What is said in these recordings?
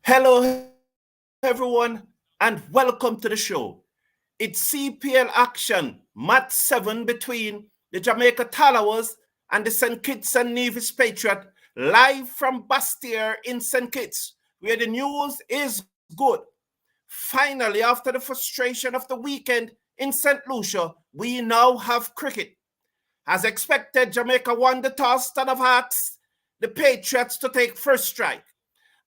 Hello, everyone, and welcome to the show. It's CPL action, match 7 between the Jamaica Tallawahs and the St. Kitts and Nevis Patriots, live from Bastier in St. Kitts, where the news is good. Finally, after the frustration of the weekend in St. Lucia, we now have cricket. As expected, Jamaica won the toss and have asked the Patriots to take first strike.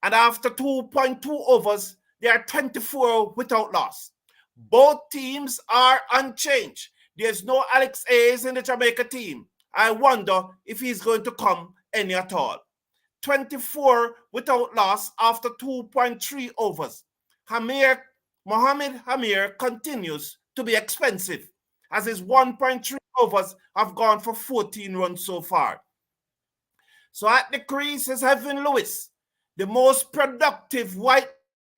And after 2.2 overs, they are 24 without loss. Both teams are unchanged. There's no Alex Hayes in the Jamaica team. I wonder if he's going to come any at all. 24 without loss after 2.3 overs. Mohammed Hamir continues to be expensive, as his 1.3 overs have gone for 14 runs so far. So at the crease is Evan Lewis, the most productive white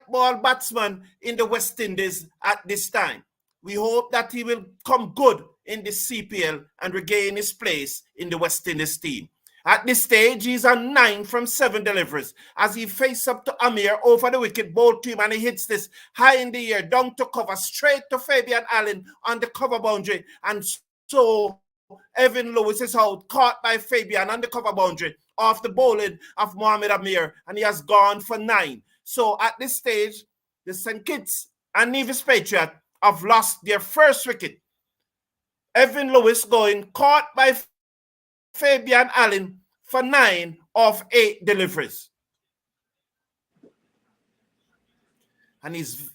ball batsman in the West Indies at this time. We hope that he will come good in the CPL and regain his place in the West Indies team. At this stage, he's on 9 from 7 deliveries as he faces up to Amir over the wicket ball to him, and he hits this high in the air, down to cover, straight to Fabian Allen on the cover boundary. And so Evan Lewis is out, caught by Fabian on the cover boundary off the bowling of Mohamed Amir, and he has gone for 9. So at this stage, the St. Kitts and Nevis Patriots have lost their first wicket. Evan Lewis going caught by Fabian Allen for 9 of 8 deliveries. And he's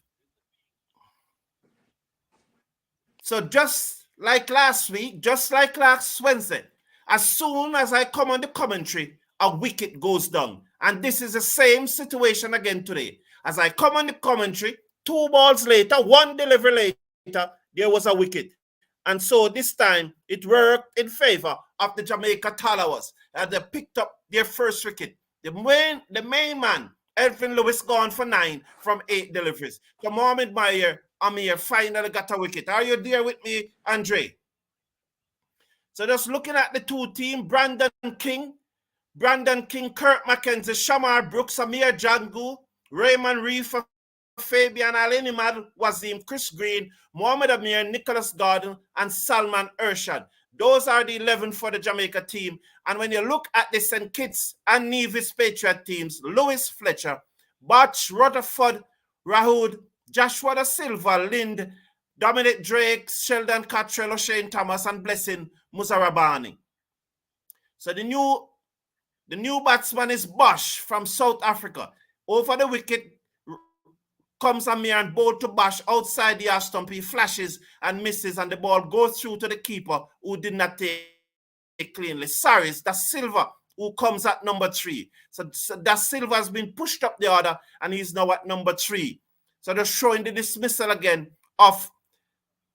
so just like last week, just like last Wednesday, as soon as I come on the commentary, a wicket goes down. And this is the same situation again today. As I come on the commentary, 2 balls later, 1 delivery later, there was a wicket. And so this time, it worked in favor of the Jamaica Tallawahs. They picked up their first wicket. The main man, Elvin Lewis, gone for 9 from 8 deliveries. So Mohamed Amir finally got a wicket. Are you there with me, Andre? So just looking at the two teams, Brandon King, Kirk McKenzie, Shamar Brooks, Amir Jango, Raymond Reeve, Fabian Allen, Imad Wazim, Chris Green, Mohamed Amir, Nicholas Gordon, and Salman Ershad. Those are the 11 for the Jamaica team. And when you look at the St. Kitts and Nevis Patriot teams, Lewis Fletcher, Batch, Rutherford, Rahud, Joshua da Silva, Lind, Dominic Drake, Sheldon Cottrell, O'Shane Thomas, and Blessing Muzarabani. So the new batsman is Bosch from South Africa. Over the wicket comes Amir and ball to Bosch outside the half stump. He flashes and misses, and the ball goes through to the keeper, who did not take it cleanly. Sorry, it's Da Silva who comes at number 3. So Da Silva has been pushed up the order, and he's now at number 3. So they're showing the dismissal again of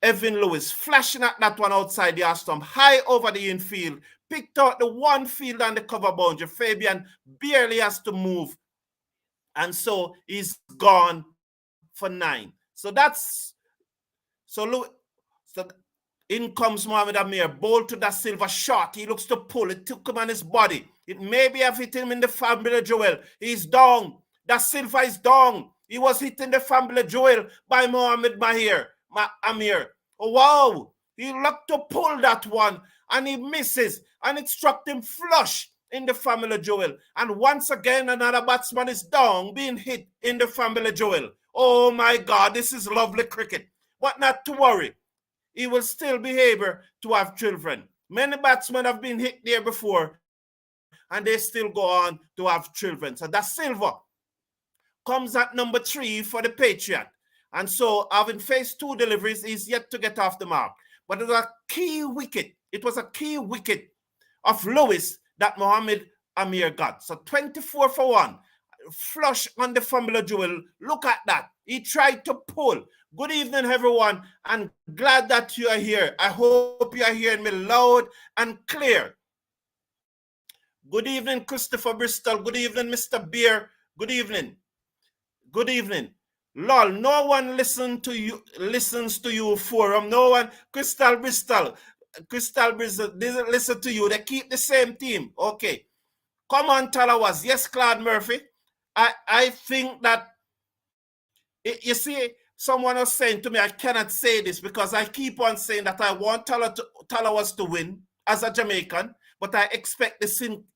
Evan Lewis, flashing at that one outside the half stump, high over the infield, picked out the one field on the cover boundary. Fabian barely has to move, and so he's gone for 9. So in comes Mohamed Amir, ball to Da Silva, shot. He looks to pull. It took him on his body. It maybe have hit him in the family jewel. He's down. Da Silva is down. He was hitting the family jewel by Mohamed Amir. Oh, wow. He looked to pull that one, and he misses, and it struck him flush in the family jewel. And once again, another batsman is down, being hit in the family jewel. Oh my God, this is lovely cricket. But not to worry. He will still be able to have children. Many batsmen have been hit there before, and they still go on to have children. So Da Silva comes at number 3 for the Patriot. And so, having faced 2 deliveries, he's yet to get off the mark. But it was a key wicket. It was a key wicket of Lewis that Mohamed Amir got. So 24 for 1. Flush on the family jewel. Look at that. He tried to pull. Good evening, everyone. I'm glad that you are here. I hope you are hearing me loud and clear. Good evening, Christopher Bristol. Good evening, Mr. Beer. Good evening. Good evening. Lol, no one listens to you, forum. No one. Crystal Bristol, they listen to you. They keep the same team. Okay. Come on, Tallawahs. Yes, Claude Murphy. I think that, you see, someone was saying to me, I cannot say this because I keep on saying that I want Tallawahs to win as a Jamaican, but I expect the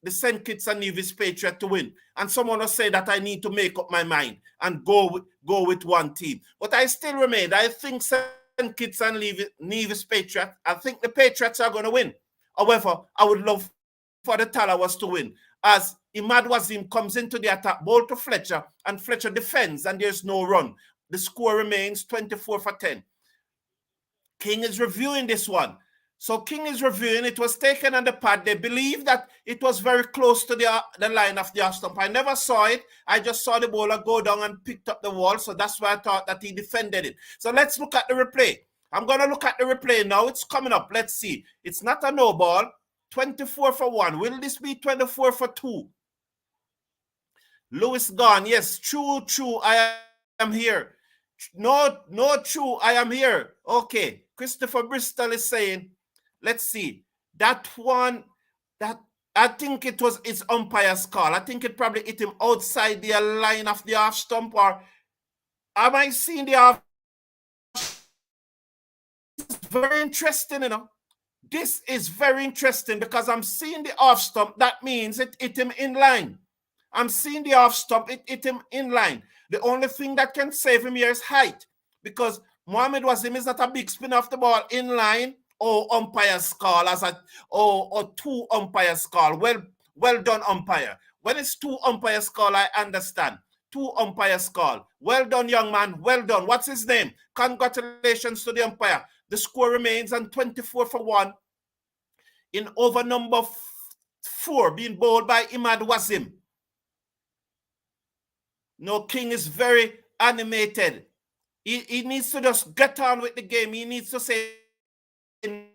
St. Kitts and Nevis Patriots to win. And someone was saying that I need to make up my mind and go with one team. But I still remain. I think St. Kitts and Nevis Patriots, I think the Patriots are going to win. However, I would love for the Tallawahs to win, as Imad Wasim comes into the attack, ball to Fletcher, and Fletcher defends, and there's no run. The score remains 24 for 10. King is reviewing this one. So King is reviewing. It was taken on the pad. They believe that it was very close to the line of the off stump. I never saw it. I just saw the bowler go down and picked up the ball. So that's why I thought that he defended it. So let's look at the replay. I'm going to look at the replay now. It's coming up. Let's see. It's not a no ball. 24 for 1. Will this be 24 for 2? Lewis gone. Yes, true. I am here. No, true. I am here. Okay. Christopher Bristol is saying, let's see. That one, that I think it's umpire's call. I think it probably hit him outside the line of the off stump, or am I seeing the off? It's very interesting, you know. This is very interesting because I'm seeing the off stump. That means it hit him in line. I'm seeing the off stump. It hit him in line. The only thing that can save him here is height, because Mohamed Wasim is not a big spin off the ball in line. Or umpire's call or two umpires call. Well done, umpire. When it's two umpires call, I understand. Two umpires call. Well done, young man. Well done. What's his name? Congratulations to the umpire. The score remains on 24 for 1 in over number 4, being bowled by Imad Wasim. No, King is very animated. He needs to just get on with the game. He needs to say, you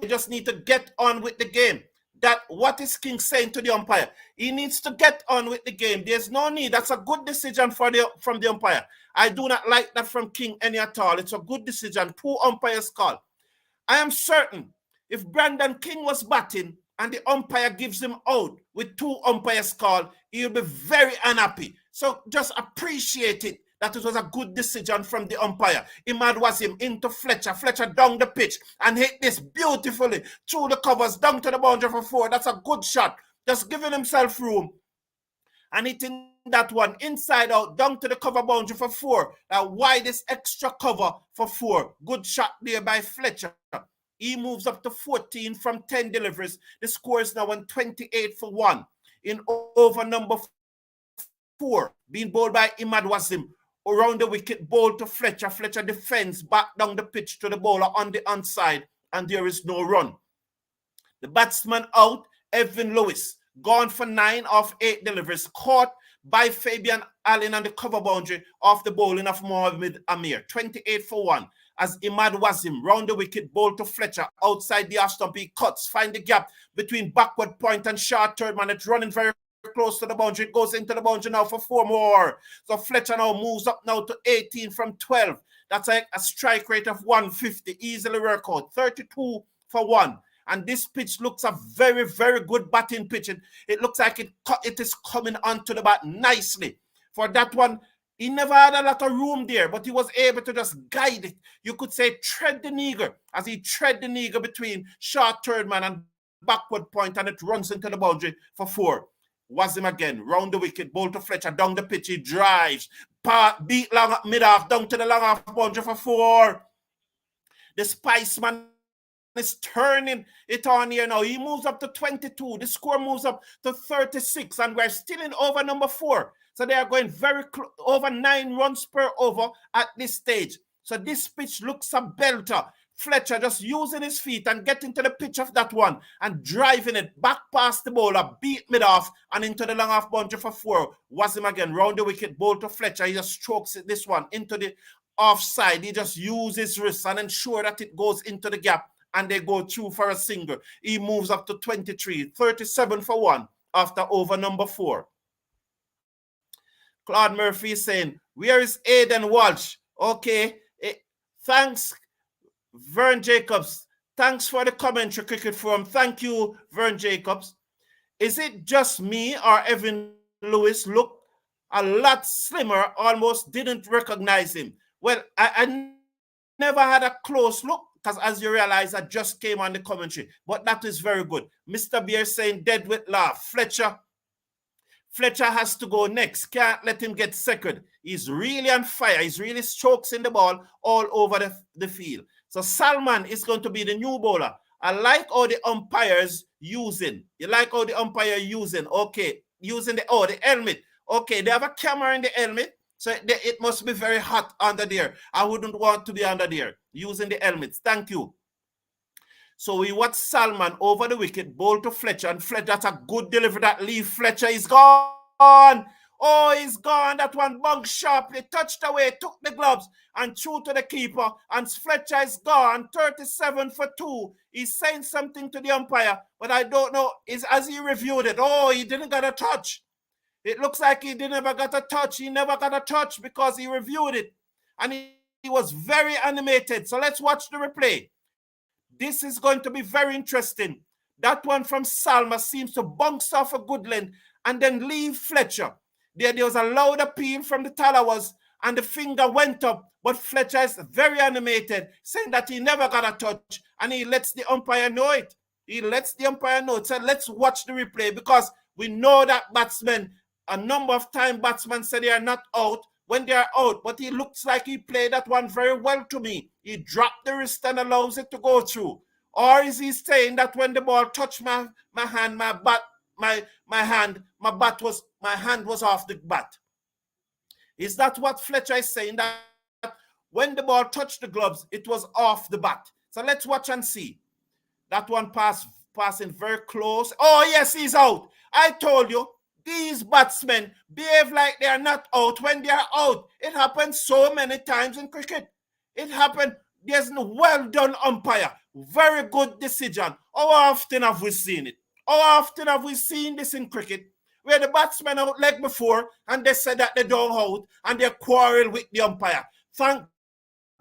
just need to get on with the game. That what is King saying to the umpire? He needs to get on with the game. There's no need. That's a good decision from the umpire. I do not like that from King any at all. It's a good decision. Two umpires call. I am certain if Brandon King was batting and the umpire gives him out with two umpires call, he'll be very unhappy. So just appreciate it, that it was a good decision from the umpire. Imad Wasim into Fletcher. Fletcher down the pitch and hit this beautifully through the covers, down to the boundary for 4. That's a good shot. Just giving himself room and hitting that one inside out, down to the cover boundary for 4. That widest extra cover for 4. Good shot there by Fletcher. He moves up to 14 from 10 deliveries. The score is now on 28 for 1 in over number 4, being bowled by Imad Wasim. Around the wicket, ball to Fletcher. Fletcher defends back down the pitch to the bowler on the onside, and there is no run. The batsman out, Evan Lewis, gone for 9 of 8 deliveries, caught by Fabian Allen on the cover boundary off the bowling of Mohamed Amir. 28 for 1. As Imad Wasim round the wicket, ball to Fletcher outside the off stump. He cuts, find the gap between backward point and short third man. It's running very close to the boundary. It goes into the boundary now for 4 more. So Fletcher now moves up now to 18 from 12. That's a strike rate of 150. Easily work out. 32 for 1. And this pitch looks a very, very good batting pitch. It looks like it is coming onto the bat nicely. For that one, he never had a lot of room there, but he was able to just guide it. You could say tread the nigger, as he tread the nigger between short third man and backward point, and it runs into the boundary for 4. Wasim again, round the wicket, ball to Fletcher, down the pitch, he drives, beat long mid-off, down to the long off boundary for 4. The Spiceman is turning it on here now. He moves up to 22. The score moves up to 36, and we're still in over number 4. So they are going very close, over 9 runs per over at this stage. So this pitch looks a belter. Fletcher just using his feet and getting to the pitch of that one and driving it back past the bowler, beat mid-off and into the long off boundary for 4. Wasim again, round the wicket, ball to Fletcher. He just strokes it, this one into the offside. He just uses his wrist and ensure that it goes into the gap and they go through for a single. He moves up to 23, 37 for 1 after over number 4. Claude Murphy is saying, where is Aidan Walsh? Okay, thanks, Vern Jacobs. Thanks for the commentary, Cricket Forum. Thank you, Vern Jacobs. Is it just me or Evan Lewis look a lot slimmer, almost didn't recognize him. Well, I never had a close look because, as you realize, I just came on the commentary. But that is very good. Mr. Beer saying dead with laugh. Fletcher has to go next. Can't let him get second. He's really on fire. He's really strokes the ball all over the field. So Salman is going to be the new bowler. I like how the umpires using. You like how the umpire using. Okay, using the helmet. Okay, they have a camera in the helmet. So it must be very hot under there. I wouldn't want to be under there using the helmets. Thank you. So we watch Salman over the wicket, bowl to Fletcher, and Fletcher, that's a good delivery that leave. Fletcher is gone. Oh, he's gone. That one bunked sharply, touched away, took the gloves, and threw to the keeper. And Fletcher is gone, 37 for 2. He's saying something to the umpire, but I don't know. As he reviewed it, he didn't get a touch. It looks like he never got a touch. He never got a touch because he reviewed it. And he was very animated. So let's watch the replay. This is going to be very interesting. That one from Salma seems to bounce off a good length and then leave Fletcher. There was a loud appeal from the Tallawahs and the finger went up, but Fletcher is very animated, saying that he never got a touch and he lets the umpire know it. He lets the umpire know it. So let's watch the replay because we know that batsmen, a number of times batsmen say they are not out when they are out, but he looks like he played that one very well to me. He dropped the wrist and allows it to go through. Or is he saying that when the ball touched my hand, my hand was off the bat? Is that what Fletcher is saying? That when the ball touched the gloves, it was off the bat. So let's watch and see. That one passing very close. Oh, yes, he's out. I told you. These batsmen behave like they are not out when they are out. It happens so many times in cricket. It happened. There's no well done umpire. Very good decision. How often have we seen it? How often have we seen this in cricket? Where the batsmen out leg before and they said that they don't out and they quarrel with the umpire. Thank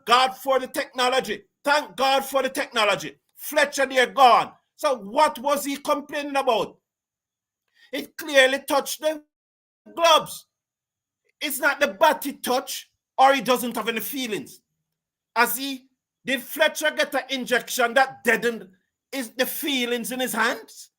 God for the technology. Thank God for the technology. Fletcher, they're gone. So what was he complaining about? It clearly touched the gloves. It's not the bat he touched, or he doesn't have any feelings. Did Fletcher get an injection that deadened the feelings in his hands?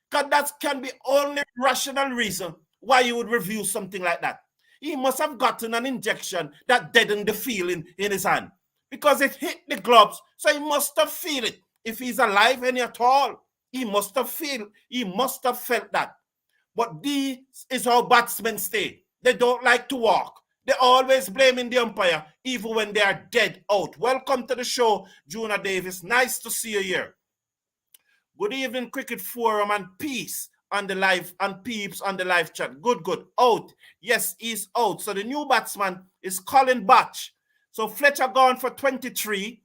Because that can be only rational reason why you would review something like that. He must have gotten an injection that deadened the feeling in his hand. Because it hit the gloves, so he must have felt it. If he's alive any at all, he must have felt that. But this is how batsmen stay. They don't like to walk. They're always blaming the umpire, even when they are dead out. Welcome to the show, Juna Davis. Nice to see you here. Good evening, Cricket Forum, and peace on the live, and peeps on the live chat. Good. Out. Yes, he's out. So the new batsman is Colin Batch. So Fletcher gone for 23,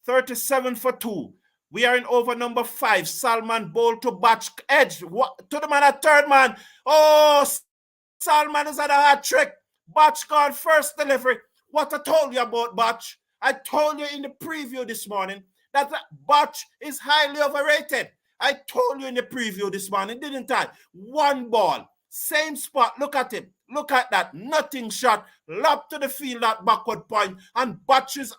37 for 2. We are in over number 5. Salman bowl to Batch edge. To the man at third man. Oh, Salman is at a hat trick. Batch gone first delivery. What I told you about Batch. I told you in the preview this morning that Batch is highly overrated. I told you in the preview this morning, didn't I? One ball. Same spot. Look at him. Look at that. Nothing shot. Lob to the field at backward point. And Batch is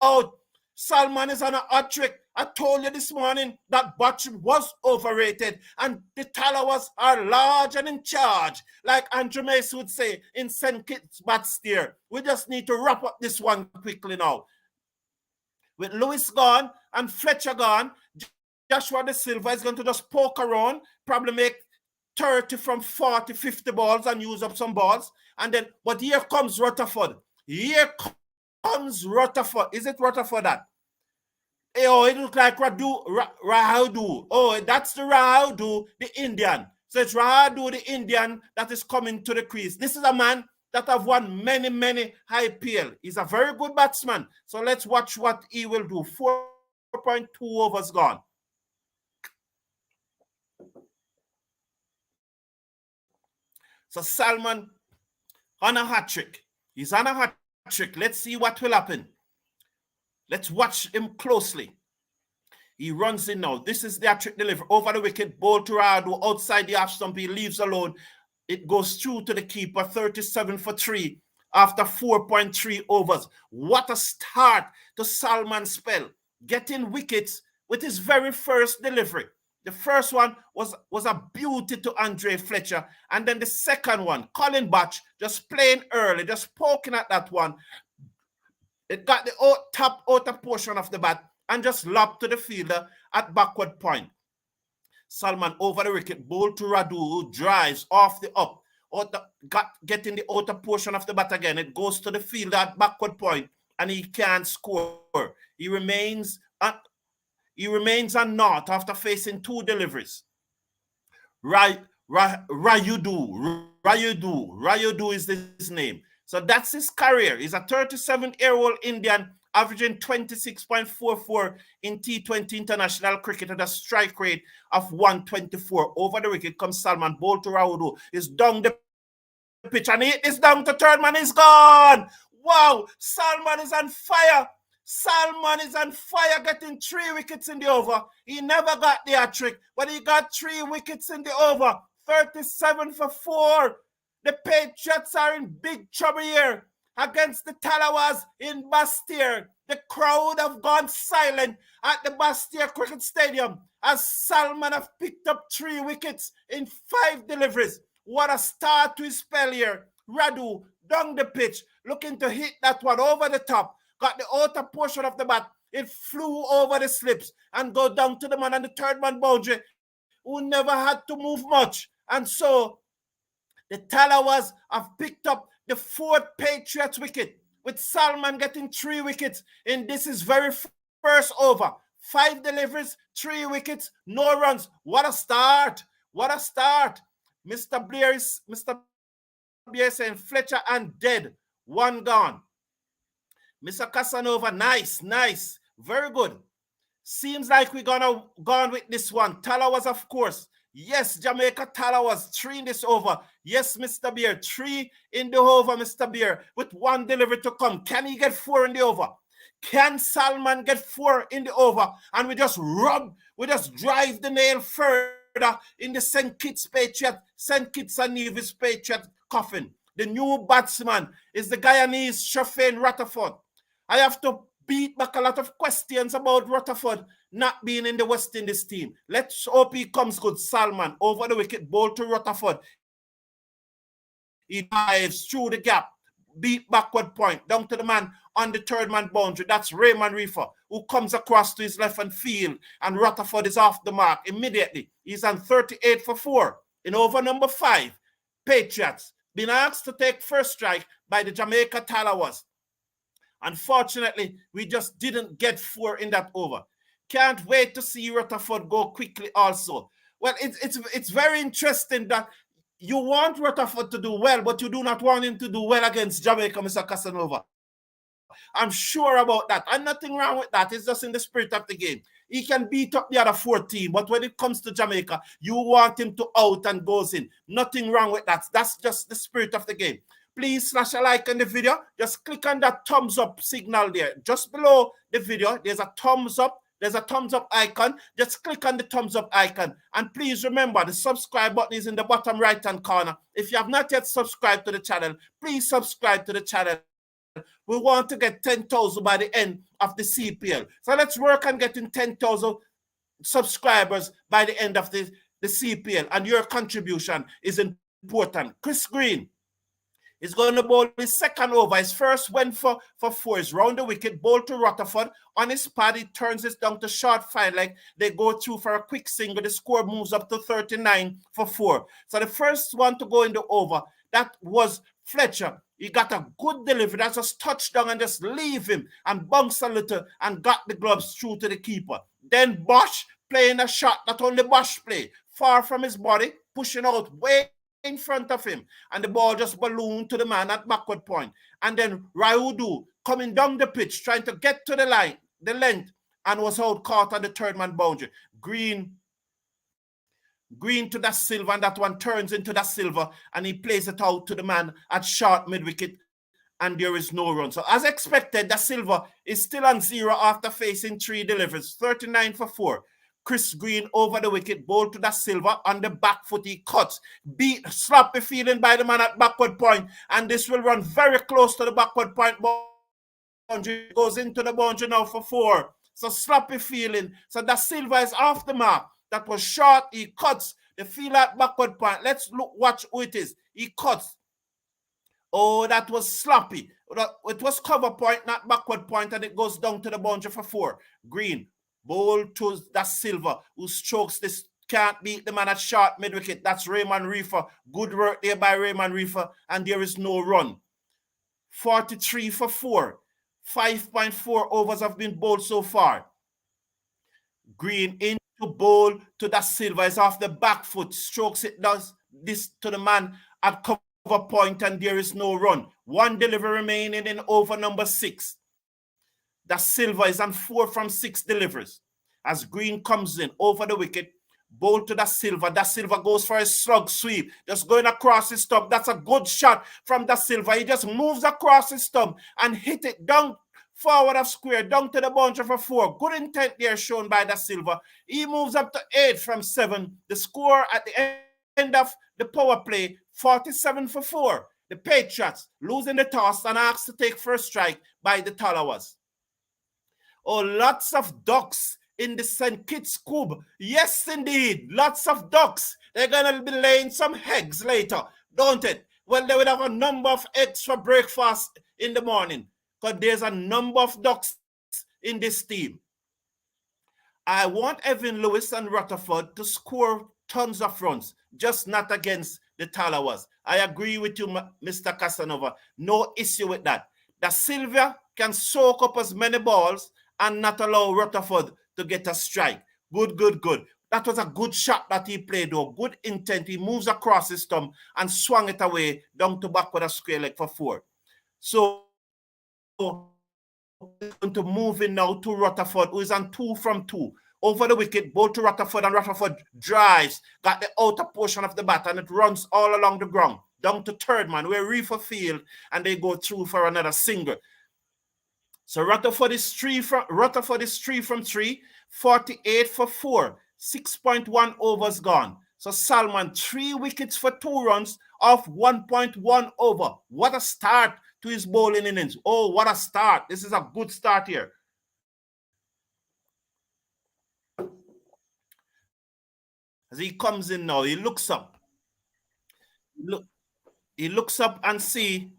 out. Salman is on a hot trick. I told you this morning that Batch was overrated and the Tallawahs are large and in charge. Like Andrew Mace would say in St. Kitts Batsteer. We just need to wrap up this one quickly now. With Lewis gone and Fletcher gone, Joshua De Silva is going to just poke around, probably make 30 from 40, 50 balls and use up some balls. But here comes Rutherford. Here comes Rutherford. Is it Rutherford that? Oh, it looks like Rahadu. Oh, that's the Rahadu, the Indian. So it's Rahadu, the Indian, that is coming to the crease. This is a man that have won many, many IPL. He's a very good batsman. So let's watch what he will do. 4.2 overs gone. So Salman on a hat trick. He's on a hat trick. Let's see what will happen. Let's watch him closely. He runs in now. This is the hat trick delivery. Over the wicket, ball to Radu, outside the half stump. He leaves alone. It goes through to the keeper, 37 for 3 after 4.3 overs. What a start to Salman's spell, getting wickets with his very first delivery. The first one was a beauty to Andre Fletcher. And then the second one, Colin Batch, just playing early, just poking at that one. It got the top outer portion of the bat and just lobbed to the fielder at backward point. Salman over the wicket, ball to Radu, who drives off the up, getting the outer portion of the bat again. It goes to the fielder at backward point, and he can't score. He remains on naught after facing 2 deliveries. Rayudu is his name. So that's his career. He's a 37-year-old Indian averaging 26.44 in T20 international cricket at a strike rate of 124. Over the wicket comes Salman, ball to Rayudu. He's down the pitch and he hit this down to third man. He's gone. Wow, Salman is on fire. Salman is on fire, getting 3 wickets in the over. He never got the hat-trick, but he got 3 wickets in the over. 37 for 4. The Patriots are in big trouble here against the Tallawahs in Bastille. The crowd have gone silent at the Bastille Cricket Stadium as Salman have picked up 3 wickets in 5 deliveries. What a start to his spell here. Radu down the pitch, looking to hit that one over the top. Got the outer portion of the bat. It flew over the slips and go down to the man on the third man boundary, who never had to move much. And so the Tallawahs have picked up the 4th Patriots wicket, with Salman getting 3 wickets in this is very first over. 5 deliveries, 3 wickets, no runs. What a start. What a start. Mr. Blair saying Fletcher and dead. 1 gone. Mr. Casanova, nice. Very good. Seems like we're gonna go on with this one. Tallawahs, of course. Yes, Jamaica Tallawahs, 3 in this over. Yes, Mr. Beer, 3 in the over, Mr. Beer, with 1 delivery to come. Can he get 4 in the over? Can Salman get 4 in the over? And we just drive the nail further in the St. Kitts and Nevis Patriot coffin. The new batsman is the Guyanese Shafane Rutherford. I have to beat back a lot of questions about Rutherford not being in the West Indies team. Let's hope he comes good. Salman over the wicket, ball to Rutherford. He dives through the gap, beat backward point, down to the man on the third man boundary. That's Raymond Reefer, who comes across to his left hand field, and Rutherford is off the mark immediately. He's on 38 for 4 in over number 5. Patriots been asked to take first strike by the Jamaica Tallawahs. Unfortunately, we just didn't get 4 in that over. Can't wait to see Rutherford go quickly also. Well, it's very interesting that you want Rutherford to do well, but you do not want him to do well against Jamaica, Mr. Casanova. I'm sure about that. And nothing wrong with that. It's just in the spirit of the game. He can beat up the other 4 teams, but when it comes to Jamaica, you want him to out and goes in. Nothing wrong with that. That's just the spirit of the game. Please slash a like on the video. Just click on that thumbs up signal there. Just below the video, there's a thumbs up. There's a thumbs up icon. Just click on the thumbs up icon. And please remember, the subscribe button is in the bottom right-hand corner. If you have not yet subscribed to the channel, please subscribe to the channel. We want to get 10,000 by the end of the CPL. So let's work on getting 10,000 subscribers by the end of the CPL. And your contribution is important. Chris Green is going to bowl his second over. His first went for 4. He's round the wicket, ball to Rutherford. On his pad, he turns it down to short 5 leg. They go through for a quick single. The score moves up to 39 for 4. So the first one to go in the over, that was Fletcher. He got a good delivery. That's just touchdown and just leave him and bounce a little and got the gloves through to the keeper. Then Bosch playing a shot that only Bosch play, far from his body, pushing out way in front of him, and the ball just ballooned to the man at backward point. And then Rayudu coming down the pitch, trying to get to the length, and was out caught on the third man boundary. Green to that Silva, and that one turns into that Silva, and he plays it out to the man at short mid-wicket, and there is no run. So as expected, that Silva is still on 0 after facing 3 deliveries, 39 for 4. Chris Green over the wicket, ball to Da Silva on the back foot. He cuts, beat, sloppy feeling by the man at backward point, and this will run very close to the backward point boundary. Goes into the boundary now for 4. So sloppy feeling. So Da Silva is off the mark. That was short. He cuts the field at backward point. Let's look, watch who it is. He cuts. Oh, that was sloppy. It was cover point, not backward point, and it goes down to the boundary for 4. Green, ball to Da Silva, who strokes this, can't beat the man at short mid-wicket. That's Raymond Reefer. Good work there by Raymond Reefer, and there is no run. 43 for 4. 5.4 overs have been bowled so far. Green into bowl to Da Silva, is off the back foot, strokes it, does this to the man at cover point, and there is no run. 1 delivery remaining in over number 6. Da Silva is on 4 from 6 deliveries. As Green comes in over the wicket, bowl to Da Silva. Da Silva goes for a slug sweep, just going across his stump. That's a good shot from Da Silva. He just moves across his stump and hit it down forward of square, down to the boundary for 4. Good intent there shown by Da Silva. He moves up to 8 from 7. The score at the end of the power play, 47 for 4. The Patriots losing the toss and asked to take first strike by the Tallawahs. Oh, lots of ducks in the St. Kitts Cube. Yes, indeed. Lots of ducks. They're going to be laying some eggs later, don't it? Well, they will have a number of eggs for breakfast in the morning, because there's a number of ducks in this team. I want Evan Lewis and Rutherford to score tons of runs, just not against the Tallawahs. I agree with you, Mr. Casanova. No issue with that. Da Silva can soak up as many balls and not allow Rutherford to get a strike. Good, good, good. That was a good shot that he played, though. Good intent. He moves across his stump and swung it away down to backward a square leg for 4. So, going to move in now to Rutherford, who is on 2 from 2. Over the wicket, ball to Rutherford, and Rutherford drives, got the outer portion of the bat, and it runs all along the ground, down to third man, where Reefer field, and they go through for another single. So Rutherford is 3 from 3, 48 for 4, 6.1 overs gone. So Salman, 3 wickets for 2 runs off 1.1 over. What a start to his bowling innings. Oh, what a start. This is a good start here. As he comes in now, he looks up. He looks up and see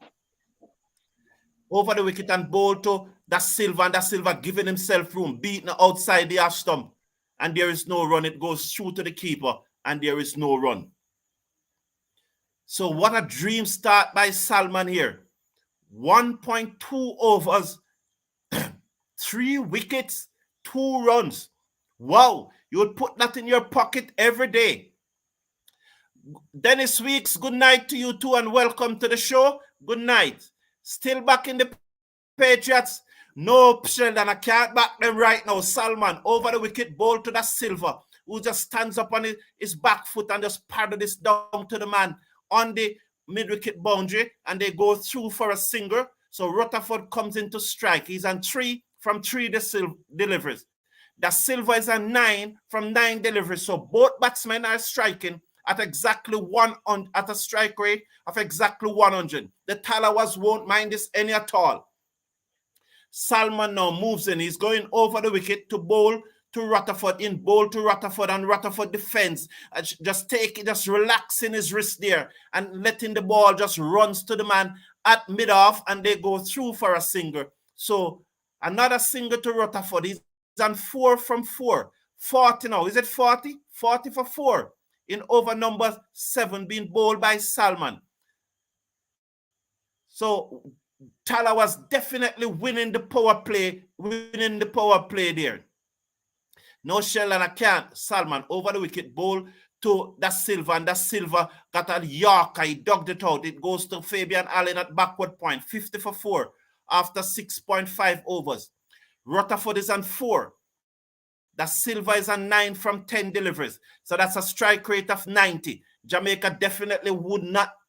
over the wicket and bowl to Da Silva, and Da Silva giving himself room, beating outside the half stump, and there is no run. It goes through to the keeper, and there is no run. So what a dream start by Salman here. 1.2 overs, 3 wickets, 2 runs. Wow, you would put that in your pocket every day. Dennis Weeks, good night to you too, and welcome to the show. Good night. Still back in the Patriots? No, Sheldon, I can't back them right now. Salman over the wicket, ball to Da Silva, who just stands up on his back foot and just paddle this down to the man on the mid-wicket boundary, and they go through for a single. So Rutherford comes into strike. He's on 3 from 3 deliveries. Da Silva is on 9 from 9 deliveries. So both batsmen are striking at exactly at a strike rate of exactly 100. The Tallawahs won't mind this any at all. Salman now moves in. He's going over the wicket to bowl to Rutherford, in bowl to Rutherford, and Rutherford defends. Just relaxing his wrist there and letting the ball just runs to the man at mid-off, and they go through for a single. So another single to Rutherford. He's on 4 from 4. 40 now. Is it 40? 40 for 4 in over number 7 being bowled by Salman. So Tallawahs definitely winning the power play there. No shell and I can't. Salman over the wicket, bowl to Da Silva, and Da Silva got a Yorker. He dogged it out. It goes to Fabian Allen at backward point. 50 for 4 after 6.5 overs. Rutherford is on 4. Da Silva is on 9 from 10 deliveries. So that's a strike rate of 90. Jamaica definitely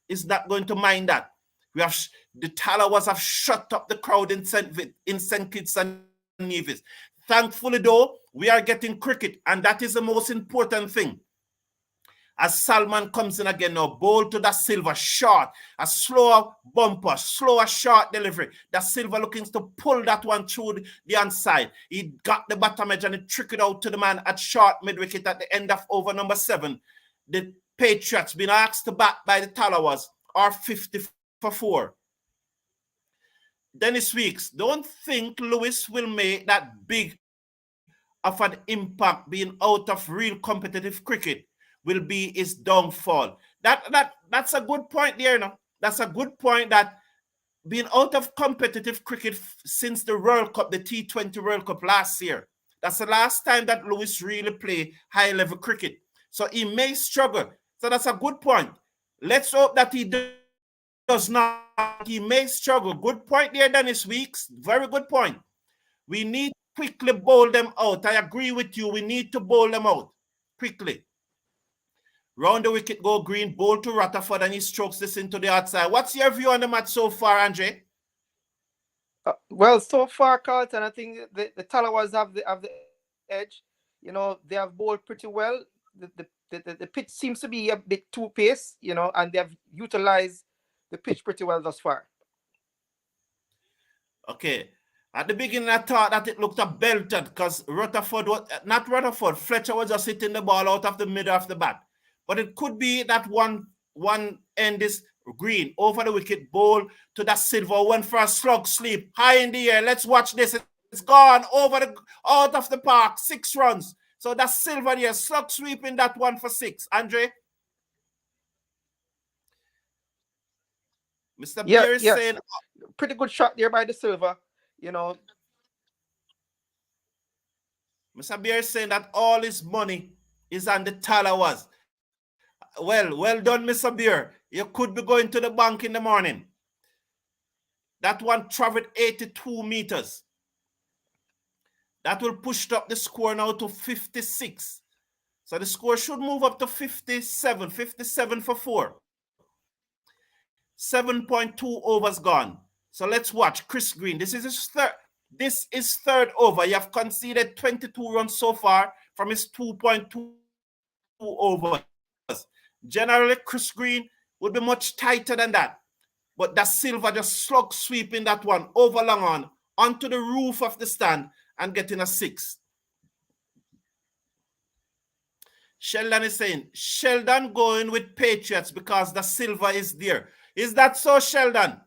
is not going to mind that. The Tallawahs have shut up the crowd in St. Kitts and Nevis. Thankfully, though, we are getting cricket, and that is the most important thing. As Salman comes in again now, bowl to that Silva, short, a slower bumper, slower short delivery. That Silva looking to pull that one through the inside. He got the bottom edge and he tricked it out to the man at short mid-wicket at the end of over number 7. The Patriots been asked to bat by the Tallawahs are 50 for 4. Dennis Weeks, don't think Lewis will make that big of an impact being out of real competitive cricket will be his downfall. That's a good point there, no? That's a good point, that being out of competitive cricket since the World Cup, the T20 World Cup last year. That's the last time that Lewis really played high-level cricket. So he may struggle. So that's a good point. Let's hope that he does not. He may struggle. Good point there, Dennis Weeks. Very good point. We need to quickly bowl them out. I agree with you. We need to bowl them out quickly. Round the wicket go Green, bowl to Rutherford, and he strokes this into the outside. What's your view on the match so far, Andre? Well, so far, Carlton, I think the Tallawahs have the edge. You know, they have bowled pretty well. The pitch seems to be a bit too pace, you know, and they have utilized the pitch pretty well thus far. Okay. At the beginning, I thought that it looked a belted because Fletcher was just hitting the ball out of the middle of the bat. But it could be that one end is Green over the wicket, bowl to that Silva, went for a slug sweep high in the air. Let's watch this. It's gone out of the park, 6 runs. So that's Silva here, slug sweeping that one for 6. Andre? Mr. Beer is saying... Pretty good shot there by the Silva, you know. Mr. Beer is saying that all his money is on the Tallawahs. Well done, Mr. Beer. You could be going to the bank in the morning. That one traveled 82 meters. That will push up the score now to 56. So the score should move up to 57 for 4. 7.2 overs gone. So let's watch Chris Green. This is third over. You have conceded 22 runs so far from his 2.2 overs. Generally, Chris Green would be much tighter than that. But that Silva just slug sweeping that one over long on onto the roof of the stand and getting a 6. Sheldon is saying, Sheldon going with Patriots because the Silva is there. Is that so, Sheldon?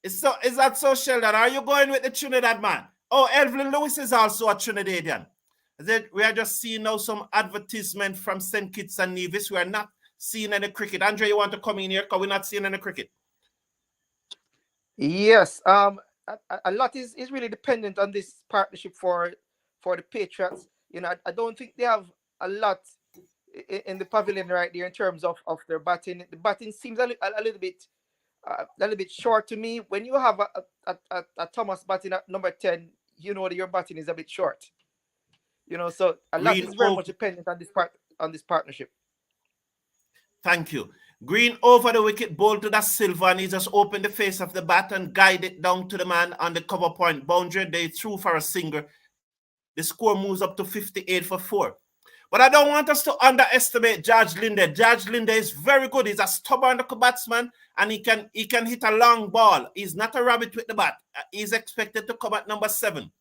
Is that so, Sheldon? Are you going with the Trinidad man? Oh, Evelyn Lewis is also a Trinidadian. We are just seeing now some advertisement from St. Kitts and Nevis. We are not seeing any cricket. Andre, you want to come in here because we're not seeing any cricket? Yes. A lot is really dependent on this partnership for the Patriots. You know, I don't think they have a lot in the pavilion right there in terms of their batting. The batting seems a little bit short to me. When you have a Thomas batting at number 10, you know that your batting is a bit short. You know, so a lot is very much dependent on this partnership. Thank you. Green over the wicket, bowl to that Silva, and he just opened the face of the bat and guided it down to the man on the cover point boundary. They threw for a single. The score moves up to 58 for 4. But I don't want us to underestimate George Linde. George Linde is very good. He's a stubborn batsman, and he can hit a long ball. He's not a rabbit with the bat. He's expected to come at number 7.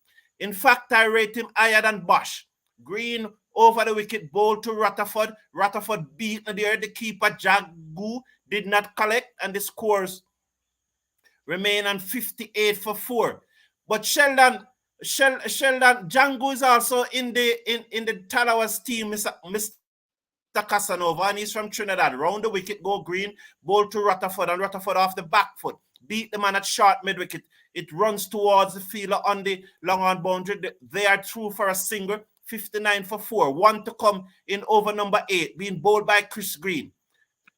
In fact, I rate him higher than Bosch. Green over the wicket, bowl to Rutherford. Rutherford beat there. The keeper, Jango, did not collect, and the scores remain on 58 for 4. But Sheldon, Jango is also in the Tallawahs team, Mr. Casanova, and he's from Trinidad. Round the wicket, go Green, bowl to Rutherford, and Rutherford off the back foot. Beat the man at short mid-wicket. It runs towards the fielder on the long-on boundary. They are through for a single, 59 for 4. 1 to come in over number 8, being bowled by Chris Green.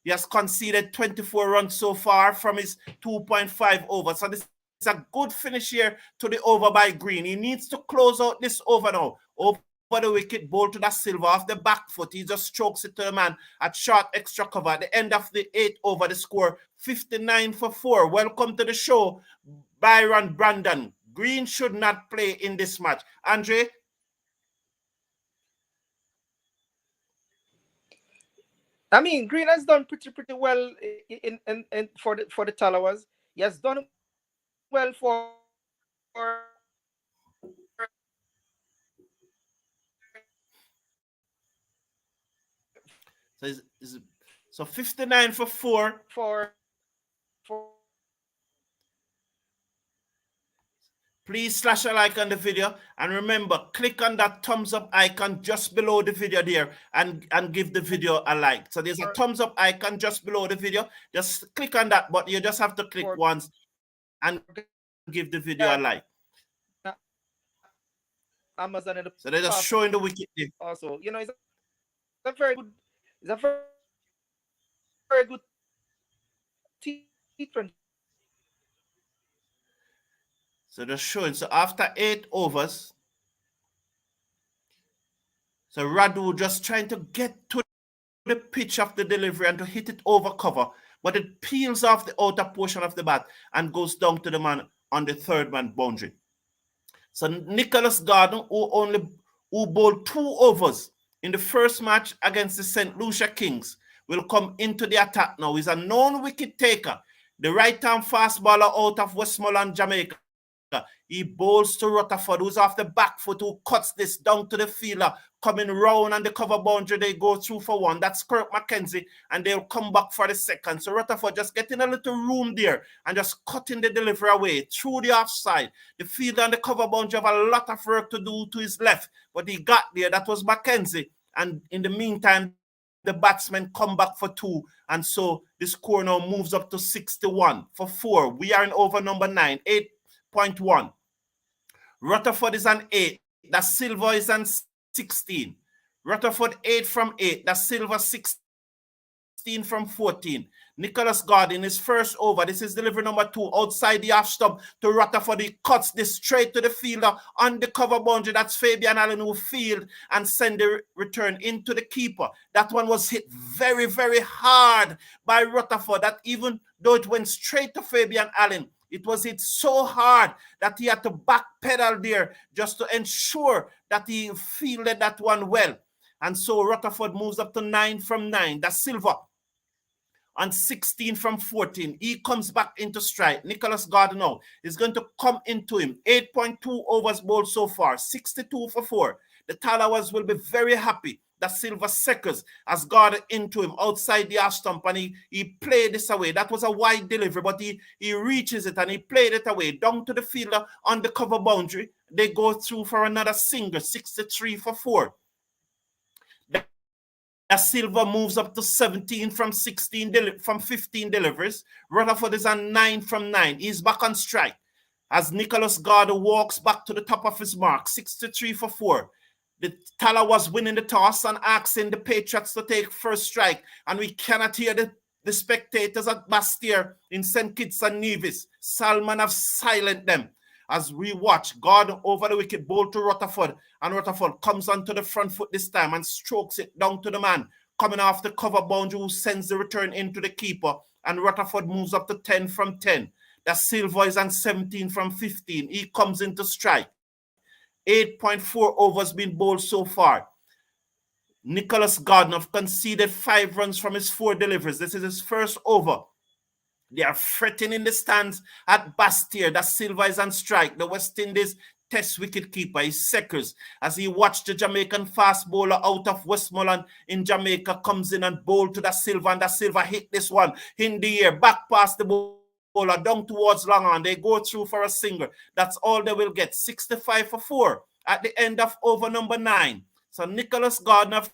He has conceded 24 runs so far from his 2.5 overs. So this is a good finish here to the over by Green. He needs to close out this over now. Over the wicket, bowl to that Silva off the back foot. He just strokes it to the man at short extra cover. At the end of the 8th over, the score 59 for 4. Welcome to the show, Byron Brandon. Green should not play in this match. Andre, I mean, Green has done pretty well in for the Tallawahs. He has done well So so 59 for 4. for Please slash a like on the video, and remember, click on that thumbs up icon just below the video there, and give the video a like. So there's a thumbs up icon just below the video. Just click on that button. You just have to click once and give the video a like. Amazon and the So they're just showing the wicket there. also. You know, it's a very good, it's a very good T20. So they're showing. So after 8 overs, so Radu just trying to get to the pitch of the delivery and to hit it over cover, but it peels off the outer portion of the bat and goes down to the man on the third man boundary. So Nicholas Gordon, who bowled 2 overs in the first match against the St. Lucia Kings, will come into the attack now. He's a known wicket taker, the right-arm fast bowler out of Westmoreland, Jamaica. He bowls to Rutherford, who's off the back foot, who cuts this down to the fielder, coming round on the cover boundary. They go through for 1. That's Kirk McKenzie, and they'll come back for the second. So Rutherford just getting a little room there and just cutting the delivery away through the offside. The fielder and the cover boundary have a lot of work to do to his left, but he got there. That was McKenzie. And in the meantime, the batsmen come back for 2, and so the score now moves up to 61 for 4. We are in over number 9, 8.1. Rutherford is on 8. That Silva is on 16. Rutherford 8 from 8. That Silva 16 from 14. Nicholas Gordon, his first over. This is delivery number 2 outside the half stump to Rutherford. He cuts this straight to the fielder on the cover boundary. That's Fabian Allen who field and send the return into the keeper. That one was hit very, very hard by Rutherford, that even though it went straight to Fabian Allen, it was hit so hard that he had to backpedal there just to ensure that he fielded that one well. And so Rutherford moves up to 9 from 9. That's Silva on 16 from 14. He comes back into strike. Nicholas Gordon now is going to come into him. 8.2 overs bowled so far, 62 for 4. The Tallawahs will be very happy that Silva seconds has got into him outside the half stump, and he played this away. That was a wide delivery, but he reaches it and he played it away down to the fielder on the cover boundary. They go through for another single, 63 for 4. That Silva moves up to 17 from 15 deliveries. Rutherford is on 9 from 9. He's back on strike as Nicholas Gordon walks back to the top of his mark, 63 for 4. The Tallawahs winning the toss and asking the Patriots to take first strike. And we cannot hear the spectators at Bastier in St. Kitts and Nevis. Salman have silenced them as we watch Gordon over the wicket, bowl to Rutherford. And Rutherford comes onto the front foot this time and strokes it down to the man coming off the cover boundary, who sends the return into the keeper. And Rutherford moves up to 10 from 10. That Silva is on 17 from 15. He comes into strike. 8.4 overs been bowled so far. Nicholas Gordon have conceded 5 runs from his 4 deliveries. This is his first over. They are fretting in the stands at Bastier. That Silva is on strike. The West Indies test wicket keeper is Seckers as he watched the Jamaican fast bowler out of Westmoreland in Jamaica comes in and bowl to that Silva, and that Silva hit this one in the air, back past the bowler, down towards long on. They go through for a single. That's all they will get. 65 for 4 at the end of over number 9. So Nicholas Gordon have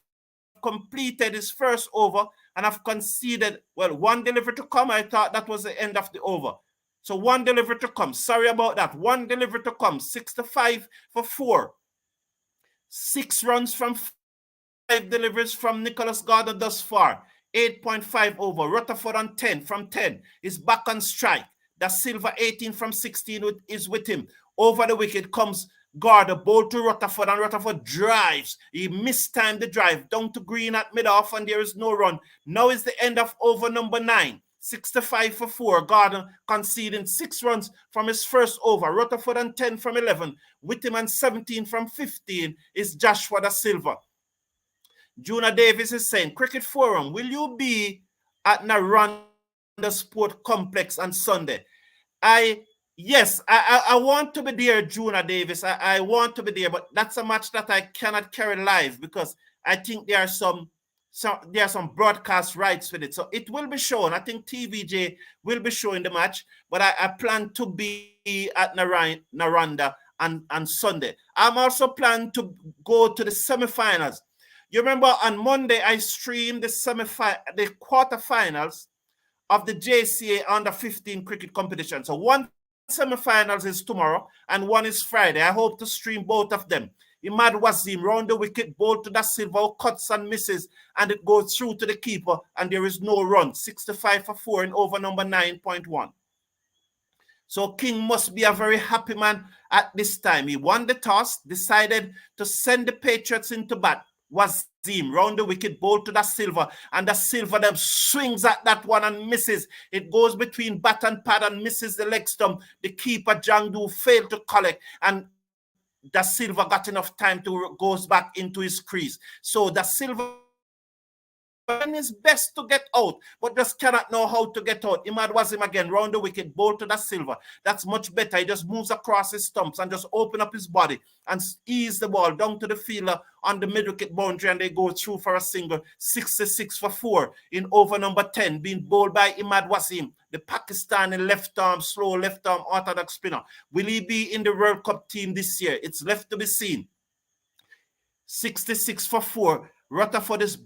completed his first over and have conceded, well, 1 delivery to come. I thought that was the end of the over. So 1 delivery to come. Sorry about that. 1 delivery to come. 65 for 4. 6 runs from 5 deliveries from Nicholas Gordon thus far. 8.5 over. Rutherford on 10 from 10 is back on strike. That Silva 18 from 16 is with him. Over the wicket comes Gordon, bowl to Rutherford, and Rutherford drives. He mistimed the drive down to green at mid-off, and there is no run. Now is the end of over number 9. 65 for 4. Gordon conceding 6 runs from his first over. Rutherford on 10 from 11. With him on 17 from 15 is Joshua da Silva. Juna Davis is saying, Cricket Forum, will you be at Naranda Sport Complex on Sunday? Yes, I want to be there, Juna Davis. I want to be there, but that's a match that I cannot carry live because I think there are some broadcast rights with it. So it will be shown. I think TVJ will be showing the match, but I plan to be at Naranda on Sunday. I'm also planning to go to the semifinals. You remember on Monday I streamed the quarterfinals of the JCA under 15 cricket competition. So one semifinals is tomorrow and one is Friday. I hope to stream both of them. Imad Wasim round the wicket, ball to Da Silva, cuts and misses, and it goes through to the keeper, and there is no run. 65 for 4 in over number 9.1. So King must be a very happy man at this time. He won the toss, decided to send the Patriots into bat. Wasim round the wicket, ball to Da Silva, and Da Silva then swings at that one and misses. It goes between bat and pad and misses the leg stump. The keeper Jango failed to collect, and Da Silva got enough time to goes back into his crease. So Da Silva trying his best to get out, but just cannot know how to get out. Imad Wasim again, round the wicket, ball to Da Silva. That's much better. He just moves across his stumps and just open up his body and ease the ball down to the fielder on the mid wicket boundary, and they go through for a single. 66 for 4 in over number 10, being bowled by Imad Wasim, the Pakistani slow left arm orthodox spinner. Will he be in the World Cup team this year? It's left to be seen. 66 for 4. Rutherford is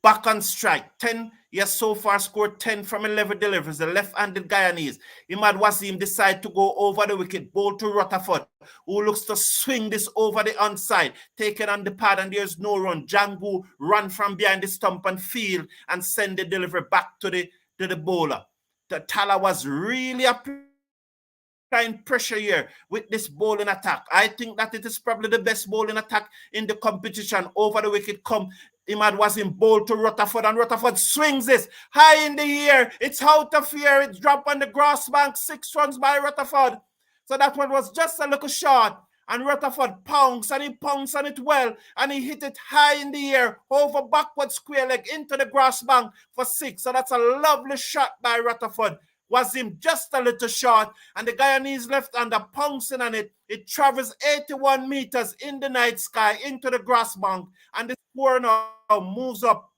back on strike. 10, he has so far scored 10 from 11 deliveries. The left-handed Guyanese. Imad Wasim decide to go over the wicket, ball to Rutherford, who looks to swing this over the onside, taken on the pad, and there's no run. Jango run from behind the stump and field and send the delivery back to the bowler. The Tallawahs really applying pressure here with this bowling attack. I think that it is probably the best bowling attack in the competition. Over the wicket come Imad Wasim, bowl to Rutherford, and Rutherford swings this high in the air. It's out of here. It's dropped on the grass bank. 6 runs by Rutherford. So that one was just a little short. And Rutherford pounced, and he pounced on it well, and he hit it high in the air, over backward square leg into the grass bank for 6. So that's a lovely shot by Rutherford. Wasim just a little short, and the Guyanese left-hander pouncing on it. It travels 81 meters in the night sky into the grass bank, and the score now moves up.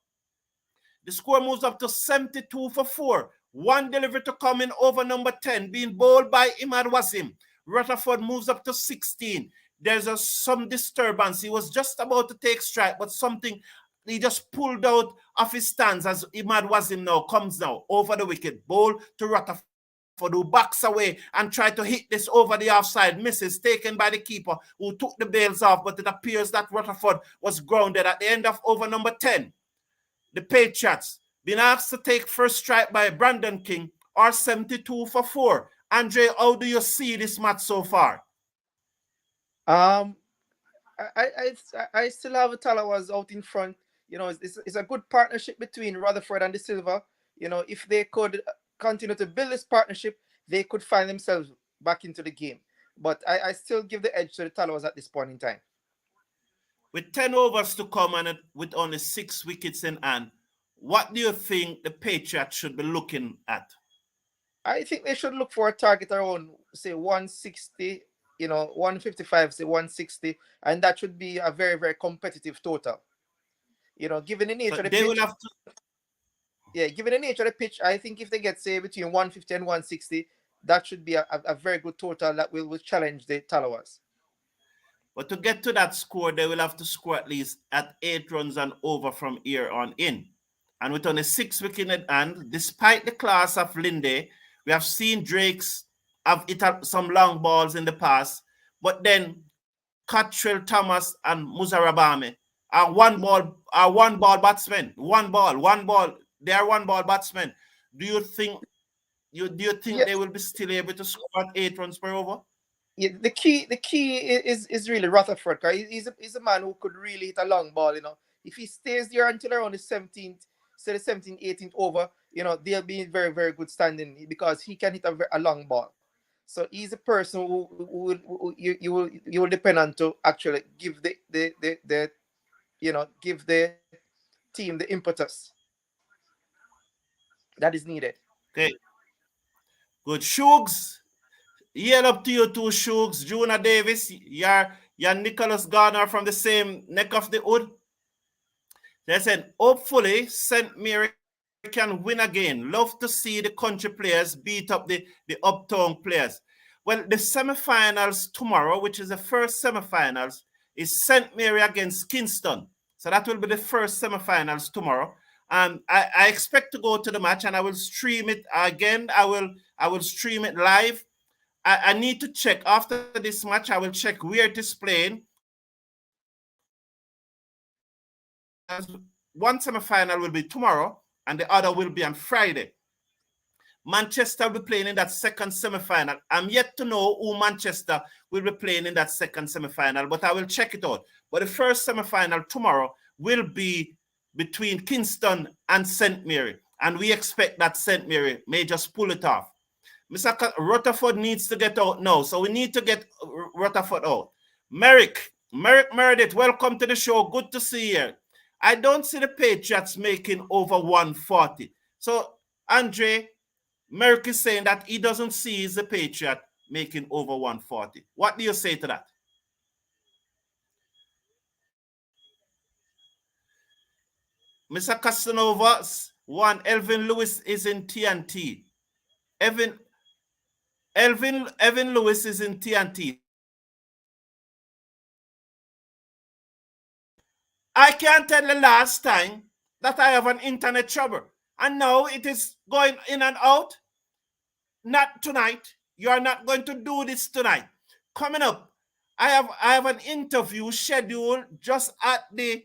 The score moves up to 72 for 4. One delivery to come in over number 10, being bowled by Imad Wasim. Rutherford moves up to 16. There's some disturbance. He was just about to take strike, but something he just pulled out of his stance as Imad Wasim now comes now over the wicket. Bowl to Rutherford, who backs away and tried to hit this over the offside. Misses, taken by the keeper, who took the bails off, but it appears that Rutherford was grounded at the end of over number 10. The Patriots been asked to take first strike by Brandon King, or 72 for 4. Andre, how do you see this match so far? I still have the Tallawahs out in front. It's a good partnership between Rutherford and the Silva. If they could continue to build this partnership, they could find themselves back into the game. But I still give the edge to the Tallawahs at this point in time. With 10 overs to come and with only 6 wickets in hand, what do you think the Patriots should be looking at? I think they should look for a target around, say, 160, 155, say 160, and that should be a very, very competitive total. Given the nature of the pitch. Given the nature of the pitch, I think if they get, say, between 150 and 160, that should be a very good total that will challenge the Tallawahs. But to get to that score, they will have to score at least at 8 runs and over from here on in. And with only 6 wickets in hand, despite the class of Linde, we have seen Drakes have hit some long balls in the past, but then Cottrell, Thomas, and Muzarabame are one ball batsmen. One ball. They are one ball batsmen. Do you think they will be still able to score at 8 runs per over? Yeah, the key is really Rutherford. He's a man who could really hit a long ball. If he stays there until around the 17th, say the 17th, 18th over, they'll be in very, very good standing because he can hit a long ball. So he's a person who you will depend on to actually give the give the team the impetus that is needed. Okay, good. Shugs, yell up to you two, Shugs. Juna Davis, you're Nicholas Garner from the same neck of the wood. They said, hopefully, St. Mary can win again. Love to see the country players beat up the uptown players. Well, the semi-finals tomorrow, which is the first semi-finals, is St. Mary against Kingston. So that will be the first semi-finals tomorrow. I expect to go to the match and I will stream it again. I will stream it live. I need to check after this match. I will check where it is playing. One semi-final will be tomorrow and the other will be on Friday. Manchester will be playing in that second semi-final. I'm yet to know who Manchester will be playing in that second semi-final, but I will check it out. But the first semi-final tomorrow will be between Kingston and St. Mary. And we expect that St. Mary may just pull it off. Mr. Rutherford needs to get out now, so we need to get Rutherford out. Merrick Meredith, welcome to the show. Good to see you. I don't see the Patriots making over 140. So, Andre, Merrick is saying that he doesn't see the Patriot making over 140. What do you say to that? Mr. Casanova, one, Elvin Lewis is in TNT. Evan Lewis is in TNT. I can't tell the last time that I have an internet trouble. And now it is going in and out. Not tonight. You are not going to do this tonight. Coming up, I have an interview scheduled just at the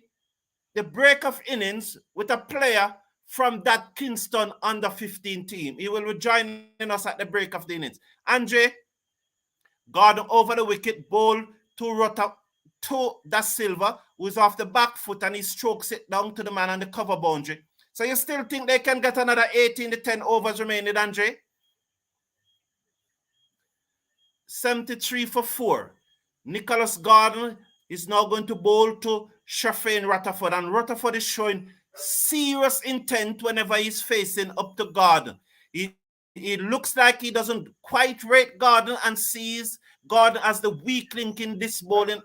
break of innings with a player from that Kingston under 15 team. He will be joining us at the break of the innings. Andre, Gordon over the wicket, ball to Da Silva, who's off the back foot, and he strokes it down to the man on the cover boundary. So you still think they can get another 18 to 10 overs remaining, Andre? 73 for 4. Nicholas Gordon is now going to bowl to Shafane Rutherford, and Rutherford is showing serious intent whenever he's facing up to Gordon. He looks like he doesn't quite rate Gordon and sees Gordon as the weak link in this bowling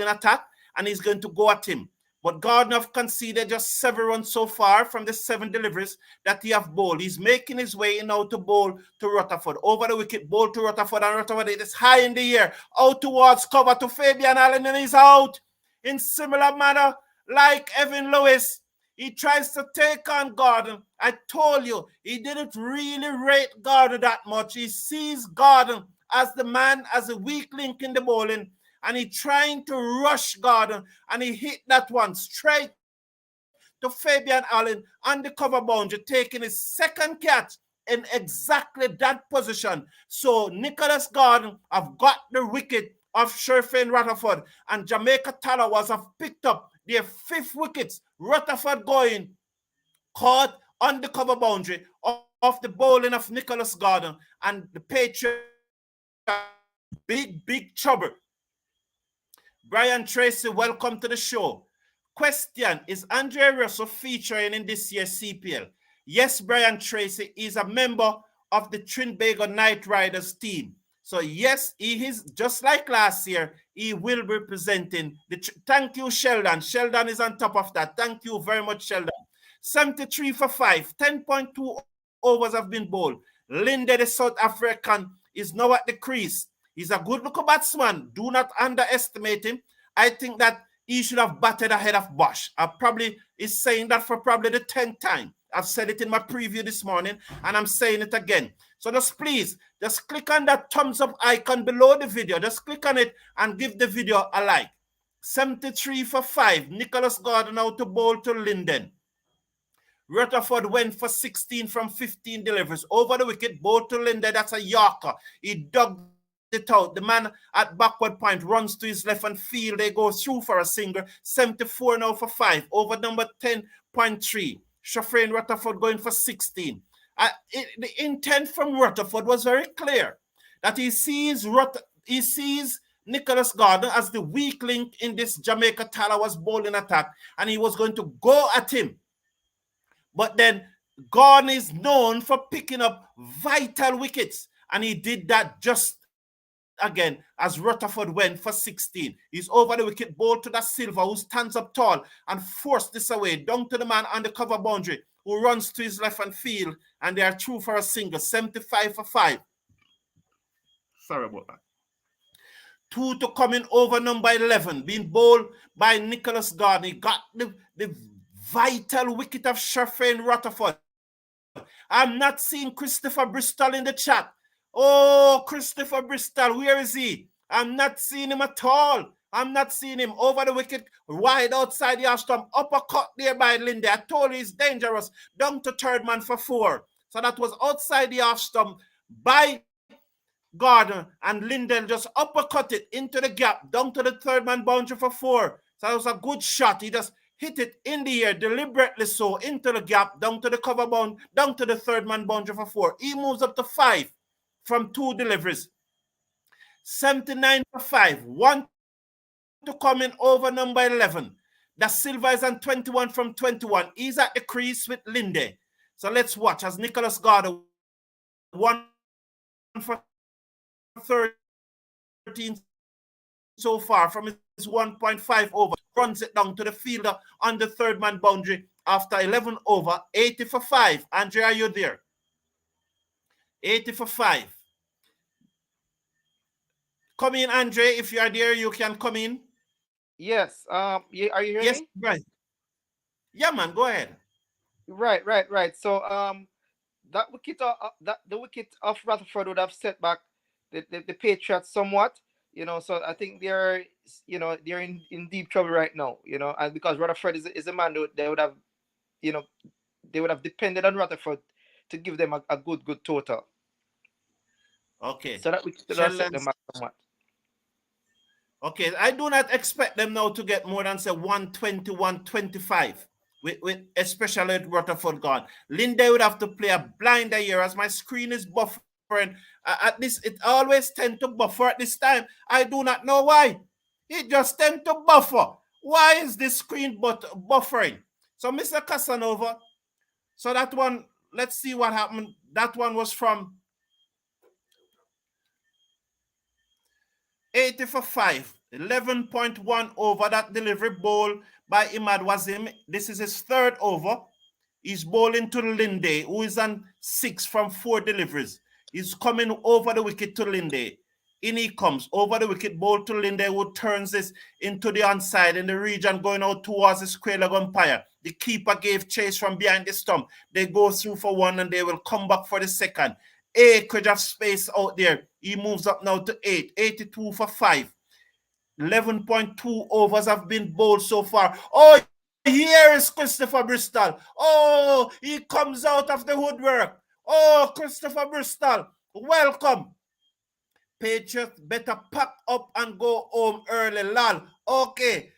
attack, and he's going to go at him. But Gordon have conceded just 7 runs so far from the 7 deliveries that he have bowled. He's making his way now to bowl to Rutherford. Over the wicket, bowl to Rutherford, and Rutherford is high in the air, out towards cover to Fabian Allen, and he's out. In similar manner, like Evan Lewis, he tries to take on Gordon. I told you, he didn't really rate Gordon that much. He sees Gordon as the man, as a weak link in the bowling, and he trying to rush Gordon, and he hit that one straight to Fabian Allen on the cover boundary, taking his second catch in exactly that position. So Nicholas Gordon have got the wicket of Shafane Rutherford, and Jamaica Tallawahs have picked up their 5th wickets. Rutherford going, caught on the cover boundary of the bowling of Nicholas Gordon, and the Patriots big trouble. Brian Tracy, welcome to the show. Question, is Andre Russell featuring in this year's CPL? Yes, Brian Tracy is a member of the Trinbago Knight Riders team. So yes, he is, just like last year, he will be representing the... Thank you, Sheldon. Sheldon is on top of that. Thank you very much, Sheldon. 73 for 5, 10.2 overs have been bowled. Linde, the South African, is now at the crease. He's a good-looking batsman. Do not underestimate him. I think that he should have batted ahead of Bosch. I probably is saying that for probably the 10th time. I've said it in my preview this morning, and I'm saying it again. So just please, just click on that thumbs up icon below the video. Just click on it and give the video a like. 73 for 5. Nicholas Gordon out to bowl to Linden. Rutherford went for 16 from 15 deliveries. Over the wicket, bowl to Linden. That's a Yorker. He dug it out. The man at backward point runs to his left and field. They go through for a single. 74 now for 5. Over number 10.3. Shafane Rutherford going for 16. The intent from Rutherford was very clear, that he sees Nicholas Gardner as the weak link in this Jamaica Tallawahs bowling attack, and he was going to go at him. But then Gardner is known for picking up vital wickets, and he did that just again as Rutherford went for 16. He's over the wicket, ball to that Silva, who stands up tall and forced this away down to the man on the cover boundary, who runs to his left and field, and they are through for a single, 75 for 5. Sorry about that. 2 to coming over number 11, being bowled by Nicholas Gardner. He got the vital wicket of Sherfain Rutherford. I'm not seeing Christopher Bristol in the chat. Oh, Christopher Bristol, where is he? I'm not seeing him at all. I'm not seeing him over the wicket, wide outside the off-stump, uppercut there by Lindy. I told you he's dangerous. Down to third man for 4. So that was outside the off-stump by Gardner, and Lindell just uppercut it into the gap, down to the third man boundary for 4. So that was a good shot. He just hit it in the air, deliberately so, into the gap, down to the cover bound, down to the third man boundary for 4. He moves up to 5 from 2 deliveries. 79 for 5. 1 to come in over number 11. Da Silva is on 21 from 21. He's at the crease with Linde. So let's watch as Nicholas Gardner 1 for 13 so far from his 1.5 over, runs it down to the fielder on the third man boundary after 11 over, 80 for 5. Andre, are you there? 80 for 5. Come in, Andre. If you are there, you can come in. Yes. Are you hearing yes, me? Right. Yeah, man. Go ahead. Right. So that wicket, the wicket of Rutherford would have set back the Patriots somewhat. So I think they're in deep trouble right now. And because Rutherford is a man who they would have, they would have depended on Rutherford to give them a good total. Okay. So that wicket would have set them back somewhat. Okay, I do not expect them now to get more than say 120, 125. With especially with Rutherford gone. Linde would have to play a blinder here as my screen is buffering. At this, it always tend to buffer at this time. I do not know why. It just tend to buffer. Why is this screen buffering? So, Mr. Casanova, so that one, let's see what happened. That one was from 80 for 5. 11.1 over that delivery ball by Imad Wazim. This is his third over. He's bowling to Linde, who is on 6 from 4 deliveries. He's coming over the wicket to Linde. In he comes, over the wicket, ball to Linde, who turns this into the onside in the region, going out towards the square leg umpire. The keeper gave chase from behind the stump. They go through for 1 and they will come back for the second. Acreage of space out there. He moves up now to 8. 82 for 5. 11.2 overs have been bowled so far. Oh, here is Christopher Bristol. Oh, he comes out of the woodwork. Oh, Christopher Bristol, welcome. Patriots better pack up and go home early, lal. Okay,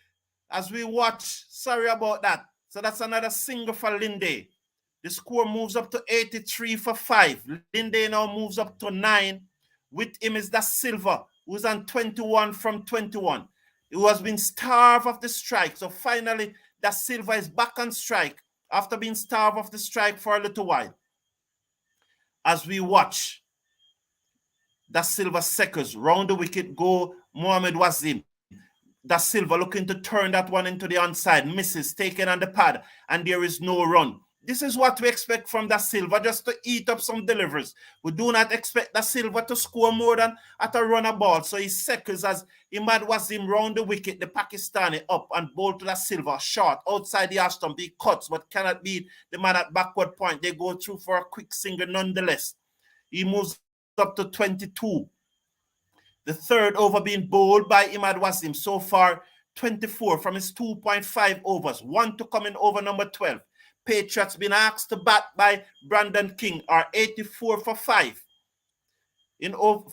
as we watch, sorry about that. So that's another single for Linde. The score moves up to 83 for 5. Linde now moves up to 9. With him is Da Silva, who's on 21 from 21. He has been starved of the strike. So finally, Da Silva is back on strike after being starved of the strike for a little while. As we watch, Da Silva seconds round the wicket go Mohamed Wazim. Da Silva looking to turn that one into the onside, misses, taken on the pad, and there is no run. This is what we expect from Da Silva, just to eat up some deliveries. We do not expect Da Silva to score more than at a runner ball. So he seconds as Imad Wazim round the wicket, the Pakistani up and ball to Da Silva, short, outside the off-stump. He cuts, but cannot beat the man at backward point. They go through for a quick single nonetheless. He moves up to 22. The third over being bowled by Imad Wazim. So far, 24 from his 2.5 overs. 1 to come in over number 12. Patriots been asked to bat by Brandon King are 84 for 5. In over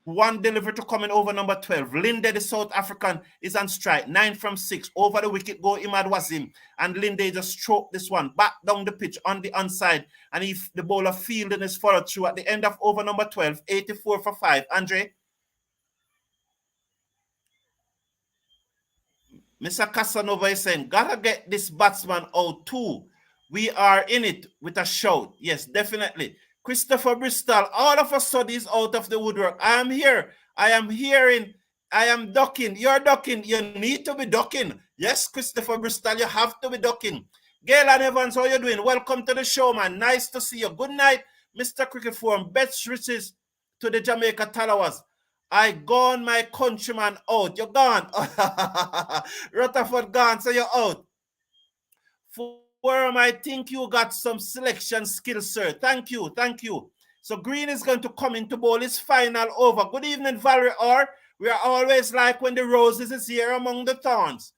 1 delivery to come in over number 12. Linde, the South African, is on strike. 9 from 6. Over the wicket go Imad Wazim. And Linde just stroked this one back down the pitch on the onside. And if the bowler fielding is followed through at the end of over number 12. 84 for 5. Andre? Mr. Casanova is saying, gotta get this batsman out too. We are in it with a shout. Yes, definitely. Christopher Bristol, all of a sudden is out of the woodwork. I am here. I am hearing. I am ducking. You're ducking. You need to be ducking. Yes, Christopher Bristol, you have to be ducking. Galen Evans, how you doing? Welcome to the show, man. Nice to see you. Good night, Mr. Cricket Forum. Best wishes to the Jamaica Tallawahs. I gone my countryman out. You're gone. Rutherford gone, so you're out. Forum, I think you got some selection skills, sir. Thank you, thank you. So Green is going to come into bowl his final over. Good evening, Valerie R. We are always like when the roses is here among the thorns.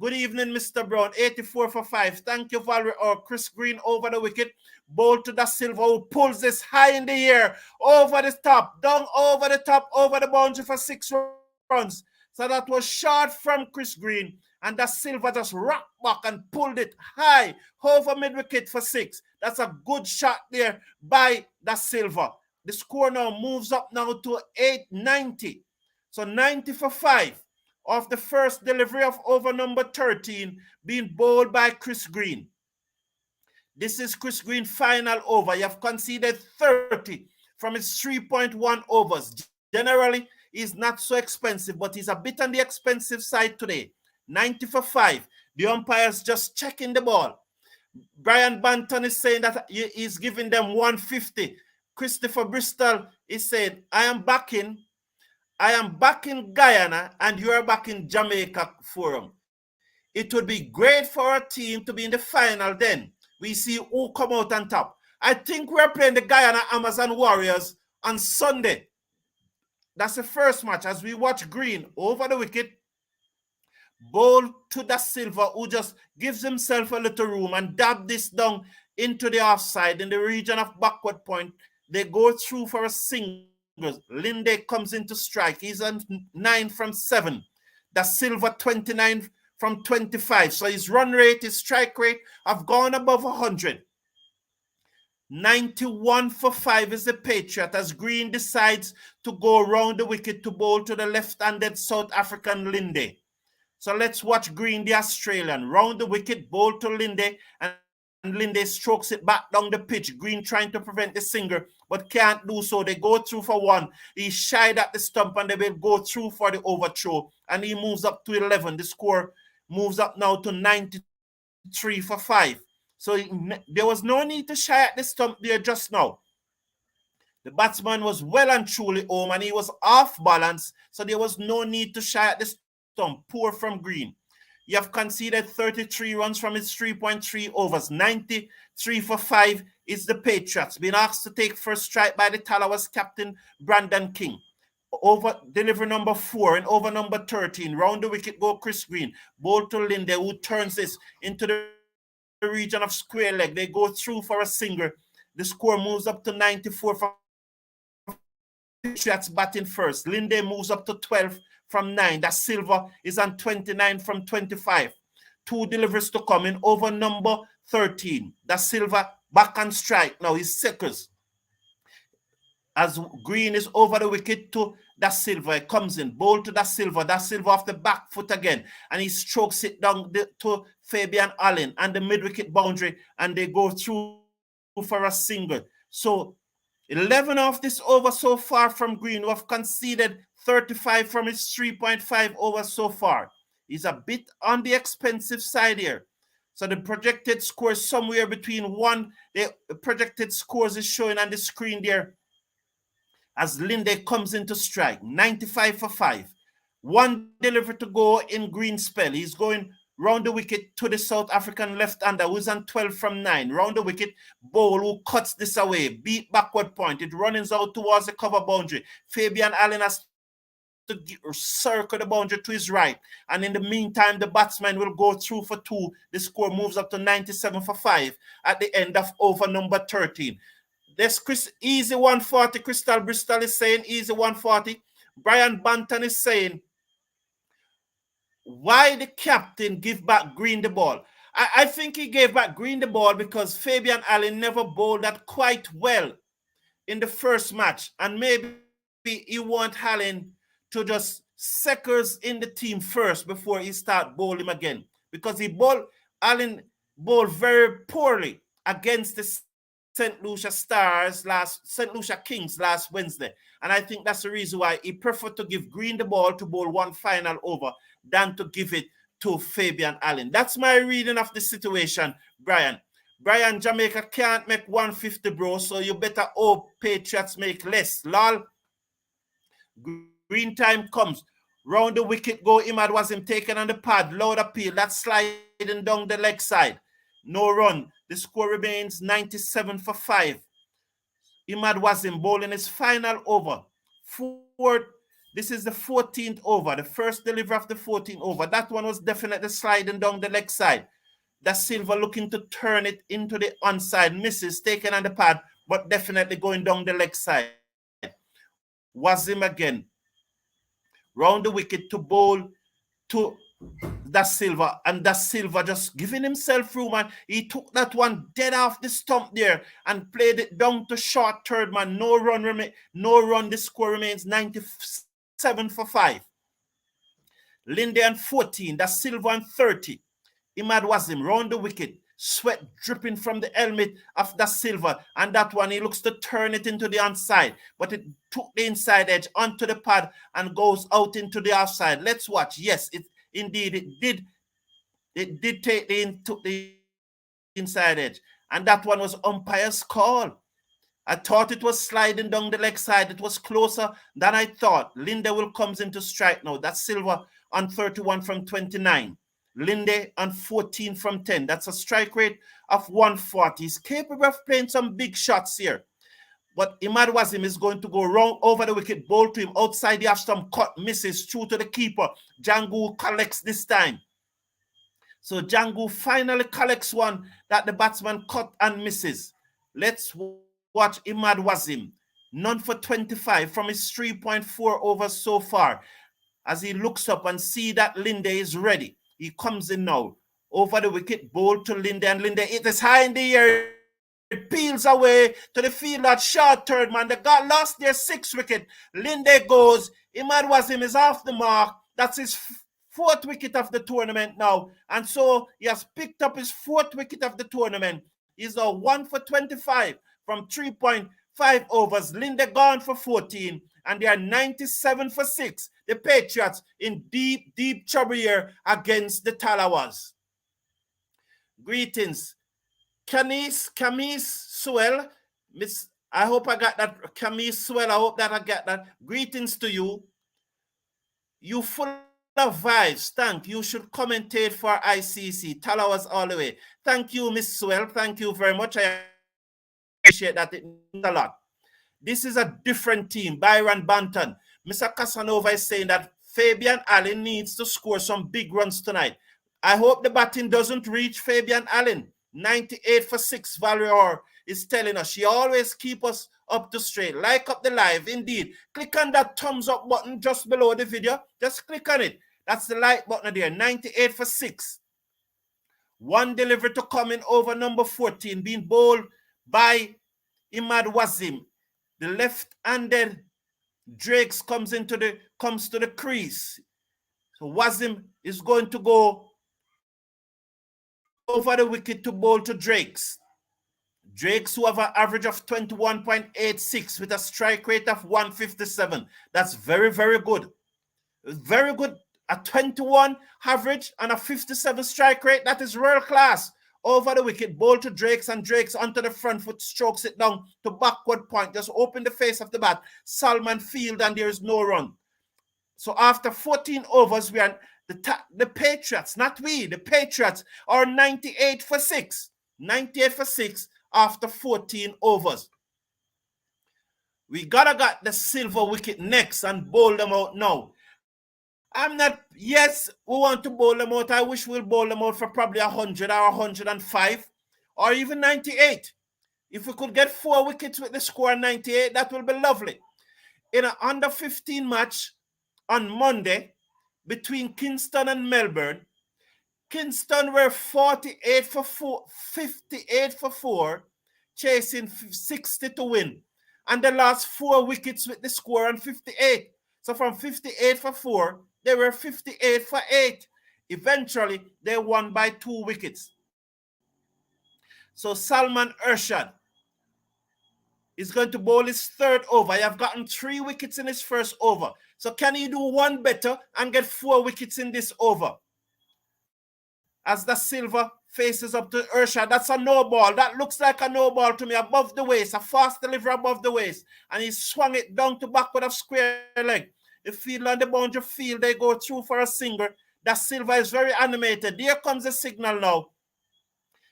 Good evening, Mr. Brown. 84 for 5. Thank you, Valerie R. Chris Green over the wicket. Bowl to the Silva, who pulls this high in the air, over the top, down over the top, over the boundary for 6 runs. So that was short from Chris Green. And the Silva just rocked back and pulled it high over mid-wicket for 6. That's a good shot there by the Silva. The score now moves up now to 890. So 90 for 5 of the first delivery of over number 13 being bowled by Chris Green. This is Chris Green final over. You have conceded 30 from his 3.1 overs. Generally, he's not so expensive, but he's a bit on the expensive side today. 90 for 5. The umpire's just checking the ball. Brian Banton is saying that he's giving them 150. Christopher Bristol is saying, I am back in Guyana and you are back in Jamaica Forum. It would be great for our team to be in the final then. We see who come out on top. I think we're playing the Guyana Amazon Warriors on Sunday. That's the first match as we watch Green over the wicket. Bowl to the Silva, who just gives himself a little room and dab this down into the offside in the region of backward point. They go through for a single. Linde comes into strike. He's on 9 from 7. The Silva 29 from 25. So his run rate, his strike rate have gone above 100. 91 for 5 is the Patriot as Green decides to go around the wicket to bowl to the left-handed South African Linde. So let's watch Green, the Australian, round the wicket, bowl to Linde, and Linde strokes it back down the pitch. Green trying to prevent the single, but can't do so. They go through for 1. He shied at the stump, and they will go through for the overthrow, and he moves up to 11. The score moves up now to 93 for 5. So there was no need to shy at the stump there just now. The batsman was well and truly home, and he was off balance, so there was no need to shy at the stump. Poor from Green. You have conceded 33 runs from his 3.3 overs. 93 for 5 is the Patriots. Been asked to take first strike by the Tallawahs captain Brandon King. Over delivery number 4 and over number 13. Round the wicket go Chris Green. Bowl to Linde, who turns this into the region of square leg. They go through for a single. The score moves up to 94 for Patriots batting first. Linde moves up to 12 from 9. That Silva is on 29 from 25. 2 deliveries to come in over number 13. That Silva back on strike. Now he's seconds. As Green is over the wicket to Da Silva. It comes in. Bowl to Da Silva. Da Silva off the back foot again. And he strokes it down to Fabian Allen and the mid-wicket boundary. And they go through for a single. So 11 of this over so far from Green, who have conceded 35 from his 3.5 over so far. He's a bit on the expensive side here. So the projected score is somewhere between 1. The projected scores is showing on the screen there as Linde comes into strike. 95 for 5. 1 delivery to go in Green spell. He's going round the wicket to the South African left-hander who's on 12 from 9. Round the wicket, Bowl who cuts this away. Beat backward point. It runs out towards the cover boundary. Fabian Allen has to circle the boundary to his right. And in the meantime, the batsman will go through for 2. The score moves up to 97 for 5 at the end of over number 13. There's easy 140. Crystal Bristol is saying easy 140. Brian Banton is saying, why the captain give back Green the ball? I think he gave back Green the ball because Fabian Allen never bowled that quite well in the first match. And maybe he want Allen to just seconds in the team first before he start bowling him again. Because Allen bowled very poorly against the St. Lucia Kings last Wednesday. And I think that's the reason why he preferred to give Green the ball to bowl one final over than to give it to Fabian Allen. That's my reading of the situation, Brian. Brian, Jamaica can't make 150, bro, so you better hope Patriots make less. Lol. Green time comes. Round the wicket go, Imad was him taken on the pad. Loud appeal. That's sliding down the leg side. No run. The score remains 97 for 5. Imad was him bowling his final over. This is the 14th over. The first delivery of the 14th over. That one was definitely sliding down the leg side. Da Silva looking to turn it into the onside. Misses, taken on the pad, but definitely going down the leg side. Was him again. Round the wicket to bowl to Da Silva. And Da Silva just giving himself room. And he took that one dead off the stump there and played it down to short third man. No run. The score remains 97 for 5. Linde on 14. Da Silva on 30. Imad Wasim round the wicket, sweat dripping from the helmet of Da Silva, and that one he looks to turn it into the onside, but it took the inside edge onto the pad and goes out into the offside. Let's watch. Yes, it did. It did took the inside edge, and that one was umpire's call. I thought it was sliding down the leg side. It was closer than I thought. Linde will comes into strike now. That's Silva on 31 from 29. Linde on 14 from 10. That's a strike rate of 140. He's capable of playing some big shots here. But Imad Wasim is going to go wrong over the wicket, bowl to him outside the off stump, cut, misses, through to the keeper. Jango collects this time. So Jango finally collects one that the batsman cut and misses. Let's watch Imad Wasim. None for 25 from his 3.4 overs so far. As he looks up and see that Linde is ready. He comes in now. Over the wicket, bowl to Linde, and Linde, it is high in the air. It peels away to the field at short third man. They got lost their 6th wicket. Linde goes. Imad Wasim is off the mark. That's his 4th wicket of the tournament now. And so he has picked up his 4th wicket of the tournament. He's now 1 for 25 from 3.5 overs. Linde gone for 14. And they are 97 for 6. The Patriots in deep, deep trouble here against the Tallawahs. Greetings. Camise Swell. Miss, I hope I got that. Camise Swell, I hope that I got that. Greetings to you. You full of vibes. Thank you. You should commentate for ICC. Tallawahs all the way. Thank you, Miss Swell. Thank you very much. I appreciate that. It means a lot. This is a different team. Byron Banton. Mr. Casanova is saying that Fabian Allen needs to score some big runs tonight. I hope the batting doesn't reach Fabian Allen. 98 for 6, Valerie is telling us. She always keeps us up to straight. Like up the live, indeed. Click on that thumbs up button just below the video. Just click on it. That's the like button there. 98 for 6. One delivery to come in over number 14, being bowled by Imad Wasim. The left-handed Drakes comes to the crease. So Wasim is going to go over the wicket to bowl to Drakes. Drakes, who have an average of 21.86 with a strike rate of 157. That's very, very good. Very good. A 21 average and a 57 strike rate. That is world class. Over the wicket, bowl to Drakes, and Drakes onto the front foot, strokes it down to backward point. Just open the face of the bat. Salman field, and there is no run. So after 14 overs, we are the Patriots, not we, the Patriots are 98 for 6. 98 for 6 after 14 overs. We gotta get the Silva wicket next and bowl them out now. Yes, we want to bowl them out. I wish we'll bowl them out for probably 100 or 105 or even 98. If we could get 4 wickets with the score 98, that will be lovely. In an under 15 match on Monday between Kingston and Melbourne, Kingston were 58 for 4, chasing 60 to win. And they lost 4 wickets with the score on 58. So from 58 for 4, they were 58 for 8. Eventually, they won by 2 wickets. So Salman Ershad is going to bowl his third over. He have gotten 3 wickets in his first over. So can he do one better and get 4 wickets in this over? As the Silva faces up to Ershad, that's a no ball. That looks like a no ball to me, above the waist, a fast delivery above the waist. And he swung it down to backward of square leg. The field on the boundary field, they go through for a single. That Silva is very animated. There comes the signal now.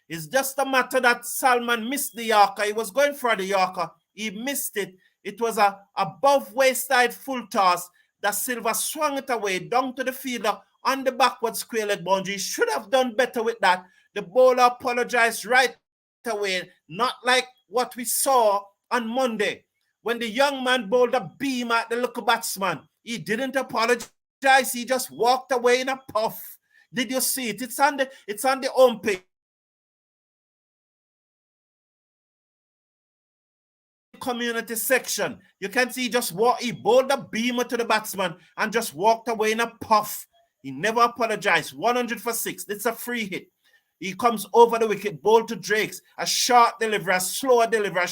It's just a matter that Salman missed the Yorker. He was going for the Yorker. He missed it. It was a above waist-side full toss. That Silva swung it away down to the fielder on the backward square leg boundary. He should have done better with that. The bowler apologized right away, not like what we saw on Monday when the young man bowled a beam at the local batsman. He didn't apologize. He just walked away in a puff. Did you see it? It's on the home page. Community section, you can see he bowled a beamer to the batsman and just walked away in a puff. He never apologized. 100 for 6. It's a free hit. He comes over the wicket, ball to Drakes, a short delivery, a slower delivery,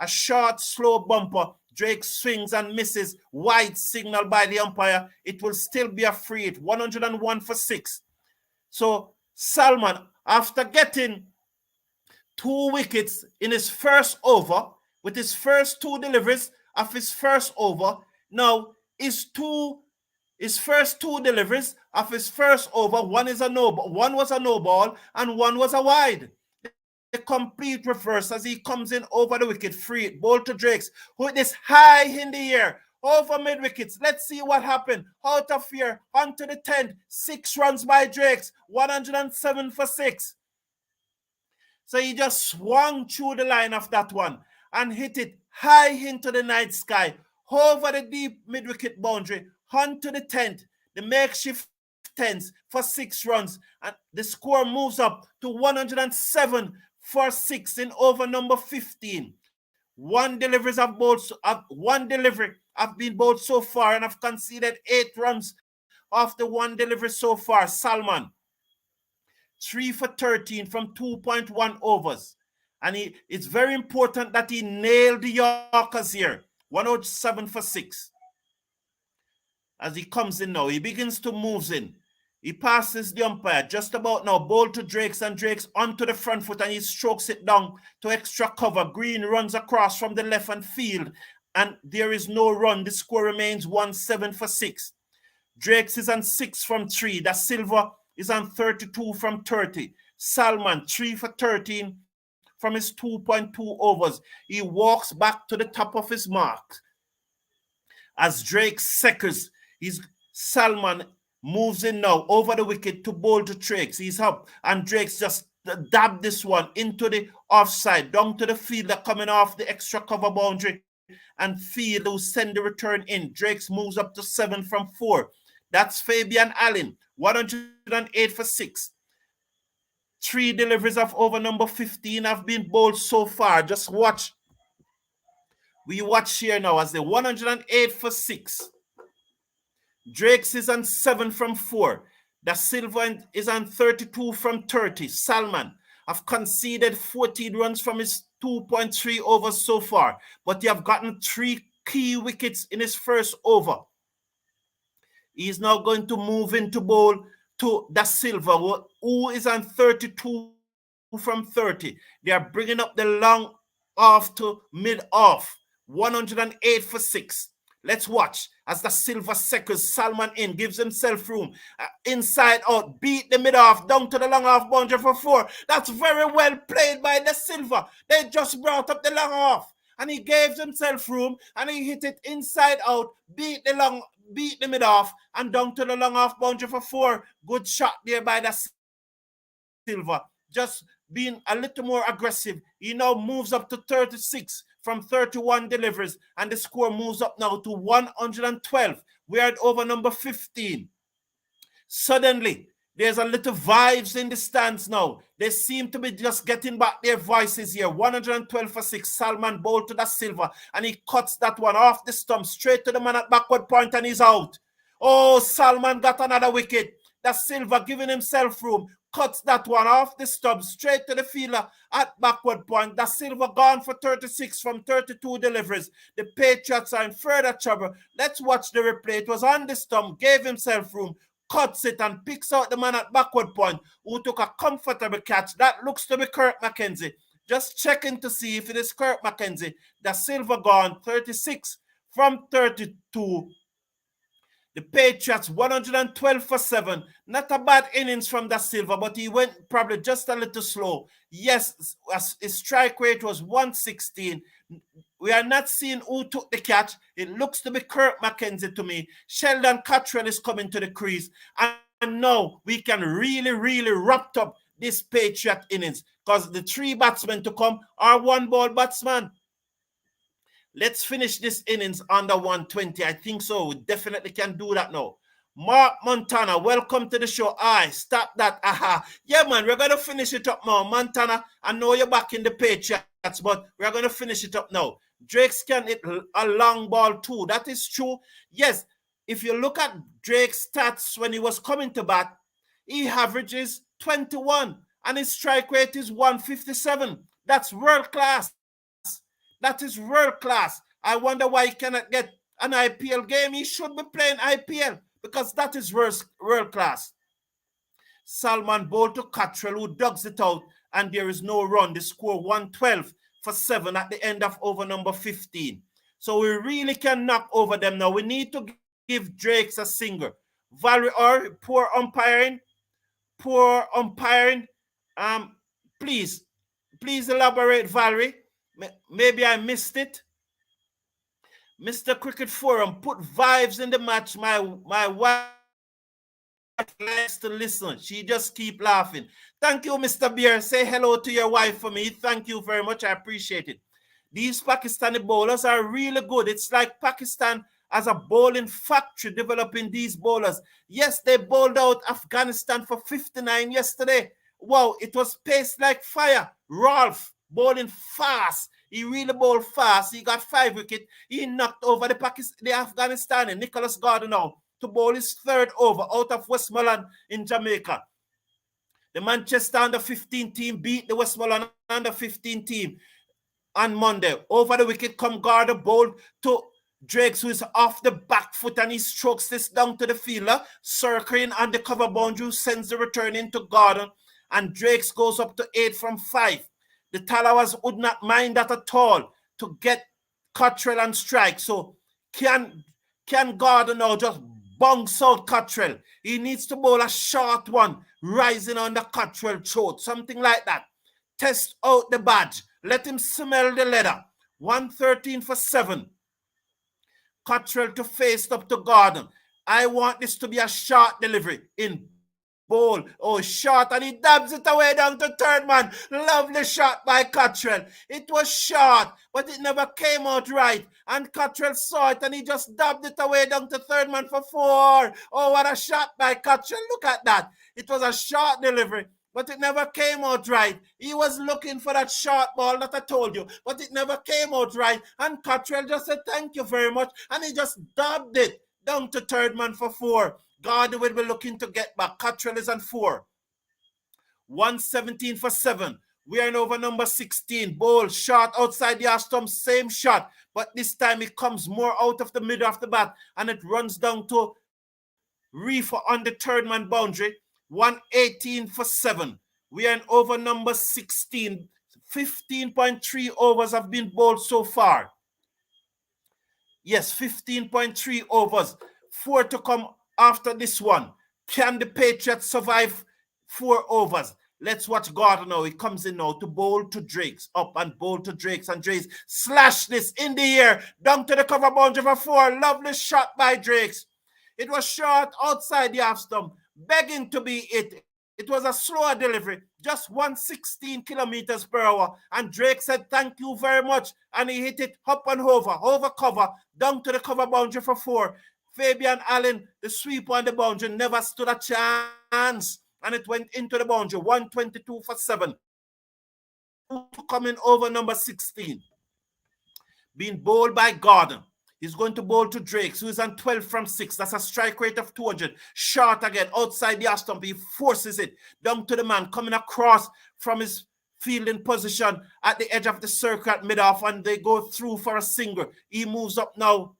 a short, slow bumper. Drake swings and misses. Wide signal by the umpire. It will still be a free hit. 101 for 6. So Salman, after getting 2 wickets in his first over, with his first 2 deliveries of his first over, now his first 2 deliveries of his first over, one was a no ball and one was a wide. The complete reverse as he comes in over the wicket, free it, ball to Drakes, with this high in the air, over mid wickets. Let's see what happened. Out of here, onto the 10th, 6 runs by Drakes, 107 for 6. So he just swung through the line of that one and hit it high into the night sky, over the deep mid-wicket boundary, onto the 10th, the makeshift 10th for 6 runs. And the score moves up to 107 for 6 in over number 15. One delivery have been bowled so far and have conceded 8 runs off the one delivery so far. Salman, 3 for 13 from 2.1 overs. And it's very important that he nailed the Yorkers here. 107 for 6. As he comes in now, he begins to move in. He passes the umpire just about now. Ball to Drakes, and Drakes onto the front foot, and he strokes it down to extra cover. Green runs across from the left hand field, and there is no run. The score remains 1-7 for 6. Drakes is on 6 from 3. That Silva is on 32 from 30. Salman, 3 for 13 from his 2.2 overs. He walks back to the top of his mark. As Drake seconds, Salman moves in now over the wicket to bowl to Drakes. He's up, and Drakes just dabbed this one into the offside, down to the fielder coming off the extra cover boundary, and field who send the return in. Drakes moves up to 7 from 4. That's Fabian Allen, 108 for 6. 3 deliveries of over number 15 have been bowled so far. Just watch. We watch here now as the 108 for 6. Drakes is on 7 from 4. Da Silva is on 32 from 30. Salman have conceded 14 runs from his 2.3 overs so far, but he have gotten 3 key wickets in his first over. He is now going to move into bowl to Da Silva, who is on 32 from 30. They are bringing up the long off to mid off. 108 for 6. Let's watch as Da Silva seconds. Salman in, gives himself room. Inside out, beat the mid off, down to the long off boundary for 4. That's very well played by Da Silva. They just brought up the long off, and he gave himself room, and he hit it inside out, beat the mid off, and down to the long off boundary for 4. Good shot there by Da Silva. Just being a little more aggressive. He now moves up to 36 from 31 deliveries, and the score moves up now to 112. We are at over number 15. Suddenly, There's a little vibes in the stands now. They seem to be just getting back their voices here. 112 for 6. Salman bowled to the Silva, and he cuts that one off the stump straight to the man at backward point, and he's out. Oh, Salman got another wicket. The Silva giving himself room. Cuts that one off the stump straight to the fielder at backward point. The Silva gone for 36 from 32 deliveries. The Patriots are in further trouble. Let's watch the replay. It was on the stump, gave himself room, cuts it and picks out the man at backward point who took a comfortable catch. That looks to be Kirk Mackenzie. Just checking to see if it is Kirk Mackenzie. The Silva gone 36 from 32. The Patriots 112 for 7. Not a bad innings from the Silva, but he went probably just a little slow. Yes, his strike rate was 116. We are not seeing who took the catch. It looks to be Kirk Mackenzie to me. Sheldon Cottrell is coming to the crease. And now we can really wrap up this Patriot innings because the 3 batsmen to come are 1-ball batsman. Let's finish this innings under 120. I think so. We definitely can do that now. Mark Montana, welcome to the show. Stop that. Aha. Yeah, man, we're going to finish it up now. Montana, I know you're back in the Patriots, but we're going to finish it up now. Drake's can hit a long ball too. That is true. Yes, if you look at Drake's stats when he was coming to bat, he averages 21 and his strike rate is 157. That's world class. That is world class. I wonder why he cannot get an IPL game. He should be playing IPL because that is world class. Salman bowled to Cottrell, who dugs it out, and there is no run. The score 112 for 7 at the end of over number 15. So we really can knock over them now. We need to give Drakes a single. Valerie or poor umpiring. Please elaborate, Valerie. Maybe I missed it. Mr. Cricket Forum, put vibes in the match. My wife likes to listen. She just keep laughing. Thank you, Mr. Beer. Say hello to your wife for me. Thank you very much. I appreciate it. These Pakistani bowlers are really good. It's like Pakistan as a bowling factory developing these bowlers. Yes, they bowled out Afghanistan for 59 yesterday. Wow, it was paced like fire. Rolf bowling fast. He really bowled fast. He got 5 wickets. He knocked over the Afghanistani, Nicholas Gordon now, to bowl his 3rd over out of Westmoreland in Jamaica. The Manchester under-15 team beat the Westmoreland under-15 team on Monday. Over the wicket come Gordon, bowled to Drakes, who is off the back foot, and he strokes this down to the fielder, circling on the cover boundary, sends the return into Gordon, and Drakes goes up to 8 from 5. The Tallawahs would not mind that at all to get Cottrell and strike. So can Gordon now just bounce out Cottrell? He needs to bowl a short one, rising on the Cottrell throat, something like that. Test out the badge. Let him smell the leather. 113 for 7. Cottrell to face up to Gordon. I want this to be a short delivery in bowl. Oh, short, and he dabs it away down to 3rd man. Lovely shot by Cottrell. It was short, but it never came out right. And Cottrell saw it, and he just dabbed it away down to 3rd man for 4. Oh, what a shot by Cottrell. Look at that. It was a short delivery, but it never came out right. He was looking for that short ball that I told you, but it never came out right. And Cottrell just said, thank you very much. And he just dabbed it down to 3rd man for 4. Gordon will be looking to get back. Cottrell is on 4. 117 for 7. We are in over number 16. Bowl shot outside the half stump. Same shot, but this time it comes more out of the middle of the bat, and it runs down to Reefer on the 3rd man boundary. 118 for 7. We are in over number 16. 15.3 overs have been bowled so far. Yes, 15.3 overs. 4 to come after this one. Can the Patriots survive 4 overs? Let's watch Gordon now. He comes in now to bowl to Drakes. Up and bowl to Drakes. And Drakes slash this in the air. Down to the cover boundary for 4. Lovely shot by Drakes. It was short outside the half stump, begging to be it. It was a slower delivery, just 116 kilometers per hour. And Drake said, thank you very much. And he hit it up and over cover, down to the cover boundary for 4. Fabian Allen, the sweep on the boundary, never stood a chance. and it went into the boundary. 122 for 7. Coming over number 16. Being bowled by Gordon. He's going to bowl to Drake, who is on 12 from 6. That's a strike rate of 200. Short again, outside the off stump. He forces it down to the man, coming across from his fielding position at the edge of the circle at mid-off, and they go through for a single. He moves up now.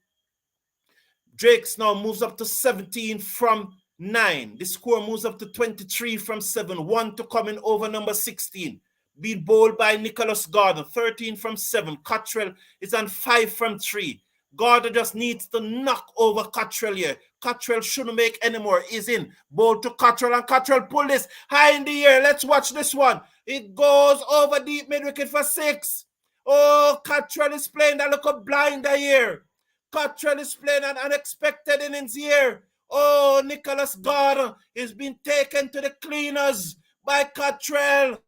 Drake's now moves up to 17 from 9. The score moves up to 23 from 7. 1 to coming over number 16. Being bowled by Nicholas Gordon, 13 from 7. Cottrell is on 5 from 3. Gordon just needs to knock over Cottrell here. Cottrell shouldn't make any more. He's in. Bowl to Cottrell, and Cottrell pull this high in the air. Let's watch this one. It goes over deep mid-wicket for 6. Oh, Cottrell is playing that look of blinder here. Cottrell is playing an unexpected innings here. Oh, Nicholas Gordon is being taken to the cleaners by Cottrell.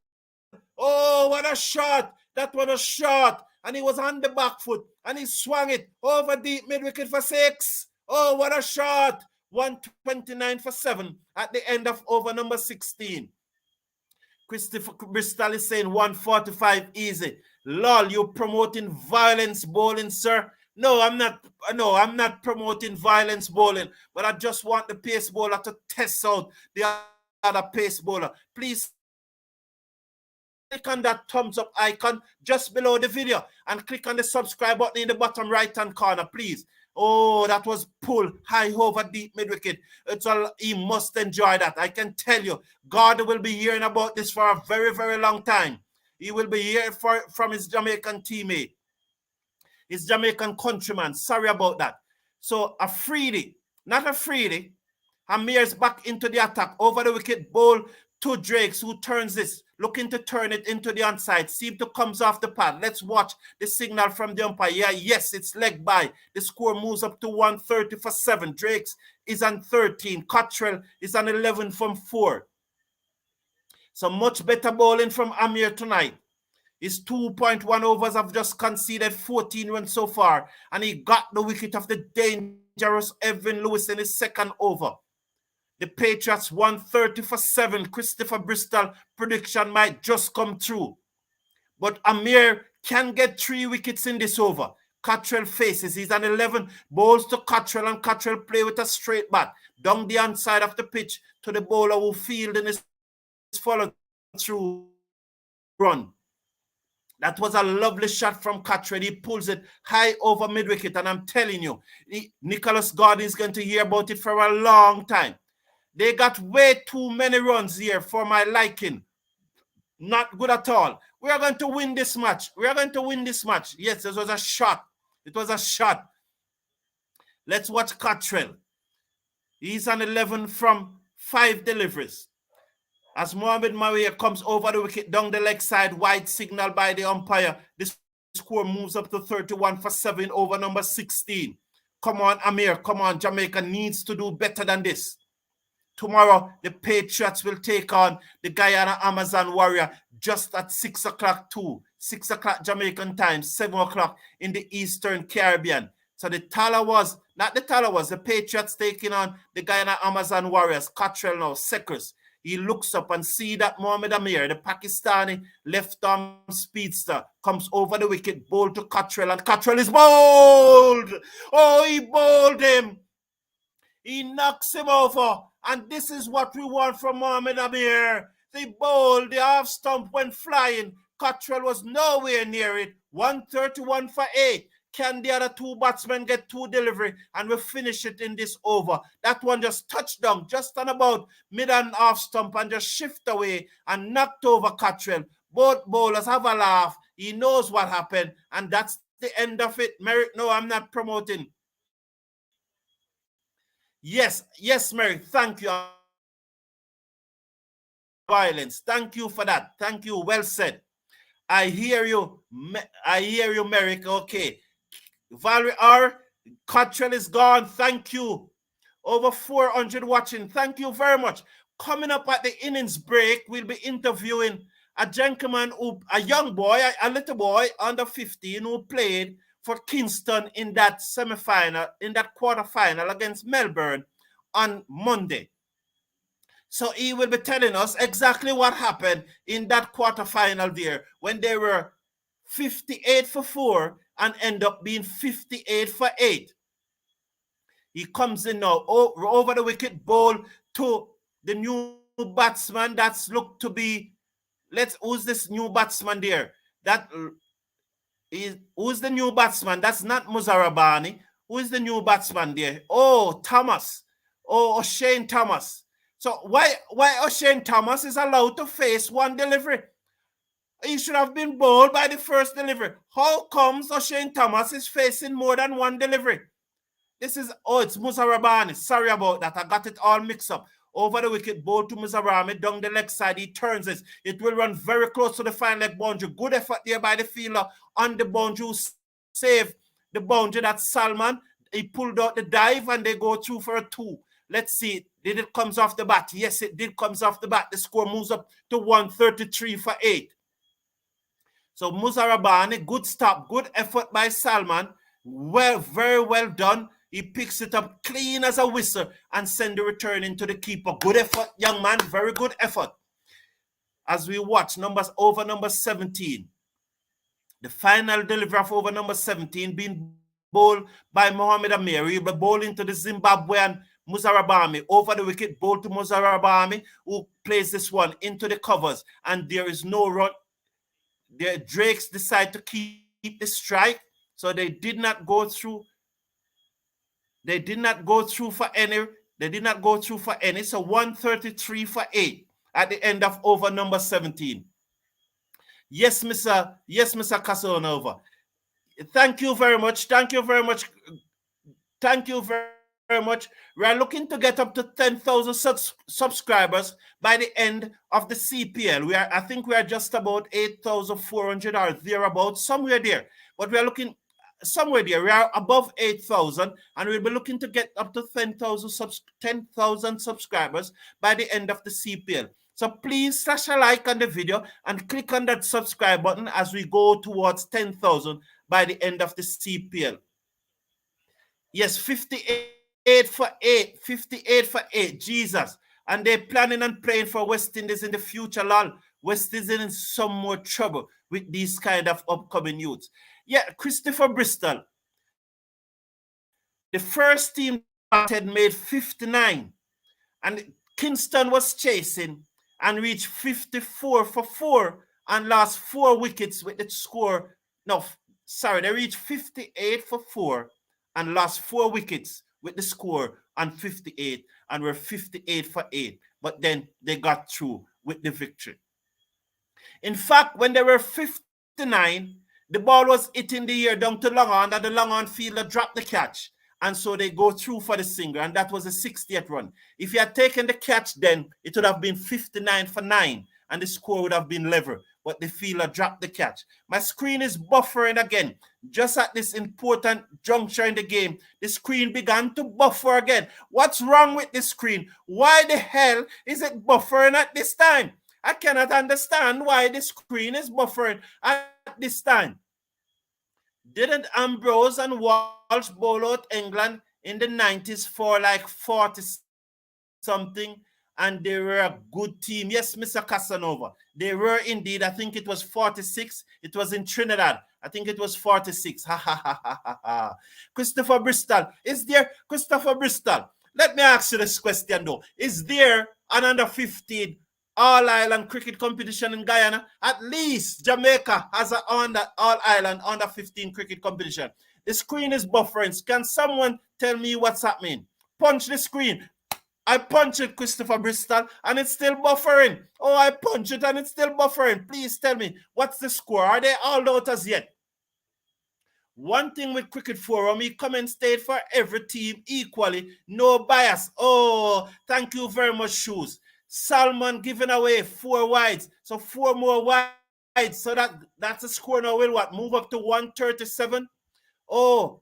Oh, what a shot. That was a shot. And he was on the back foot. And he swung it over deep mid-wicket for 6. Oh, what a shot. 129 for 7 at the end of over number 16. Christopher Bristol is saying 145 easy. Lol, you're promoting violence bowling, sir. No, I'm not promoting violence bowling, but I just want the pace bowler to test out the other pace bowler. Please click on that thumbs up icon just below the video and click on the subscribe button in the bottom right hand corner, please. Oh, that was pull high over deep mid-wicket. He must enjoy that. I can tell you, God will be hearing about this for a very, very long time. He will be hearing from his Jamaican teammate, his Jamaican countryman. Sorry about that. So a freebie, not a freebie. Amir's back into the attack. Over the wicket, bowl to Drakes, who turns this, looking to turn it into the onside. Seem to comes off the pad. Let's watch the signal from the umpire. Yeah, yes, it's leg by. The score moves up to 130 for 7. Drakes is on 13. Cottrell is on 11 from 4. So much better bowling from Amir tonight. His 2.1 overs have just conceded 14 runs so far, and he got the wicket of the dangerous Evan Lewis in his second over. The Patriots 130 for 7. Christopher Bristol prediction might just come true. But Amir can get 3 wickets in this over. Cottrell faces. He's on 11. Bowls to Cottrell, and Cottrell play with a straight bat down the outside of the pitch to the bowler who fielding his follow through run. That was a lovely shot from Cottrell. He pulls it high over mid-wicket, and I'm telling you, Nicholas Gordon is going to hear about it for a long time. They got way too many runs here for my liking. Not good at all. We are going to win this match. We are going to win this match. Yes, this was a shot. It was a shot. Let's watch Cottrell. He's on 11 from 5 deliveries. As Mohamed Maria comes over the wicket down the leg side, wide signal by the umpire. This score moves up to 31 for 7 over number 16. Come on, Amir. Come on, Jamaica needs to do better than this. Tomorrow, the Patriots will take on the Guyana Amazon Warrior just at 6 o'clock too. 6 o'clock Jamaican time, 7 o'clock in the Eastern Caribbean. So the Tallawahs, not the Tallawahs, the Patriots taking on the Guyana Amazon Warriors. Cottrell now, Seckers. He looks up and see that Mohamed Amir, the Pakistani left-arm speedster, comes over the wicket, bowl to Cottrell, and Cottrell is bowled. Oh, he bowled him. He knocks him over. And this is what we want from Mohamed Amir. The ball, the half stump went flying. Cottrell was nowhere near it. 131 for 8. Can the other 2 batsmen get 2 delivery? And we finish it in this over. That one just touched down, just on about mid and half stump, and just shift away and knocked over Cottrell. Both bowlers have a laugh. He knows what happened. And that's the end of it. Merrick, no, I'm not promoting. Yes, Mary, thank you. Violence. Thank you for that. Thank you. Well said. I hear you, Merrick. Okay. Valerie R. Cottrell is gone. Thank you. Over 400 watching. Thank you very much. Coming up at the innings break, we'll be interviewing a gentleman, a young boy, a little boy under 15 who played for Kingston in that semi-final, in that quarter-final against Melbourne on Monday. So he will be telling us exactly what happened in that quarterfinal there when they were 58 for 4 and end up being 58 for 8. He comes in now over the wicket, ball to the new batsman that's looked to be, who's this new batsman there? That is, who's the new batsman? That's not Muzarabani. Who is the new batsman there? Oh, Thomas. Oh, O'Shane Thomas. So why O'Shane Thomas is allowed to face one delivery? He should have been bowled by the first delivery. How comes O'Shane Thomas is facing more than one delivery? This is, it's Muzarabani. Sorry about that. I got it all mixed up. Over the wicket, ball to Muzarami, down the leg side. He turns it. It will run very close to the fine leg boundary. Good effort there by the fielder on the boundary, who saved the boundary. That's Salman. He pulled out the dive and they go through for a 2. Let's see. Did it comes off the bat? Yes, it did comes off the bat. The score moves up to 133 for 8. So Muzarabani, good stop, good effort by Salman. Well, very well done. He picks it up clean as a whistle and send the return into the keeper. Good effort, young man. Very good effort. As we watch over number 17. The final delivery of over number 17 being bowled by Mohamed Amir. He'll be bowling to the Zimbabwean Muzarabani. Over the wicket, ball to Muzarabani, who plays this one into the covers. And there is no run. The Drakes decide to keep the strike. So they did not go through. They did not go through for any. So 133 for 8 at the end of over number 17. Yes, Mr. Casanova. Thank you very much. We are looking to get up to 10,000 subscribers by the end of the CPL. I think we are just about 8,400 or thereabouts, somewhere there. But we are looking somewhere there. We are above 8,000, and we'll be looking to get up to 10,000 subscribers by the end of the CPL. So please slash a like on the video and click on that subscribe button as we go towards 10,000 by the end of the CPL. Yes, 58 for 8, Jesus. And they're planning on playing for West Indies in the future, lol. West Indies in some more trouble with these kind of upcoming youths. Yeah, Christopher Bristol. The first team that made 59. And Kingston was chasing and reached 54 for 4 and lost 4 wickets with the score. No, sorry, they reached 58 for 4 and lost 4 wickets with the score on 58 and were 58 for 8. But then they got through with the victory. In fact, when they were 59, the ball was hitting the air down to long on, and the long on fielder dropped the catch. And so they go through for the single, and that was a 60th run. If he had taken the catch then, it would have been 59 for 9, and the score would have been level. But the fielder dropped the catch. My screen is buffering again. Just at this important juncture in the game, the screen began to buffer again. What's wrong with the screen? Why the hell is it buffering at this time? I cannot understand why the screen is buffering at this time. Didn't Ambrose and Walsh bowl out England in the 90s for like 40-something? And they were a good team. Yes, Mr. Casanova. They were indeed. I think it was 46. It was in Trinidad. I think it was 46. Ha, ha, ha, ha, ha, ha. Christopher Bristol. Is there, Christopher Bristol? Let me ask you this question though. Is there an under 15 all-island cricket competition in Guyana? At least Jamaica has an all-island under 15 cricket competition. The screen is buffering. Can someone tell me what's happening? Punch the screen. I punch it, Christopher Bristol, and it's still buffering. Oh, I punch it and it's still buffering. Please tell me, what's the score? Are they all out as yet? One thing with Cricket Forum, he commentates for every team equally, no bias. Oh, thank you very much, Shoes. Salman giving away 4 wides, so 4 more wides. So that's a score now. Will what? Move up to 137. Oh,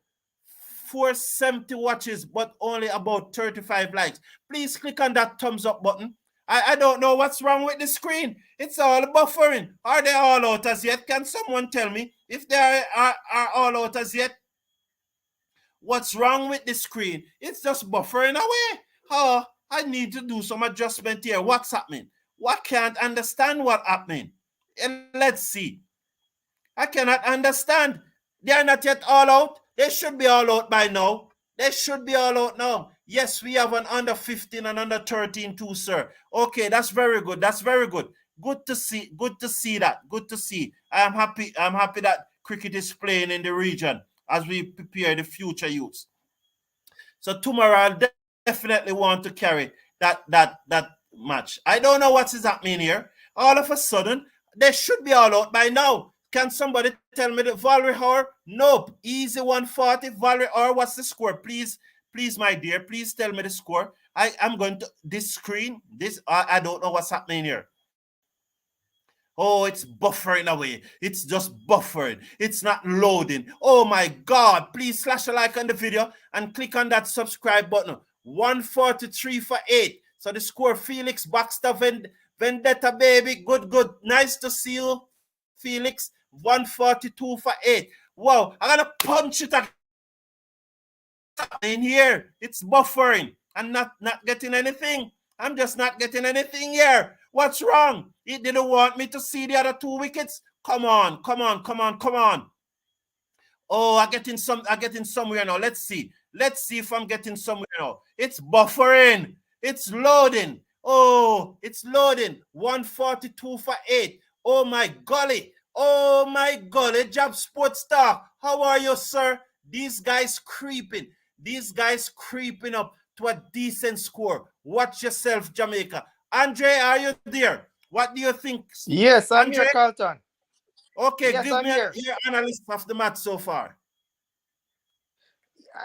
470 watches, but only about 35 likes. Please click on that thumbs up button. I don't know what's wrong with the screen. It's all buffering. Are they all out as yet? Can someone tell me if they are all out as yet? What's wrong with the screen? It's just buffering away. Oh, I need to do some adjustment here. What's happening? What can't understand what happening? Let's see. I cannot understand. They are not yet all out. They should be all out by now. They should be all out now. Yes, we have an under 15 and under 13 too, sir. Okay, that's very good. That's very good. Good to see. Good to see that. Good to see. I am happy. I'm happy that cricket is playing in the region as we prepare the future youths. So tomorrow I'll definitely want to carry that match. I don't know what is happening here. All of a sudden, they should be all out by now. Can somebody tell me the Valerie Hour? Nope. Easy 140. Valerie Hour, what's the score? Please, my dear, please tell me the score. I'm going to this screen. I don't know what's happening here. Oh, it's buffering away. It's just buffering. It's not loading. Oh my God. Please slash a like on the video and click on that subscribe button. 143 for 8. So the score, Felix Baxter Vendetta, baby. Good, good. Nice to see you, Felix. 142 for 8. Wow. I'm going to punch it in here. It's buffering. I'm not getting anything. I'm just not getting anything here. What's wrong? It didn't want me to see the other 2 wickets. Come on, come on, come on, come on. Oh, I'm getting somewhere now. Let's see. Let's see if I'm getting somewhere now. It's buffering. It's loading. Oh, it's loading. 142 for 8. Oh my golly. Oh my golly. Job Sports Star. How are you, sir? These guys creeping. These guys creeping up to a decent score. Watch yourself, Jamaica. Andre, are you there? What do you think? Yes, I'm Andre? here, Carlton. Okay, Yes, give I'm me here. your analysis of the match so far.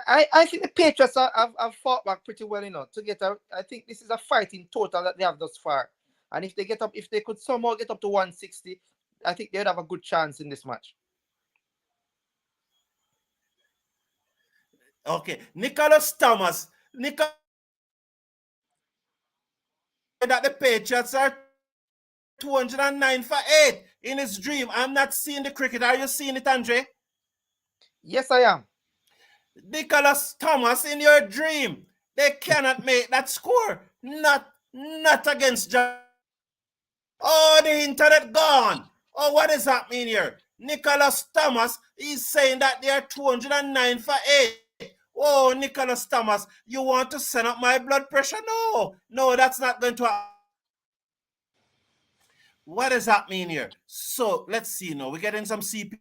I think the Patriots have fought back pretty well enough to get a. I think this is a fighting total that they have thus far. And if they could somehow get up to 160, I think they'd have a good chance in this match. Okay, Nicholas Thomas. Nicholas that the Patriots are 209 for 8 in his dream. I'm not seeing the cricket. Are you seeing it, Andre? Yes, I am. Nicholas Thomas in your dream. They cannot make that score. Not against Jamaica. Oh, the internet gone. Oh, what is happening here? Nicholas Thomas is saying that they are 209 for 8. Oh, Nicholas Thomas, you want to send up my blood pressure? No, that's not going to happen. What does that mean here? So let's see now. We're getting some CPL.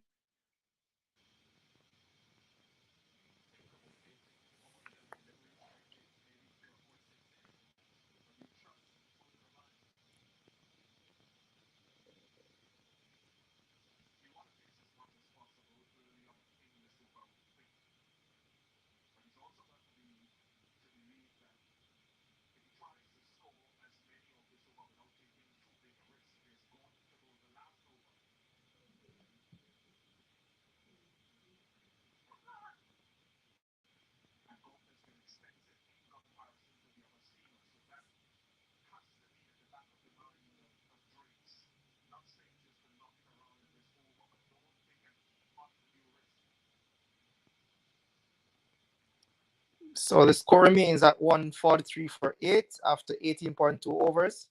So the score remains at 143 for 8 after 18.2 overs.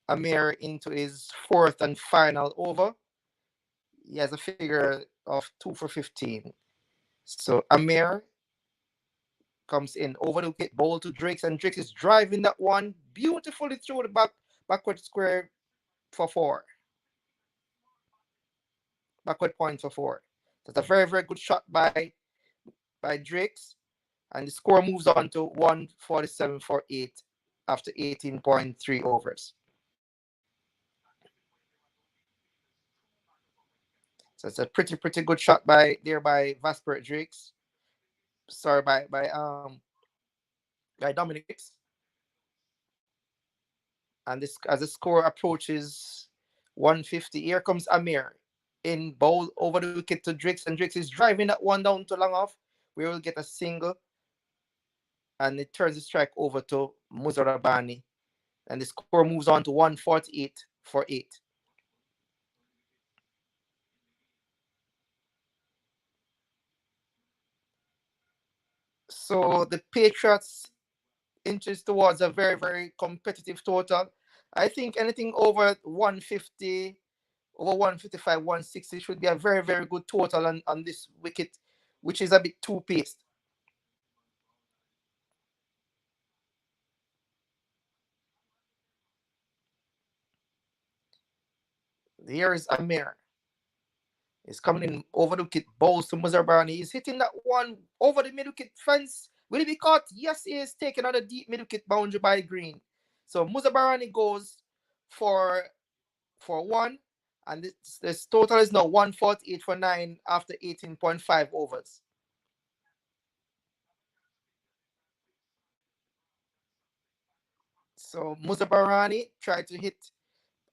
Amir into his fourth and final over. He has a figure of 2 for 15. So Amir comes in over the wicket, ball to Drakes, and Drakes is driving that one beautifully through the backward square for 4. Backward point for 4. That's a very, very good shot by Drakes. And the score moves on to 147 for 8 after 18.3 overs. So it's a pretty good shot by Vasper Drakes. Sorry, by Dominic. And this as the score approaches 150, here comes Amir in bowl over the wicket to Drakes, and Drakes is driving that one down to long off. We will get a single, and it turns the strike over to Muzarabani, and the score moves on to 148 for 8. So the Patriots inches towards a very, very competitive total. I think anything over 150, over 155, 160 should be a very, very good total on this wicket, which is a bit too paced. Here is Amir. He's coming in over the wicket, bowls to Muzarbarani. He's hitting that one over the mid wicket fence. Will he be caught? Yes, he is taken on a deep mid wicket boundary by Green. So Muzarbarani goes for one, and this total is now 148 for 9 after 18.5 overs. So Muzarbarani tried to hit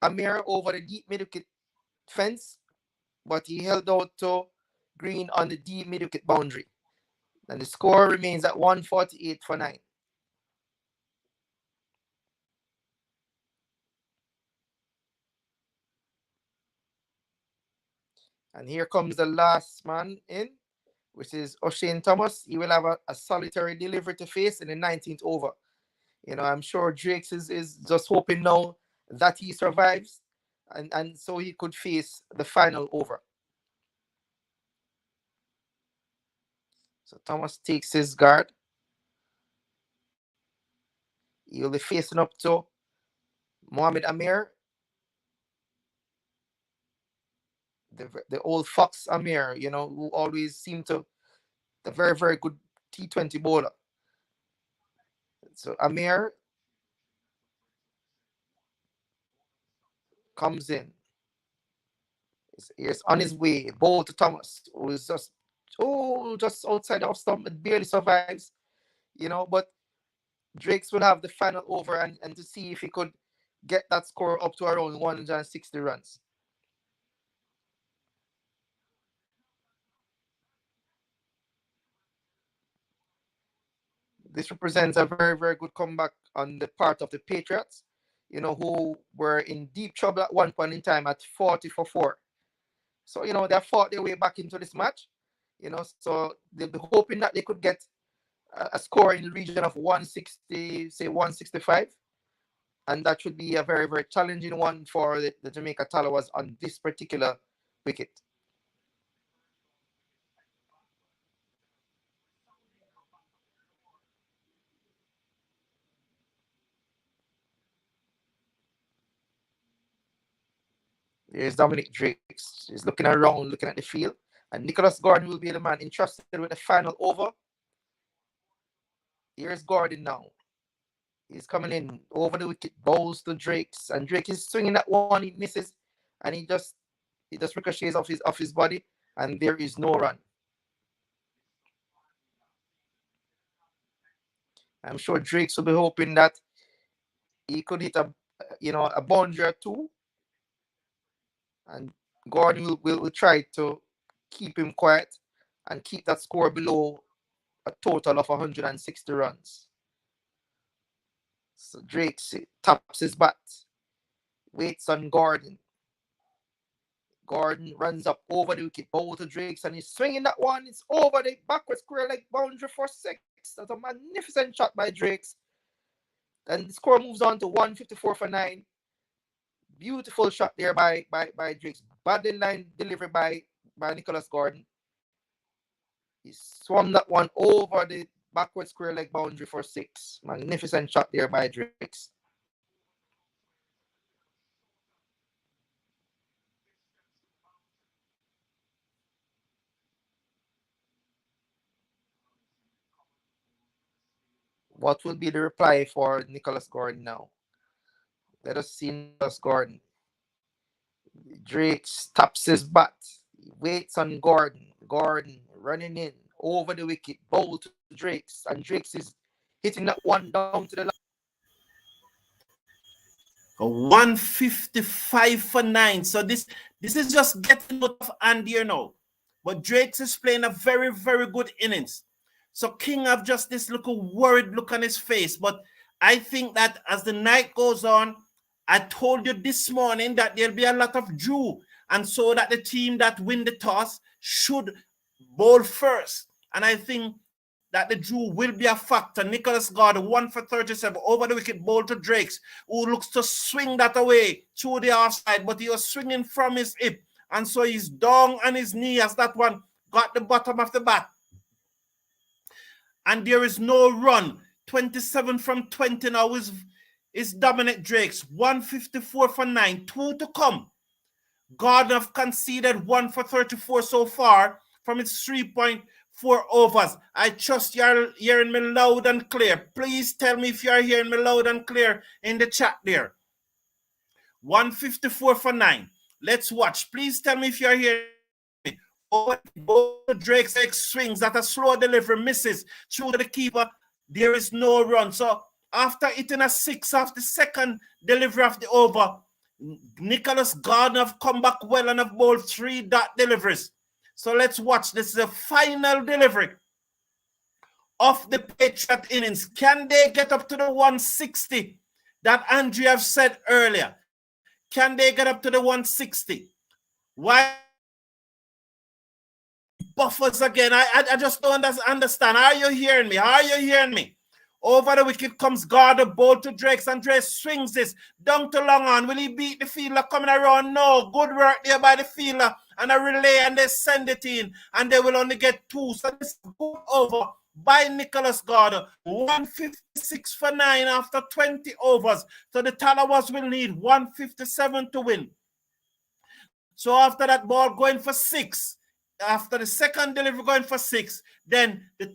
Amir over the deep mid wicket fence, but he held out to Green on the deep mid wicket boundary. And the score remains at 148 for 9. And here comes the last man in, which is O'Shane Thomas. He will have a solitary delivery to face in the 19th over. You know, I'm sure Drakes is just hoping now that he survives and so he could face the final over. So Thomas takes his guard. He'll be facing up to Mohamed Amir, the old Fox Amir, you know, who always seemed to the very, very good T20 bowler. So Amir comes in. He's on his way. Bowl to Thomas, who is just outside the off stump, but barely survives. You know, but Drakes will have the final over and to see if he could get that score up to around 160 runs. This represents a very, very good comeback on the part of the Patriots, you know, who were in deep trouble at one point in time at 40 for 4. So, you know, they fought their way back into this match, you know, so they'll be hoping that they could get a score in the region of 160, say 165. And that should be a very, very challenging one for the Jamaica Tallawahs on this particular wicket. There's Dominic Drakes. He's looking around, looking at the field. And Nicholas Gordon will be the man entrusted with the final over. Here's Gordon now. He's coming in over the wicket, bowls to Drakes, and Drake is swinging that one. He misses, and he just ricochets off his body, and there is no run. I'm sure Drakes will be hoping that he could hit a boundary or two, and Gordon will try to keep him quiet and keep that score below a total of 160 runs. So Drake taps his bat, waits on Gordon. Gordon runs up over the wicket, bowl to Drakes, and he's swinging that one. It's over the backward square leg boundary for 6. That's a magnificent shot by Drakes. And the score moves on to 154 for 9. Beautiful shot there by Drakes. Bad line delivery by Nicholas Gordon. He swung that one over the backward square leg boundary for 6. Magnificent shot there by Drakes. What will be the reply for Nicholas Gordon now? Let us see Nicholas Gordon. Drake taps his bat. He waits on Gordon. Gordon running in over the wicket. Bowl to Drakes. And Drakes is hitting that one down to the line. 155 for 9. So this is just getting out of hand here now. But Drakes is playing a very, very good innings. So King have just this little worried look on his face. But I think that as the night goes on, I told you this morning that there'll be a lot of drew. And so that the team that win the toss should bowl first. And I think that the Drew will be a factor. Nicholas Gordon, 1 for 37, over the wicket, ball to Drakes, who looks to swing that away through the offside, but he was swinging from his hip, and so he's down on his knee as that one got the bottom of the bat. And there is no run. 27 from 20 now is Dominic Drakes. 154 for 9. 2 to come. Gordon have conceded 1 for 34 so far from its 3.4 overs. I trust you're hearing me loud and clear. Please tell me if you're hearing me loud and clear in the chat there. 154 for 9. Let's watch. Please tell me if you're hearing me. Drake's swings that a slow delivery misses through the keeper. There is no run. So after hitting a 6 off the second delivery of the over, Nicholas Gordon have come back well and have bowled 3 dot deliveries. So let's watch. This is a final delivery of the Patriot innings. Can they get up to the 160 that Andrea have said earlier? Can they get up to the 160? Why buffers again? I just don't understand. Are you hearing me? Are you hearing me? Over the wicket comes Gordon, ball to Drakes, and Drakes swings this down to long on. Will he beat the fielder coming around? No. Good work there by the fielder and a relay, and they send it in, and they will only get 2. So this is good over by Nicholas Gordon. 156 for 9 after 20 overs. So the Tallawahs will need 157 to win. So after that ball going for 6, after the second delivery going for 6, then the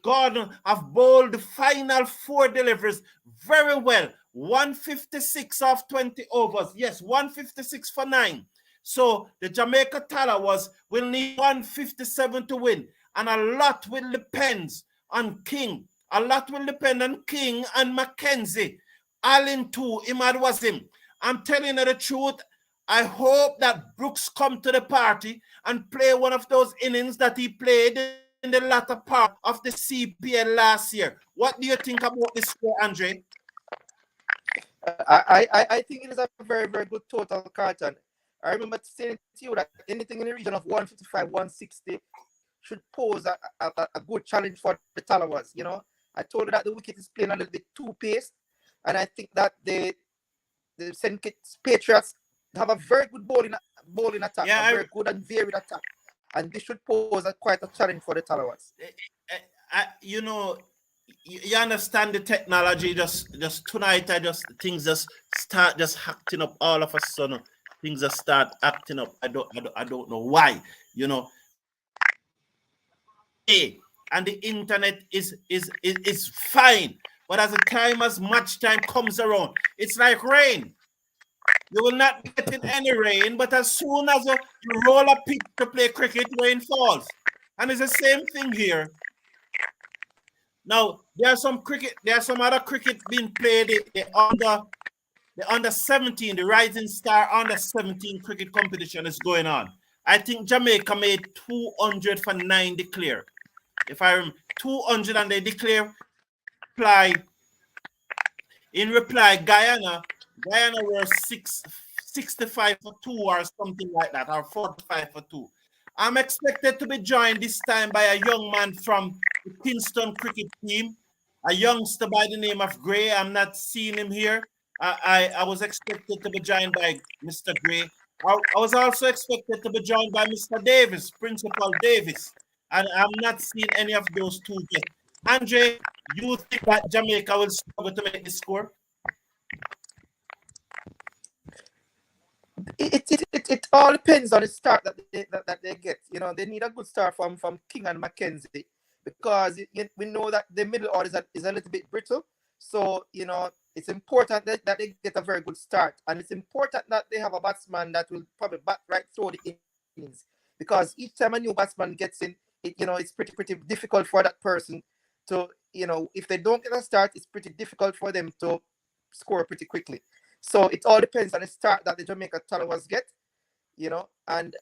Gordon have bowled the final 4 deliveries very well. 156 off 20 overs. Yes, 156 for 9. So the Jamaica Tallawahs will need 157 to win. And a lot will depend on King. A lot will depend on King and Mackenzie. Allen too, Imad Wasim. I'm telling you the truth. I hope that Brooks come to the party and play one of those innings that he played in the latter part of the CPL last year. What do you think about this score, Andre? I think it is a very, very good total, Carton. I remember saying to you that anything in the region of 155, 160 should pose a good challenge for the Tallawahs. You know, I told you that the wicket is playing a little bit too paced, and I think that the St. Kitts Patriots have a very good bowling attack, a very good and varied attack, and this should pose quite a challenge for the Tallawahs. You know, you understand the technology. Just tonight, things just start acting up all of a sudden. Things just start acting up. I don't know why. You know, and the internet is fine, but as much time comes around, it's like rain. You will not be getting any rain, but as soon as you roll a pitch to play cricket, rain falls. And it's the same thing here. Now, there's some other cricket being played. The under 17, the Rising Star under 17 cricket competition is going on. I think Jamaica made 200 for 9 declare. If I remember, 200 and they declare in reply, Guyana were 65 for 2 or something like that, or 45 for 2. I'm expected to be joined this time by a young man from the Kingston cricket team, a youngster by the name of Gray. I'm not seeing him here. I was expected to be joined by Mr. Gray. I was also expected to be joined by Mr. Davis, Principal Davis, and I'm not seeing any of those two yet. Andre, you think that Jamaica will struggle to make the score? It all depends on the start that they get. You know, they need a good start from King and Mackenzie, because we know that the middle order is a little bit brittle. So, you know, it's important that they get a very good start, and it's important that they have a batsman that will probably bat right through the innings, because each time a new batsman gets in, it's pretty difficult for that person to, if they don't get a start, it's pretty difficult for them to score pretty quickly. So it all depends on the start that the Jamaica Tallawahs get, and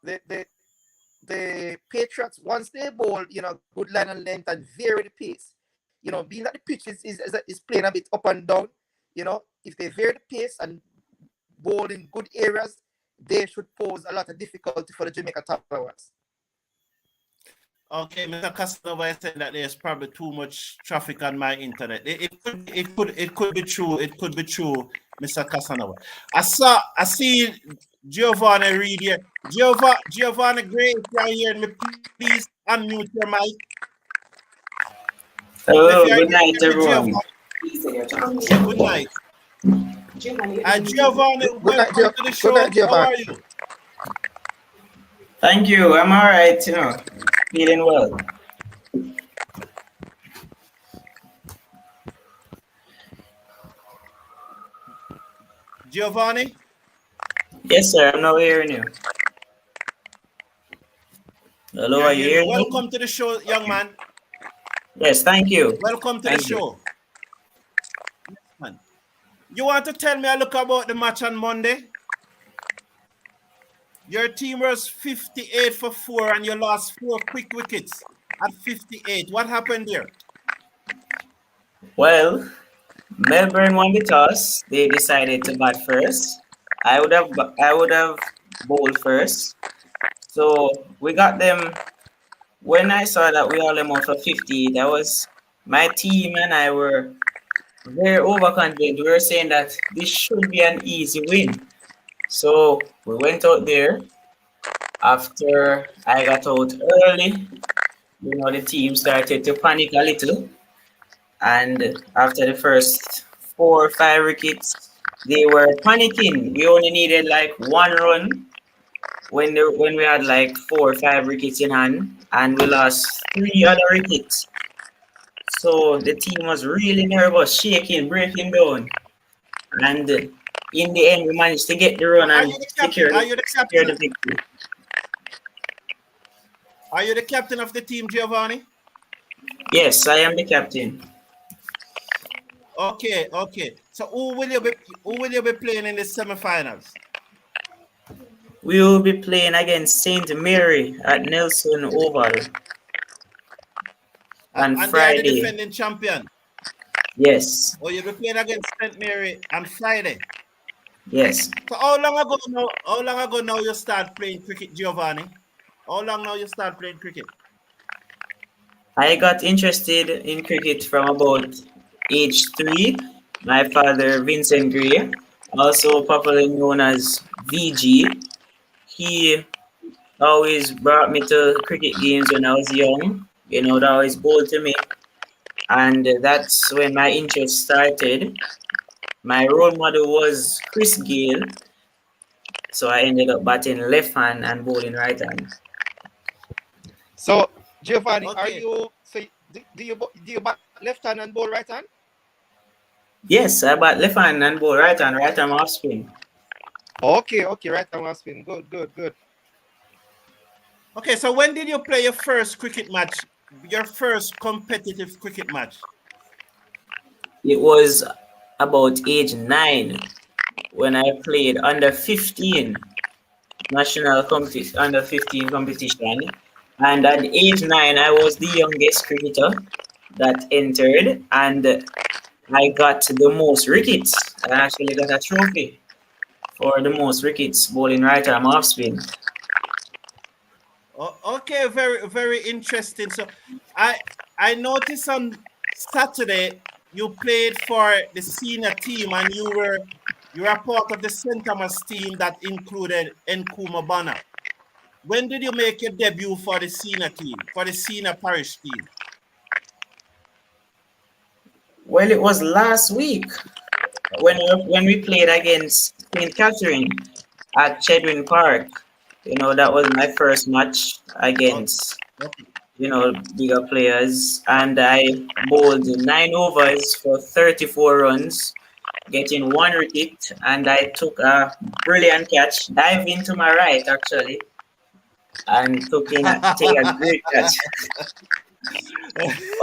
the Patriots, once they bowl, good line and length and vary the pace, being that the pitch is playing a bit up and down, if they vary the pace and bowl in good areas, they should pose a lot of difficulty for the Jamaica Tallawahs. Okay, Mr. Casanova is saying that there's probably too much traffic on my internet. It could be true. It could be true, Mr. Casanova. I see Giovanni read here. Giovanni Gray, if you're hearing me, please unmute your mic. Hello, good night, everyone. Good night. Giovanni, welcome to the show. How are you? Thank you. I'm all right, feeling well. Giovanni? Yes, sir. I'm now hearing you. Hello, are you hearing me? Welcome to the show, young man. Yes, thank you. Welcome to the show. You want to tell me a look about the match on Monday? Your team was 58 for 4 and you lost 4 quick wickets at 58. What happened there? Well, Melbourne won the toss. They decided to bat first. I would have bowled first. So we got them. When I saw that we all them out for 50, that was my team and I were very overconfident. We were saying that this should be an easy win. So we went out there. After I got out early, the team started to panic a little. And after the first 4 or 5 wickets, they were panicking. We only needed like 1 run when we had like 4 or 5 wickets in hand, and we lost 3 other wickets. So the team was really nervous, shaking, breaking down. And in the end, we managed to get the run and secure the victory. Are you the captain of the team, Giovanni? Yes, I am the captain. Okay. So who will you be playing in the semi-finals? We will be playing against St. Mary at Nelson Oval on Friday. They are the defending champion? Yes. Or you'll be playing against St. Mary on Friday? Yes. So how long ago now you start playing cricket, Giovanni? How long now you start playing cricket? I got interested in cricket from about age 3. My father, Vincent Gray, also popularly known as VG, he always brought me to cricket games when I was young. That always bowled to me. And that's when my interest started. My role model was Chris Gale. So I ended up batting left hand and bowling right hand. So, Giovanni, do you bat left hand and bowl right hand? Yes, I bat left hand and bowl right hand off spin. Okay, right hand off spin. Good. Okay, so when did you play your first cricket match? Your first competitive cricket match? It was about age 9 when I played under 15 under 15 competition. And at age 9, I was the youngest cricketer that entered, and I got the most wickets. I actually got a trophy for the most wickets bowling right arm off spin. Okay, very, very interesting. So I noticed on Saturday you played for the senior team and you were part of the St. Thomas team that included Nkrumah Bonner. When did you make your debut for the senior team, for the senior parish team? Well, it was last week when we played against St. Catherine at Chedwin Park. That was my first match against, bigger players. And I bowled 9 overs for 34 runs, getting 1 wicket. And I took a brilliant catch, dived into my right, actually, and take a great catch.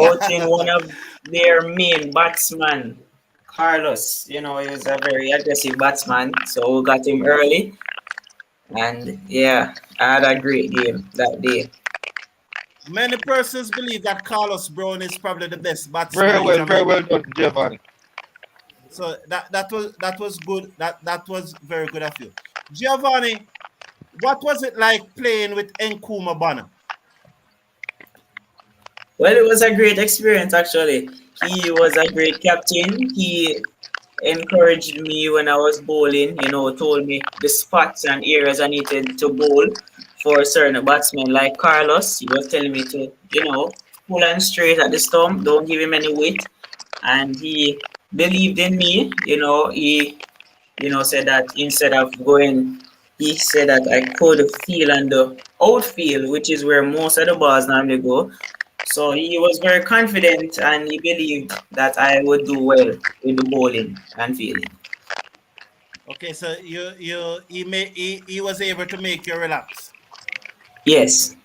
Out in one of their main batsmen, Carlos. He was a very aggressive batsman. So we got him early. And yeah, I had a great game that day. Many persons believe that Carlos Brown is probably the best batsman. Very well done, Giovanni. So that was good. That was very good of you, Giovanni. What was it like playing with Nkrumah Bonner? Well, it was a great experience actually. He was a great captain. He encouraged me when I was bowling, told me the spots and areas I needed to bowl for certain batsmen like Carlos. He was telling me to, pull and straight at the stump, don't give him any weight. And he believed in me, he said that instead of going, he said that I could feel on the outfield, which is where most of the balls normally go. So he was very confident and he believed that I would do well with the bowling and fielding. Okay, so he was able to make you relax. Yes.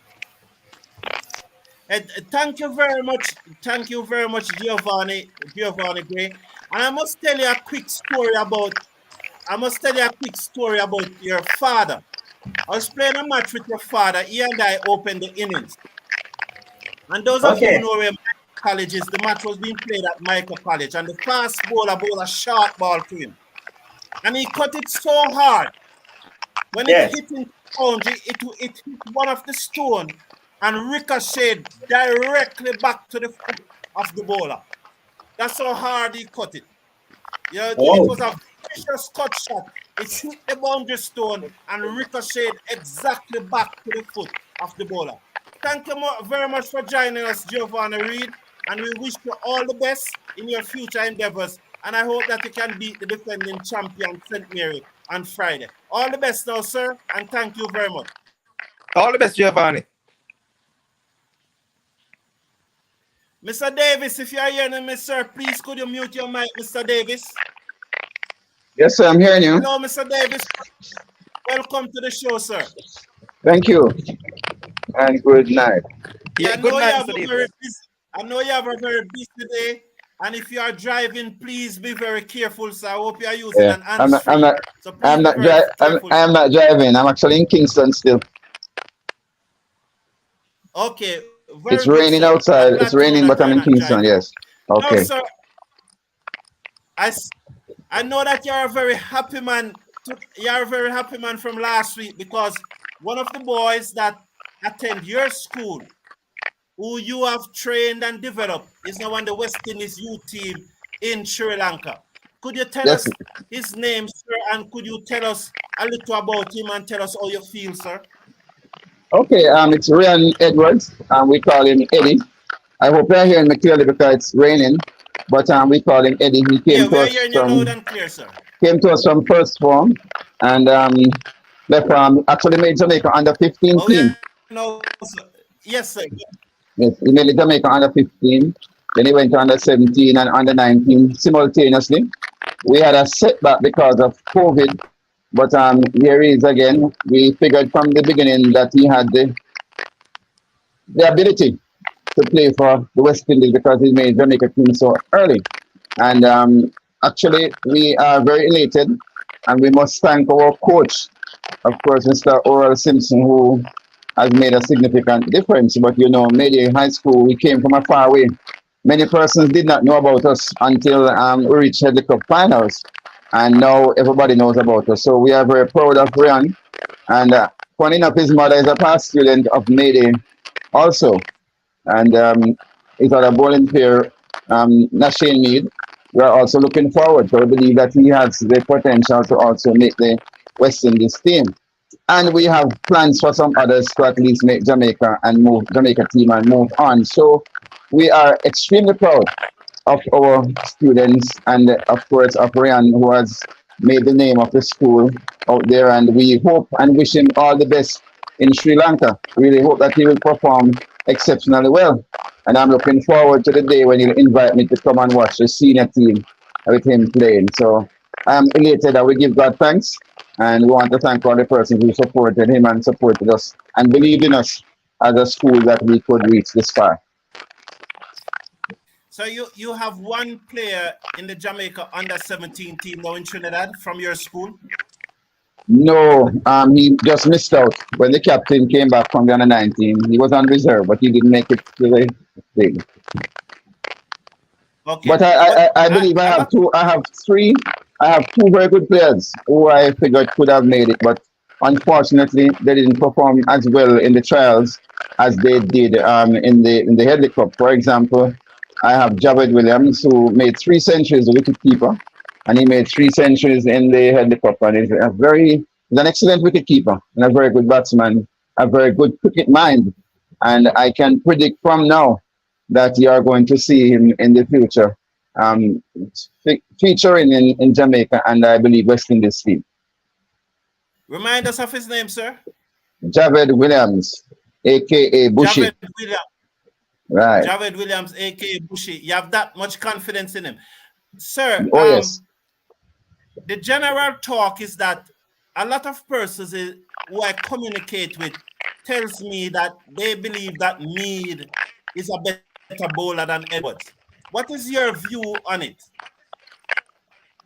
And thank you very much. Thank you very much, Giovanni Gray. And I must tell you a quick story about your father. I was playing a match with your father. He and I opened the innings. And those of you who Okay. know where Micah College is, the match was being played at Micah College. And the fast bowler bowled a short ball to him. And he cut it so hard. When it Yes. hit in the boundary, it hit one of the stone and ricocheted directly back to the foot of the bowler. That's how hard he cut it. It Oh. was a vicious cut shot. It hit the boundary stone and ricocheted exactly back to the foot of the bowler. Thank you very much for joining us, Giovanni Reid, and we wish you all the best in your future endeavors. And I hope that you can beat the defending champion, St. Mary, on Friday. All the best now, sir, and thank you very much. All the best, Giovanni. Mr. Davis, if you are hearing me, sir, please could you mute your mic, Mr. Davis? Yes, sir, I'm hearing you. Hello, Mr. Davis. Welcome to the show, sir. Thank you. And good night. Yeah, good night, Mr. Davis. I know you have a very busy day. And if you are driving, please be very careful. So I hope you are using an hands-free. I'm not driving. I'm actually in Kingston still. Okay. It's raining outside. It's raining, but I'm in Kingston. Yes. Okay. No, sir. I know that you're a very happy man. You're a very happy man from last week because one of the boys that attend your school, who you have trained and developed, is now on the West Indies youth team in Sri Lanka. Could you tell us his name, sir, and could you tell us a little about him and tell us how you feel, sir? Okay, it's Ryan Edwards, and we call him Eddie. I hope you're hearing me clearly because it's raining, but we call him Eddie. He came to us hearing you loud and clear, sir. Came to us from first form, and left actually made Jamaica under 15 team. No, sir. Yes, sir. Yes, he made the Jamaica under 15. Then he went to under 17 and under 19 simultaneously. We had a setback because of COVID, but here he is again. We figured from the beginning that he had the ability to play for the West Indies because he made Jamaica team so early. And actually, we are very elated, and we must thank our coach, of course, Mr. Oral Simpson, who has made a significant difference. But Medi High School, we came from a far way. Many persons did not know about us until we reached the Cup finals, and now everybody knows about us. So we are very proud of Ryan. And funny enough, his mother is a past student of Medi also, and he's at a bowling fair, Nashane Mead. We are also looking forward. So we believe that he has the potential to also make the West Indies team. And we have plans for some others to at least make Jamaica team and move on. So we are extremely proud of our students and of course of Ryan, who has made the name of the school out there, and we hope and wish him all the best in Sri Lanka. Really hope that he will perform exceptionally well. And I'm looking forward to the day when he'll invite me to come and watch the senior team with him playing. So I'm elated that we give God thanks. And we want to thank all the persons who supported him and supported us and believed in us as a school that we could reach this far. So you have one player in the Jamaica under-17 team now in Trinidad from your school? No, he just missed out when the captain came back from the under-19. He was on reserve, but he didn't make it to the league. Okay. But I believe I have two very good players who I figured could have made it, but Unfortunately, they didn't perform as well in the trials as they did in the Headley Cup. For example, I have Javed Williams, who made 3 centuries, the wicketkeeper, and he made 3 centuries in the Headley Cup. And he's an excellent wicketkeeper and a very good batsman, a very good cricket mind. And I can predict from now that you are going to see him in the future um, featuring in Jamaica and I believe West Indies team. Remind us of his name, sir. Javed Williams, aka Bushy. Javed Williams. Right. Javed Williams, aka Bushy. You have that much confidence in him, sir. Oh yes. The general talk is that a lot of persons who I communicate with tells me that they believe that Mead is a better bowler than Edwards. What is your view on it?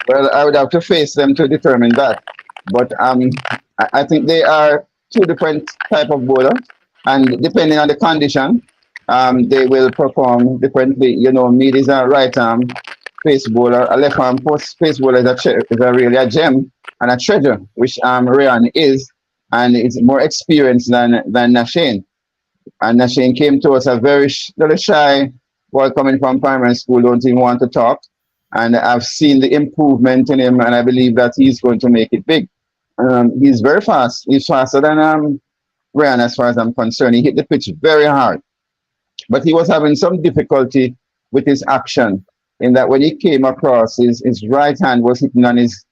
Well, I would have to face them to determine that. But I think they are two different type of bowler, and depending on the condition, they will perform differently. You know, Mead is a right arm pace bowler, a left arm pace bowler is a really a gem and a treasure, which Ryan is, and is more experienced than Nashane. And Nashane came to us a very little shy boy coming from primary school, don't even want to talk. And I've seen the improvement in him, and I believe that he's going to make it big. He's very fast. He's faster than Ryan, as far as I'm concerned. He hit the pitch very hard, but he was having some difficulty with his action. In that, when he came across, his right hand was hitting on his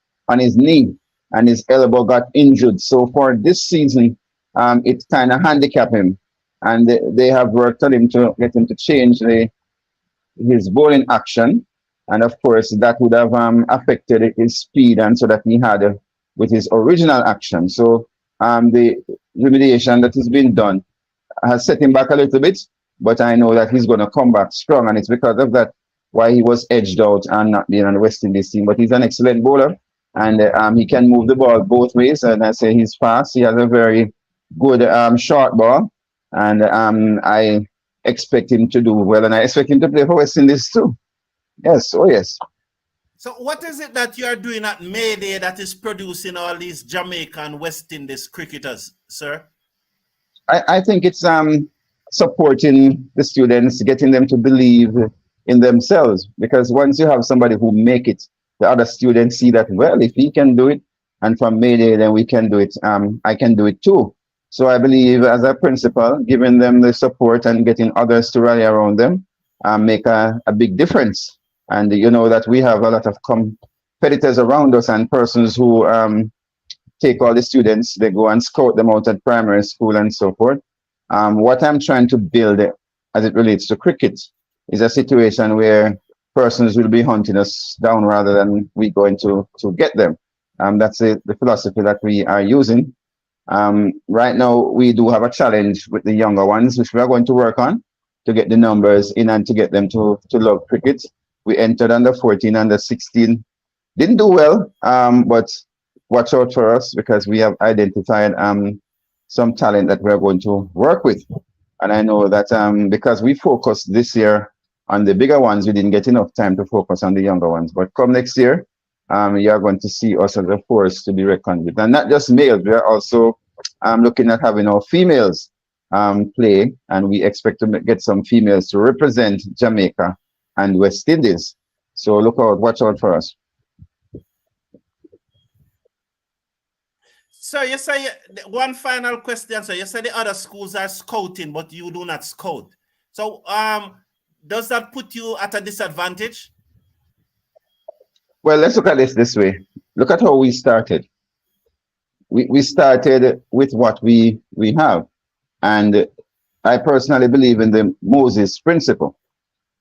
knee, and his elbow got injured. So for this season, it kind of handicapped him, and they have worked on him to get him to change his bowling action. And of course, that would have affected his speed, and so that he had with his original action. So the remediation that has been done has set him back a little bit, but I know that he's going to come back strong, and it's because of that why he was edged out and not being on the West Indies team. But he's an excellent bowler, and he can move the ball both ways. And I say he's fast. He has a very good short ball, and I expect him to do well, and I expect him to play for West Indies too. Yes, oh yes. So what is it that you are doing at Mayday that is producing all these Jamaican West Indies cricketers, sir? I think it's supporting the students, getting them to believe in themselves. Because once you have somebody who make it, the other students see that, well, if he can do it, and from Mayday, then we can do it. I can do it too. So I believe as a principal, giving them the support and getting others to rally around them make a big difference. And you know that we have a lot of competitors around us and persons who take all the students, they go and scout them out at primary school and so forth. What I'm trying to build as it relates to cricket is a situation where persons will be hunting us down rather than we going to get them. That's the philosophy that we are using. Right now, we do have a challenge with the younger ones, which we are going to work on to get the numbers in and to get them to love cricket. We entered under 14, under 16. Didn't do well, but watch out for us because we have identified some talent that we're going to work with. And I know that because we focused this year on the bigger ones, we didn't get enough time to focus on the younger ones. But come next year, you are going to see us as a force to be reckoned with. And not just males, we are also looking at having our females play, and we expect to get some females to represent Jamaica and West Indies. So look out, watch out for us. So you say one final question. So you say the other schools are scouting, but you do not scout. So does that put you at a disadvantage? Well, let's look at this way. Look at how we started. We started with what we have. And I personally believe in the Moses principle,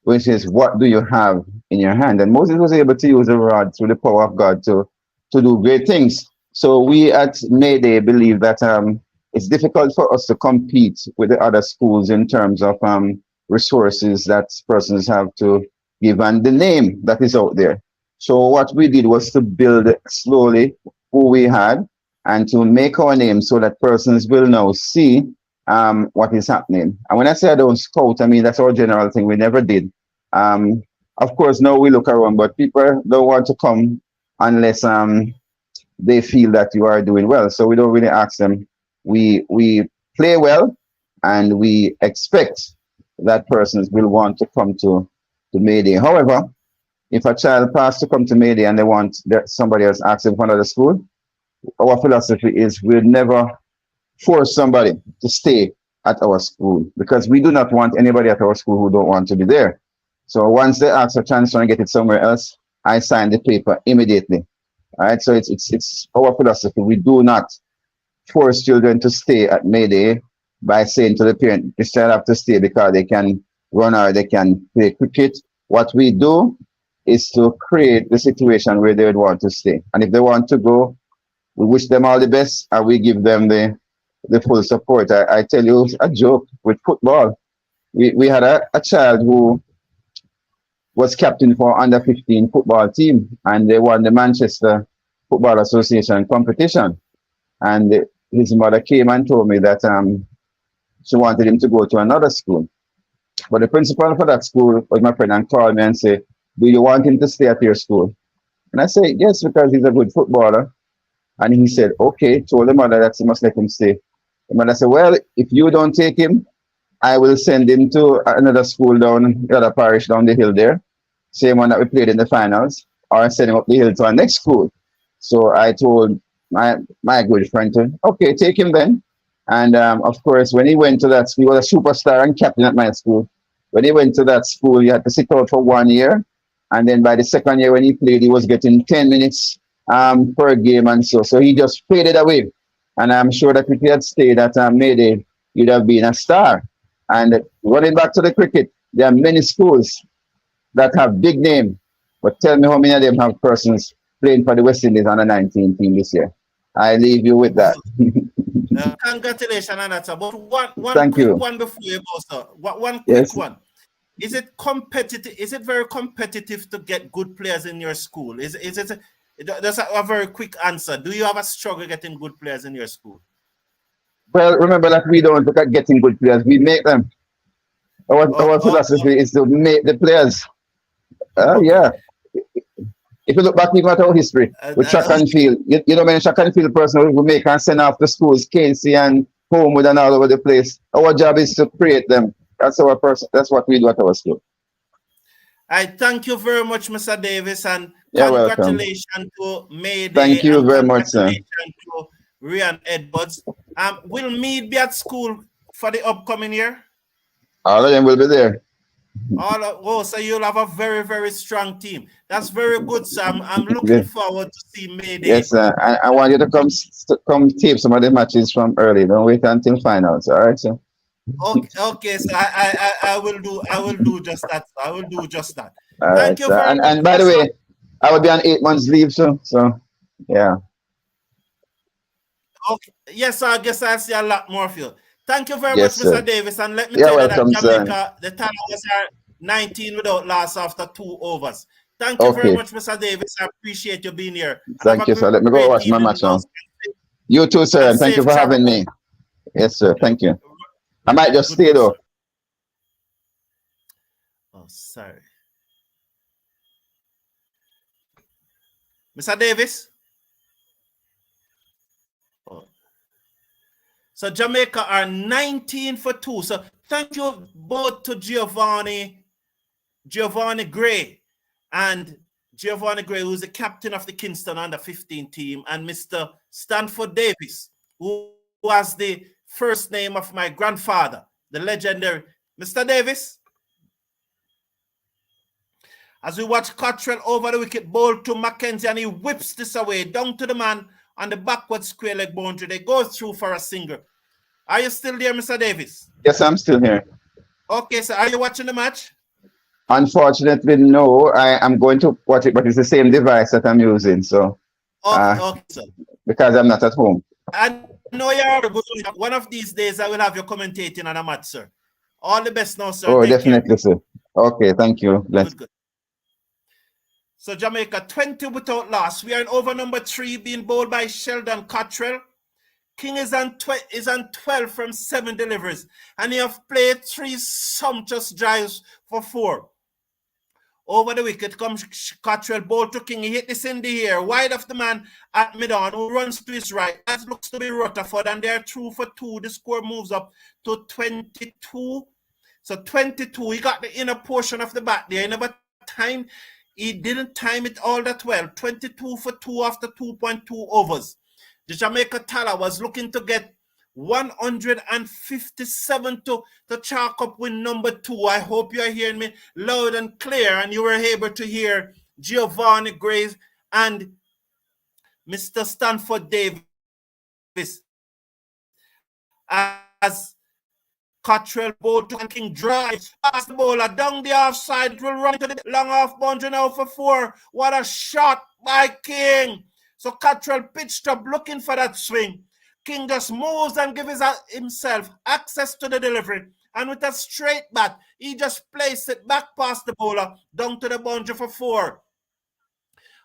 which is what do you have in your hand? And Moses was able to use a rod through the power of God to do great things. So we at Mayday believe that it's difficult for us to compete with the other schools in terms of resources that persons have to give and the name that is out there. So what we did was to build slowly who we had and to make our name so that persons will now see what is happening. And when I say I don't scout, I mean that's our general thing. We never did. Of course, now we look around, but people don't want to come unless they feel that you are doing well. So we don't really ask them. We play well, and we expect that persons will want to come to Mayday. However, if a child passes to come to Mayday and they want somebody else asks them for another school, our philosophy is we'll never force somebody to stay at our school, because we do not want anybody at our school who don't want to be there. So once they ask for transfer and get it somewhere else, I sign the paper immediately. All right. So it's our philosophy. We do not force children to stay at Mayday by saying to the parent, this child have to stay because they can run or they can play cricket. What we do is to create the situation where they would want to stay. And if they want to go, we wish them all the best, and we give them the full support. I tell you a joke with football. We had a child who was captain for under 15 football team, and they won the Manchester Football Association competition. And his mother came and told me that she wanted him to go to another school. But the principal for that school was my friend, and called me and said, do you want him to stay at your school? And I said, yes, because he's a good footballer. And he said, okay, told the mother that she must let him stay. The mother said, well, if you don't take him, I will send him to another school down the other parish down the hill there, same one that we played in the finals, or send him up the hill to our next school. So I told my good friend to, okay, take him then. And of course, when he went to that school, he was a superstar and captain at my school. When he went to that school, he had to sit out for 1 year. And then by the second year when he played, he was getting 10 minutes per game and so he just faded away. And I'm sure that if he had stayed at Mayday, he'd have been a star. And running back to the cricket, there are many schools that have big name, but tell me how many of them have persons playing for the West Indies under 19 team this year. I leave you with that. Congratulations on that, sir. But one Thank quick you. one before you go, sir. One quick Yes. one. Is it competitive? Is it very competitive to get good players in your school? Is it? That's a very quick answer. Do you have a struggle getting good players in your school? Well, remember that we don't look at getting good players. We make them. Our philosophy is to make the players. Okay. Yeah. If you look back even at our history with track and field, you know many track and field person who make and send off to schools, Casey and Homewood and all over the place. Our job is to create them. That's our person. That's what we do at our school. I thank you very much, Mr. Davis, and You're welcome. congratulations to Mayday. Thank you and very much, sir. congratulations to Ryan Edwards. Will Mead be at school for the upcoming year? All of them will be there. So you'll have a very, very strong team. That's very good, sir. I'm looking forward to see Mayday. Yes, sir. I want you to come tape some of the matches from early. Don't wait until finals. All right, sir. Okay, so I will do just that. I will do just that. All Thank right, you sir. very much. And by the way, I will be on 8 months leave, so yeah. Okay. Yes, sir, I guess I see a lot more of you. Thank you very Yes, much, Mr. sir. Davis. And let me You're tell you welcome, that Jamaica, the Tallawahs are 19 without loss after 2 overs. Thank you very Okay. much, Mr. Davis. I appreciate you being here. And Thank have a you, sir. Let me go great watch my evening, match now. those. You too, sir. And And thank you safe for having travel. me. Yes, sir. Thank you. I might just Good, stay good, though. sir. Oh, sorry. Mr. Davis? Oh. So Jamaica are 19 for 2. So thank you both to Giovanni Gray, and Giovanni Gray, who's the captain of the Kingston under 15 team, and Mr. Stanford Davis, who was the first name of my grandfather, the legendary Mr. Davis. As we watch Cottrell over the wicket, ball to Mackenzie, and he whips this away down to the man on the backward square leg boundary. They go through for a single. Are you still there, Mr. Davis? Yes, I'm still here. Okay, so are you watching the match? Unfortunately, no. I am going to watch it, but it's the same device that I'm using. So, Okay, sir. because I'm not at home. I know you're good. One of these days, I will have you commentating on a match, sir. All the best now, sir. Oh, Take definitely, care. sir. Okay, thank you. Bless. Good. So Jamaica 20 without loss. We are in over number 3, being bowled by Sheldon Cottrell. King is on 12 from 7 deliveries, and he have played 3 sumptuous drives for 4. Over the wicket comes Cottrell, ball to King. He hit this in the air, wide of the man at mid-on, who runs to his right. That looks to be Rutherford, and they're through for 2. The score moves up to 22. So 22, he got the inner portion of the bat there. He never timed. He didn't time it all that well. 22 for 2 after 2.2 overs. The Jamaica Tallawahs looking to get 157 to chalk up win number 2. I hope you are hearing me loud and clear, and you were able to hear Giovanni Grace and Mr. Stanford Davis as Cottrell ball to King drives past the bowler down the offside. It will run to the long off boundary now for 4. What a shot by King. So Cottrell pitched up looking for that swing. King just moves and gives himself access to the delivery. And with a straight bat, he just placed it back past the bowler down to the boundary for 4.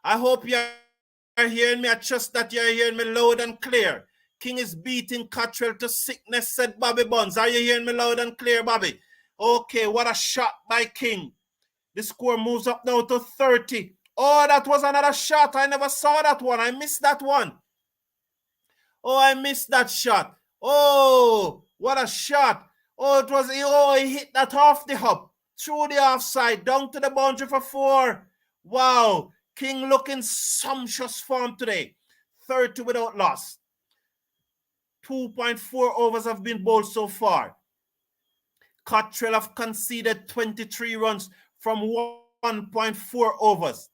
I hope you are hearing me. I trust that you are hearing me loud and clear. King is beating Cottrell to sickness, said Bobby Bonds. Are you hearing me loud and clear, Bobby? Okay, what a shot by King. The score moves up now to 30. Oh, that was another shot. I never saw that one. I missed that one. Oh, I missed that shot. Oh, what a shot. Oh, he hit that off the hop, through the offside, down to the boundary for 4. Wow, King looking sumptuous form today. 30 without loss. 2.4 overs have been bowled so far. Cottrell have conceded 23 runs from 1.4 overs.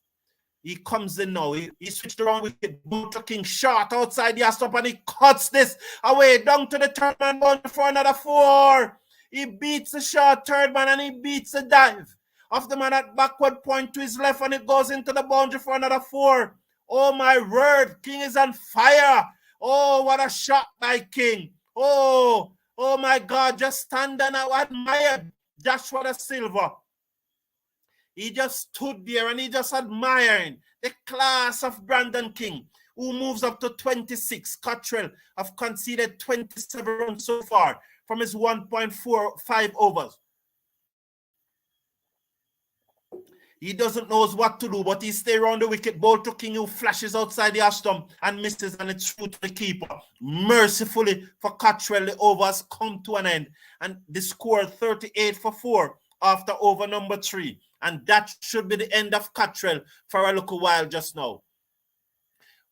He comes in now. He switched around with the ball to King, shot outside the stop, and he cuts this away down to the third man boundary for another 4. He beats the short third man, and he beats the dive of the man at backward point to his left, and it goes into the boundary for another 4. Oh my word, King is on fire. Oh, what a shot by King. Oh my God, just stand and I admire Joshua Silva. He just stood there and he just admiring the class of Brandon King, who moves up to 26. Cottrell have conceded 27 runs so far from his 1.45 overs. He doesn't know what to do, but he stays around the wicket. Ball to King, who flashes outside the stump and misses, and it's through to the keeper. Mercifully for Cottrell, the overs come to an end, and the score 38 for 4 after over number 3. And that should be the end of Cottrell for a little while just now.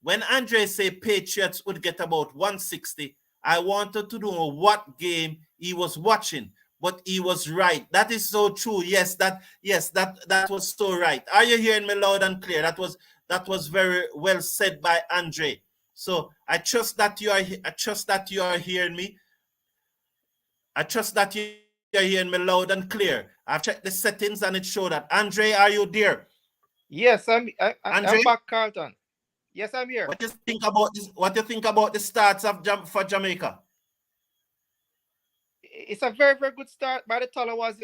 When Andre said Patriots would get about 160, I wanted to know what game he was watching, but he was right. That is so true. Yes, that was so right. Are you hearing me loud and clear? That was very well said by Andre. So I trust that you are hearing me. I trust that you are hearing me loud and clear. I've checked the settings and it showed that. Andre, are you there? Yes, I'm back, Carlton. Yes, I'm here. What do you think about this? What do you think about the starts for Jamaica? It's a very, very good start by the Tallawahs.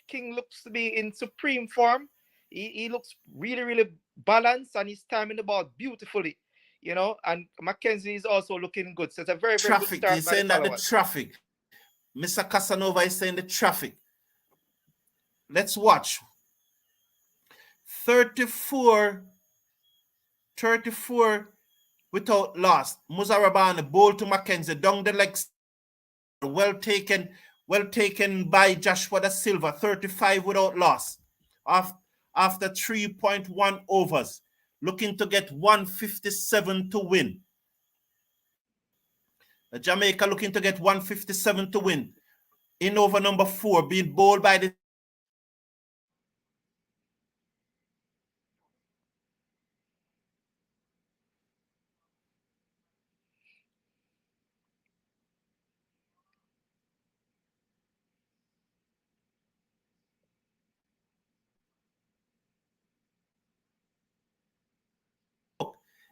King looks to be in supreme form. He looks really, really balanced, and he's timing the ball beautifully. And Mackenzie is also looking good. So it's a very, very good start. He's saying that the traffic. Mr. Casanova is saying the traffic. Let's watch. 34 without loss. Muzarabani ball to Mackenzie down the legs. Well taken by Joshua Silva. 35 without loss. After 3.1 overs. Looking to get 157 to win. Jamaica looking to get 157 to win. In over number 4, being bowled by the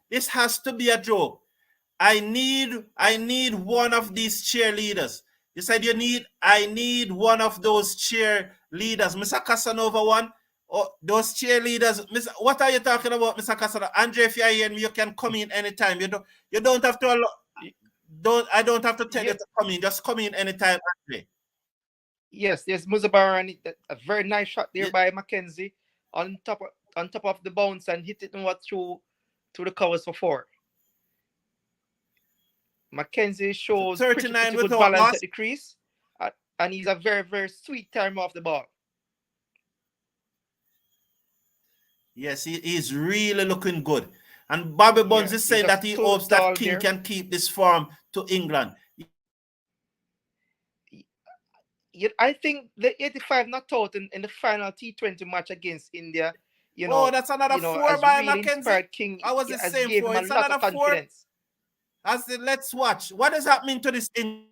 This has to be a joke. I need one of these cheerleaders. You said I need one of those cheerleaders. Mr. Casanova one. Oh, those cheerleaders. What are you talking about, Mr. Casanova? Andre, if you're hearing me, you can come in anytime. You don't have to I don't have to tell you to come in. Just come in anytime, Andre. Yes, there's Muzabar, and a very nice shot there by Mackenzie. on top of the bounce and hit it through the covers for 4. Mackenzie shows pretty 39 good without balance loss. at the crease, and he's a very, very sweet timer off the ball. Yes, he's really looking good. And Bobby Bonds is saying that he hopes that King can keep this form to England. I think the 85 not out in the final T20 match against India, that's another 4 has by really Mackenzie. inspired King. I was the has same gave 4. him It's a lot another of confidence. 4. I said, let's watch. What does that mean to this? I'm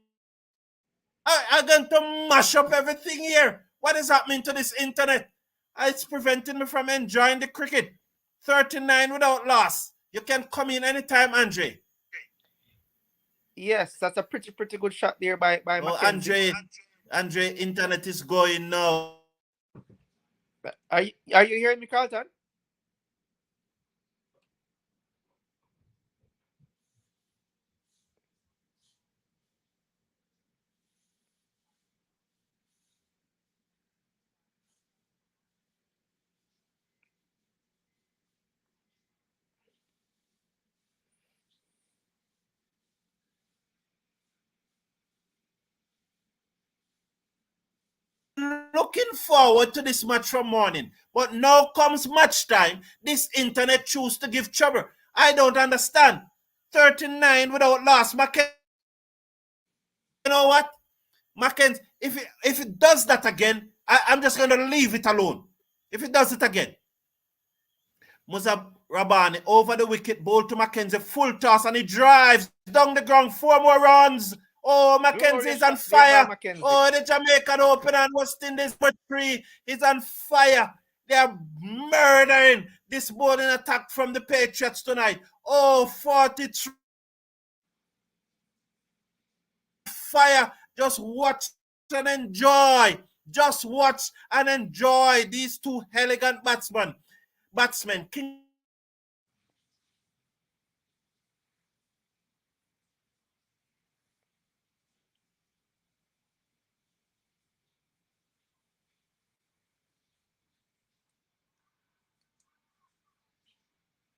going to mash up everything here. What does that mean to this internet? It's preventing me from enjoying the cricket. 39 without loss. You can come in anytime, Andre. Yes, that's a pretty good shot there by Mackenzie. Andre, internet is going now. Are you hearing me, Carlton? Looking forward to this match from morning, but now comes match time. This internet choose to give trouble. I don't understand. 39 without loss. Mackenzie, you know what? Mackenzie, if it does that again, I'm just going to leave it alone. If it does it again. Muzab Rabani over the wicket, ball to Mackenzie, full toss, and he drives down the ground. 4 more runs. Oh, Mackenzie is on fire. Oh, the Jamaican opener and West Indies for 3 is on fire. They are murdering this bowling attack from the Patriots tonight. Oh, 43. Fire. Just watch and enjoy. Just watch and enjoy these 2 elegant batsmen. King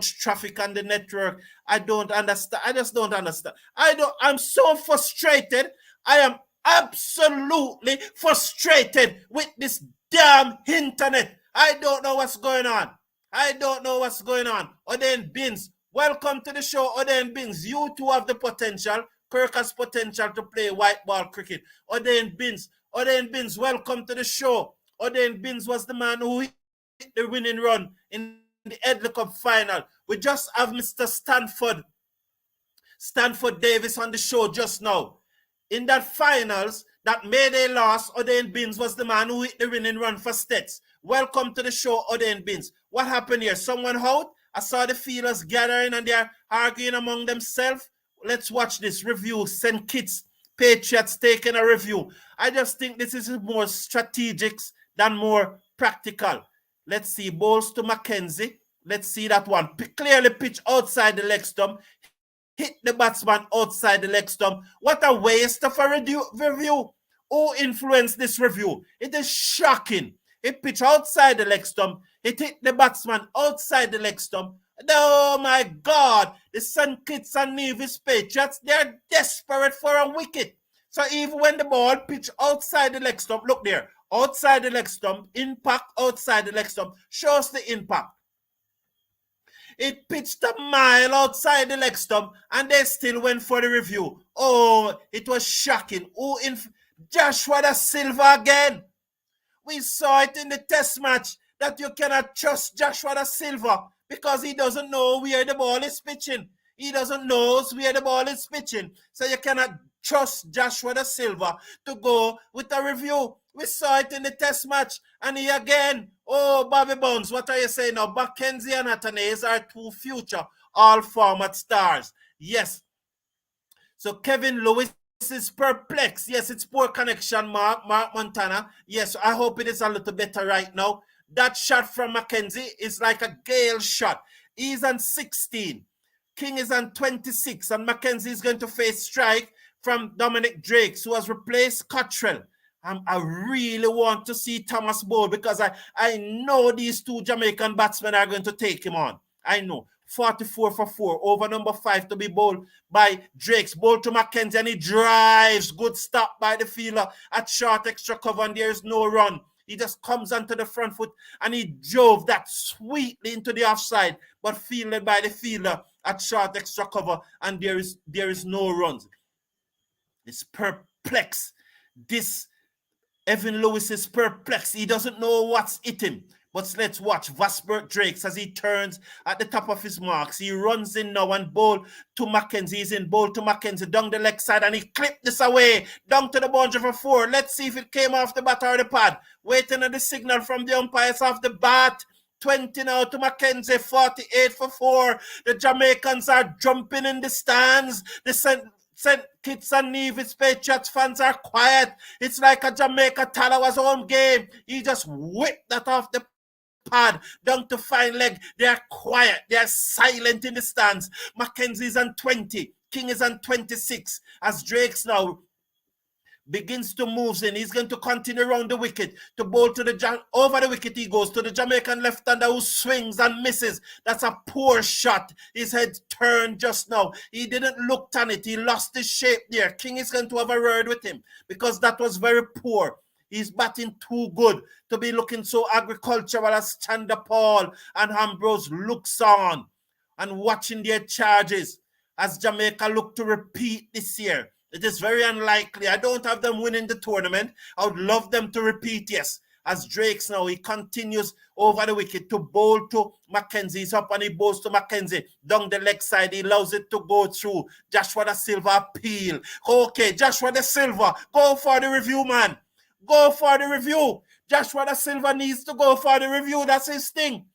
traffic on the network. I don't understand. I just don't understand. I'm so frustrated. I am absolutely frustrated with this damn internet. I don't know what's going on. Oden Bins, welcome to the show. Oden Bins, you two have the potential. Kirk has potential to play white ball cricket. Oden Bins, welcome to the show. Oden Bins was the man who hit the winning run in the Headley Cup final. We just have Mr. Stanford Davis on the show just now. In that finals, that Mayday loss, Oden Bins was the man who hit the winning run for Stets. Welcome to the show, Oden Bins. What happened here? Someone out? I saw the fielders gathering and they're arguing among themselves. Let's watch this review. St. Kitts Patriots taking a review. I just think this is more strategic than more practical. Let's see, balls to Mackenzie. Let's see that one. Clearly pitch outside the leg stump. Hit the batsman outside the leg stump. What a waste of a review. Who influenced this review? It is shocking. It pitched outside the leg stump. It hit the batsman outside the leg stump. Oh my God. The St. Kitts and Nevis Patriots, they're desperate for a wicket. So even when the ball pitched outside the leg stump, look there. Outside the leg stump, impact outside the leg stump, shows the impact. It pitched a mile outside the leg stump and they still went for the review. Oh, it was shocking. Oh, Joshua da Silva again. We saw it in the test match that you cannot trust Joshua da Silva because he doesn't know where the ball is pitching. He doesn't know where the ball is pitching. So you cannot trust Joshua da Silva to go with a review. We saw it in the test match. And he again, oh, Bobby Bones, what are you saying now? Mackenzie and Athanaze are 2 future all-format stars. Yes. So Kevin Lewis is perplexed. Yes, it's poor connection, Mark Montana. Yes, I hope it is a little better right now. That shot from Mackenzie is like a Gale shot. He's on 16. King is on 26. And Mackenzie is going to face strike from Dominic Drakes, who has replaced Cottrell. I really want to see Thomas bowl because I know these two Jamaican batsmen are going to take him on. I know. 44 for 4. Over number 5 to be bowled by Drakes. Bowl to Mackenzie and he drives. Good stop by the fielder at short extra cover and there is no run. He just comes onto the front foot and he drove that sweetly into the offside, but fielded by the fielder at short extra cover and there is no runs. It's perplexed. This Evan Lewis is perplexed. He doesn't know what's hit him. But let's watch Vasbert Drakes as he turns at the top of his marks. He runs in now and bowl to Mackenzie. He's in bowl to Mackenzie down the leg side and he clipped this away down to the boundary for 4. Let's see if it came off the bat or the pad. Waiting on the signal from the umpires off the bat. 20 now to Mackenzie, 48 for 4. The Jamaicans are jumping in the stands. The St. Kitts and Nevis Patriots fans are quiet. It's like a Jamaica Tallawahs home game. He just whipped that off the pad down to fine leg. They are quiet. They are silent in the stands. Mackenzie's on 20. King is on 26. As Drakes now begins to move in. He's going to continue around the wicket to bowl to the over the wicket. He goes to the Jamaican left-hander who swings and misses. That's a poor shot. His head turned just now. He didn't look on it. He lost his shape there. King is going to have a word with him because that was very poor. He's batting too good to be looking so agricultural as Chanda Paul and Ambrose looks on and watching their charges as Jamaica look to repeat this year. It is very unlikely. I don't have them winning the tournament. I would love them to repeat, yes. As Drakes now, he continues over the wicket to bowl to Mackenzie. He's up and he bowls to Mackenzie. Down the leg side, he allows it to go through. Joshua Da Silva appeal. Okay, Joshua Da Silva, go for the review, man. Go for the review. Joshua Da Silva needs to go for the review. That's his thing.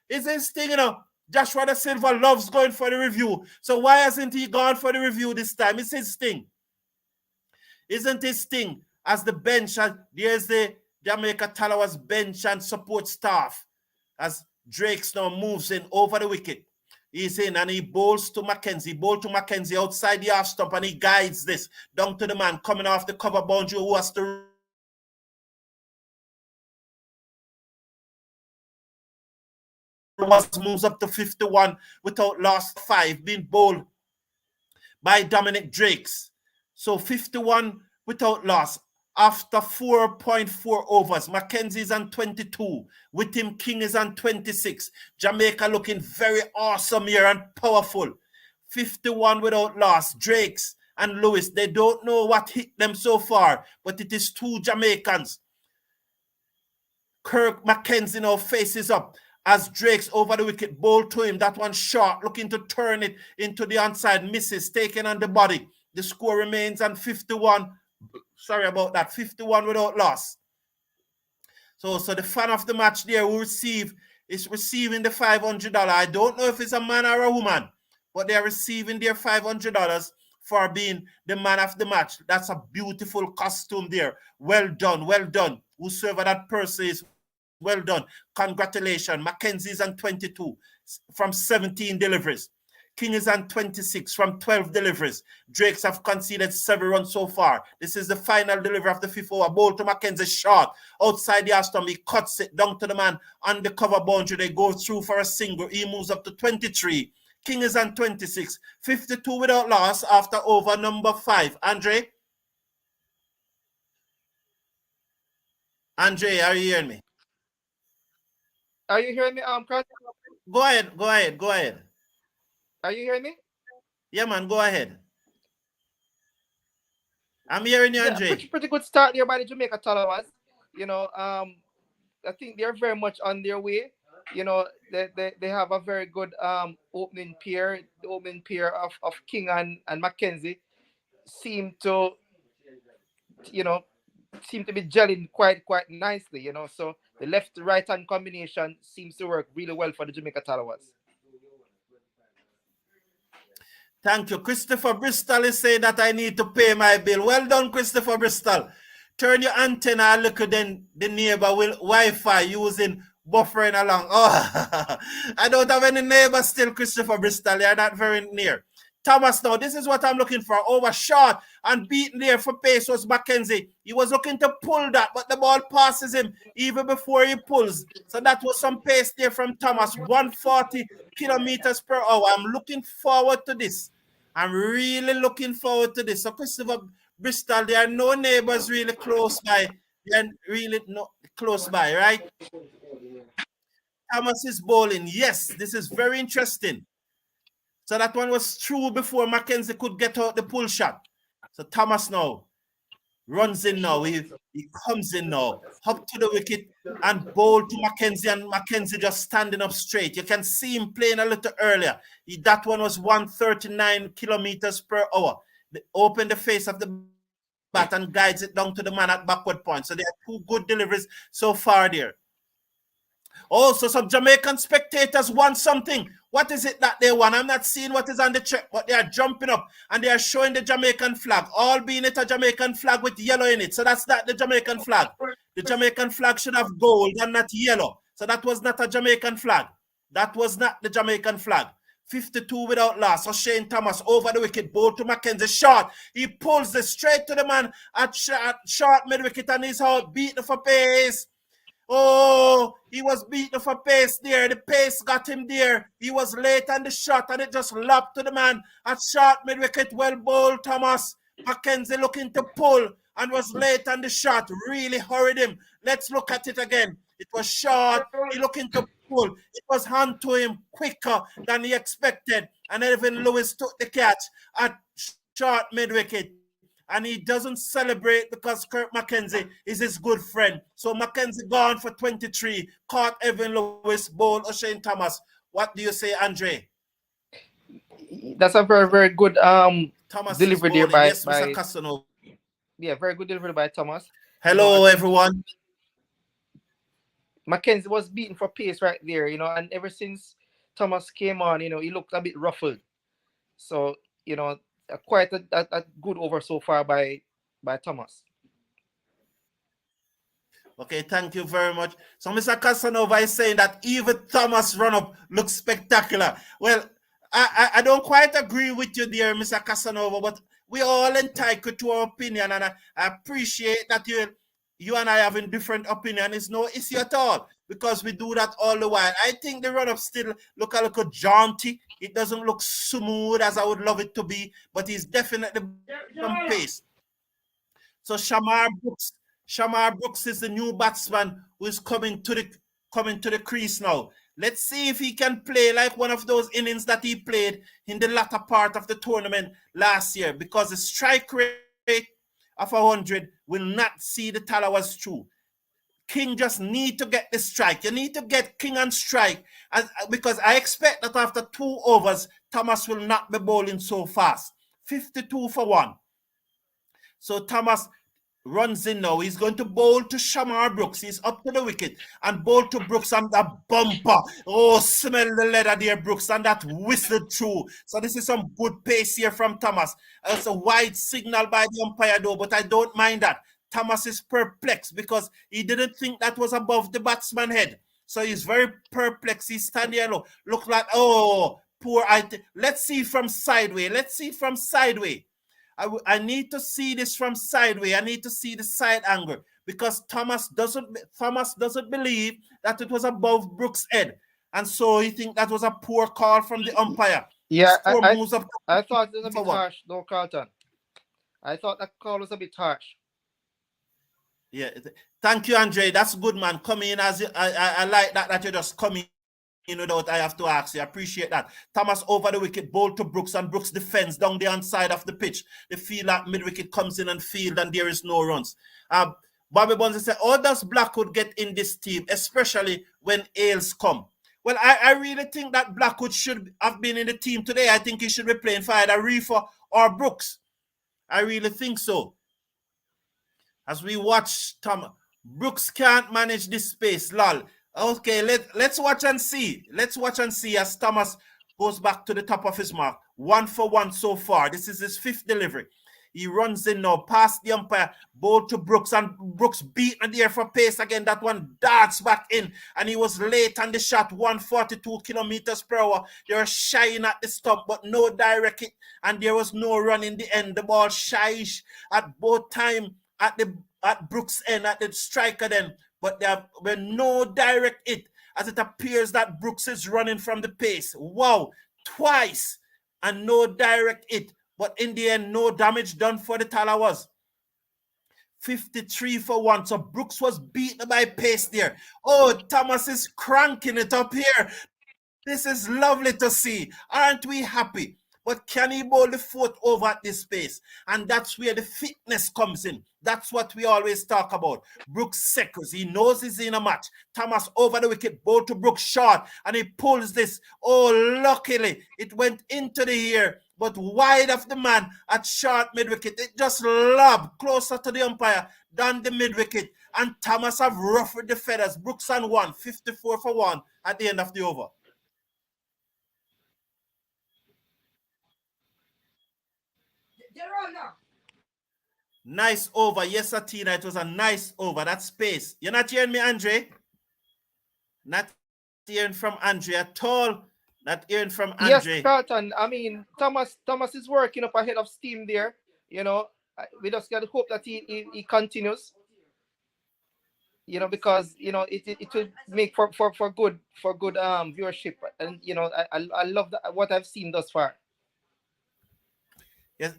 It's his thing, you know. Joshua Da Silva loves going for the review. So why hasn't he gone for the review this time? It's his thing. Isn't his thing as the bench, and there's the Jamaica Tallawahs bench and support staff as Drakes now moves in over the wicket. He's in and he bowls to Mackenzie. Bowl to Mackenzie outside the half stump and he guides this down to the man coming off the cover boundary who has to moves up to 51 without last 5 being bowled by Dominic Drakes. So 51 without loss after 4.4 overs. Mackenzie's on 22. With him, King is on 26. Jamaica looking very awesome here and powerful. 51 without loss. Drakes and Lewis, they don't know what hit them so far, but it is 2 Jamaicans. Kirk Mackenzie now faces up as Drakes over the wicket, bowl to him. That one short, looking to turn it into the onside, misses, taken on the body. The score remains on 51. Sorry about that. 51 without loss. So the fan of the match there who is receiving the $500. I don't know if it's a man or a woman, but they're receiving their $500 for being the man of the match. That's a beautiful costume there. Well done, well done. Whosoever that person is, well done. Congratulations. Mackenzie's on 22 from 17 deliveries. King is on 26 from 12 deliveries. Drakes have conceded 7 runs so far. This is the final delivery of the 5th over. Bowl to Mackenzie short. Outside the Aston, he cuts it down to the man on the cover boundary. They go through for a single. He moves up to 23. King is on 26. 52 without loss after over number 5. Andre? Andre, are you hearing me? Are you hearing me, Chris? Go ahead. Are you hearing me? Yeah, man, go ahead. I'm hearing you, Andre. Pretty good start there by the Jamaica Tallawahs. You know, I think they're very much on their way. You know, they have a very good opening pair. The opening pair of King and Mackenzie seem to be gelling quite nicely, you know. So the left to right hand combination seems to work really well for the Jamaica Tallawahs. Thank you. Christopher Bristol is saying that I need to pay my bill. Well done, Christopher Bristol. Turn your antenna and look at the neighbor will Wi-Fi using buffering along. Oh, I don't have any neighbors still, Christopher Bristol. You're not very near. Thomas now, this is what I'm looking for. Over short and beaten there for pace was Mackenzie. He was looking to pull that, but the ball passes him even before he pulls. So that was some pace there from Thomas. 140 kilometers per hour. I'm looking forward to this. I'm really looking forward to this. So Christopher Bristol, there are no neighbors really close by. They're really not close by, right? Thomas is bowling. Yes, this is very interesting. So that one was through before Mackenzie could get out the pull shot. So Thomas now runs in now. He comes in now, up to the wicket and bowl to Mackenzie, and Mackenzie just standing up straight. You can see him playing a little earlier. That one was 139 kilometers per hour. They open the face of the bat and guides it down to the man at backward point. So there are two good deliveries so far there. Also, some Jamaican spectators want something. What is it that they want? I'm not seeing what is on the check, but they are jumping up and they are showing the Jamaican flag, all being it a Jamaican flag with yellow in it. So that's not the Jamaican flag. The Jamaican flag should have gold and not yellow. So that was not a Jamaican flag. That was not the Jamaican flag. 52 without loss. So Shane Thomas over the wicket, ball to Mackenzie, short. He pulls it straight to the man at short mid-wicket and he's out, beaten for pace. Oh, he was beaten for pace there. The pace got him there. He was late on the shot and it just lopped to the man at short mid-wicket. Well bowled, Thomas. Mackenzie looking to pull and was late on the shot. Really hurried him. Let's look at it again. It was short. He looking to pull. It was hand to him quicker than he expected. And Evan Lewis took the catch at short mid-wicket. And he doesn't celebrate because Kirk Mackenzie is his good friend. So Mackenzie gone for 23, caught Evan Lewis, bowl O'Shane Thomas. What do you say, Andre? That's a very, very good Thomas delivery there by, yes, Mr. Casanova. Yeah, very good delivery by Thomas. Hello, everyone. Mackenzie was beaten for pace right there, and ever since Thomas came on, he looked a bit ruffled. So, quite a good over so far by Thomas. Okay, thank you very much. So Mr. Casanova is saying that even Thomas run-up looks spectacular. Well, I don't quite agree with you there, Mr. Casanova, but we all entitled to our opinion, and I appreciate that you and I having different opinion. It's no issue at all because we do that all the while. I think the run-up still look a little jaunty. It doesn't look smooth as I would love it to be, but he's definitely some pace. So Shamar Brooks is the new batsman who is coming to the crease now. Let's see if he can play like one of those innings that he played in the latter part of the tournament last year, because the strike rate of 100 will not see the Tallawahs through. King just need to get the strike. You need to get King on strike, because I expect that after 2 overs, Thomas will not be bowling so fast. 52 for 1. So Thomas runs in now. He's going to bowl to Shamar Brooks. He's up to the wicket and bowl to Brooks and that bumper. Oh, smell the leather there, Brooks, and that whistled through. So this is some good pace here from Thomas. It's a wide signal by the umpire though, but I don't mind that. Thomas is perplexed because he didn't think that was above the batsman's head. So he's very perplexed. He's standing there, look like, oh, poor. Let's see from sideways. Let's see from sideways. I need to see this from sideways. I need to see the side angle because Thomas doesn't believe that it was above Brooks' head. And so he thinks that was a poor call from the umpire. Yeah, I thought it was a bit harsh, though, Carlton. I thought that call was a bit harsh. Yeah, thank you, Andre. That's good, man. Come in as I like that you just come in without I have to ask you. I appreciate that. Thomas over the wicket, ball to Brooks, and Brooks defends down the inside of the pitch. The field at mid-wicket comes in and field, and there is no runs. Bobby Bonzi said, how does Blackwood get in this team, especially when Ailes come? Well, I really think that Blackwood should have been in the team today. I think he should be playing for either Reefer or Brooks. I really think so. As we watch, Brooks can't manage this space, lol. Okay, let's watch and see. Let's watch and see as Thomas goes back to the top of his mark. 1 for 1 so far. This is his 5th delivery. He runs in now, past the umpire, ball to Brooks, and Brooks beat in the air for pace again. That one darts back in, and he was late on the shot, 142 kilometers per hour. They were shying at the stump, but no direct hit, and there was no run in the end. The ball shy at both time at Brooks' end, at the striker then, but there were no direct hit, as it appears that Brooks is running from the pace. Wow, twice, and no direct hit. But in the end, no damage done for the Tallawahs. 53 for 1. So Brooks was beaten by pace there. Oh, Thomas is cranking it up here. This is lovely to see. Aren't we happy? But can he bowl the foot over at this pace? And that's where the fitness comes in. That's what we always talk about. Brooks seconds. He knows he's in a match. Thomas over the wicket, ball to Brooks short, and he pulls this. Oh, luckily, it went into the air, but wide of the man at short mid-wicket. It just lobbed closer to the umpire than the mid-wicket. And Thomas have ruffled the feathers. Brooks on 1, 54 for 1 at the end of the over. Nice over. Yes, Atina, it was a nice over. That space. You're not hearing me, Andre? Not hearing from Andre at all. Not hearing from Andre. Yes, Carlton. I mean, Thomas is working up ahead of steam there. You know, we just got to hope that he continues. You know, because you know it will make for good viewership, and you know I love what I've seen thus far. Yes,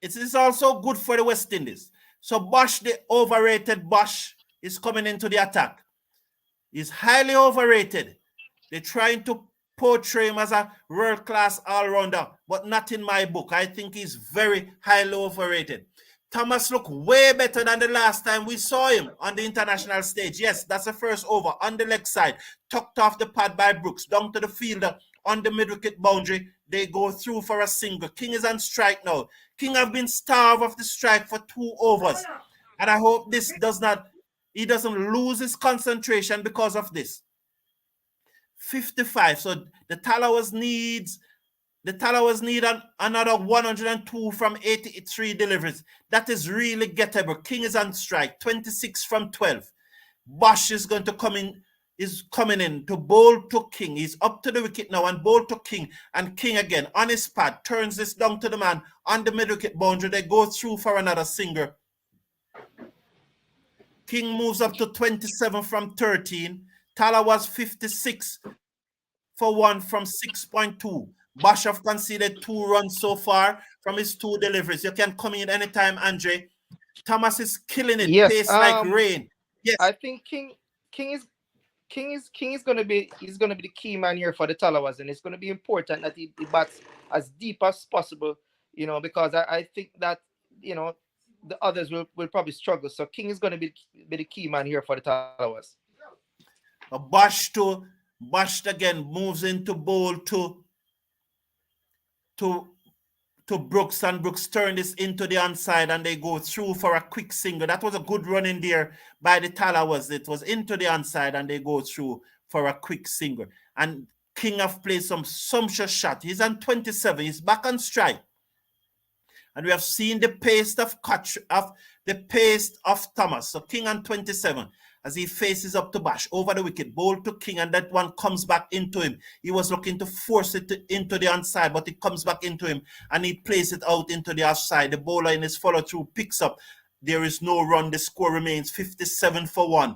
it is also good for the West Indies. So Bosch, the overrated Bosch, is coming into the attack. He's highly overrated. They're trying to portray him as a world-class all-rounder, but not in my book. I think he's very highly overrated. Thomas looked way better than the last time we saw him on the international stage. Yes, that's the first over on the leg side, tucked off the pad by Brooks, down to the fielder on the mid-wicket boundary. They go through for a single. King is on strike now. King have been starved of the strike for 2 overs. And I hope he doesn't lose his concentration because of this. 55. So the Tallawahs need another 102 from 83 deliveries. That is really gettable. King is on strike, 26 from 12. Bosch is going to coming in to bowl to King. He's up to the wicket now and bowl to King. And King again on his pad turns this down to the man on the mid-wicket boundary. They go through for another single. King moves up to 27 from 13. Tallawahs 56 for 1 from 6.2. Bosch have conceded 2 runs so far from his 2 deliveries. You can come in anytime, Andre. Thomas is killing it. Yes, Pace like rain. Yes, I think King is going to be the key man here for the Tallawahs, and it's going to be important that he bats as deep as possible, you know, because I think that, you know, the others will probably struggle. So King is going to be the key man here for the Tallawahs. Bosch again moves into bowl to Brooks, and Brooks turn this into the onside, and they go through for a quick single. That was a good run in there by the Tallawahs. It was into the onside, and they go through for a quick single. And King have played some sumptuous shot. He's on 27. He's back on strike. And we have seen the pace of Thomas. So King on 27 as he faces up to Bosch over the wicket, bowl to King, and that one comes back into him. He was looking to force it into the onside, but it comes back into him, and he plays it out into the outside. The bowler in his follow-through picks up. There is no run. The score remains 57 for 1.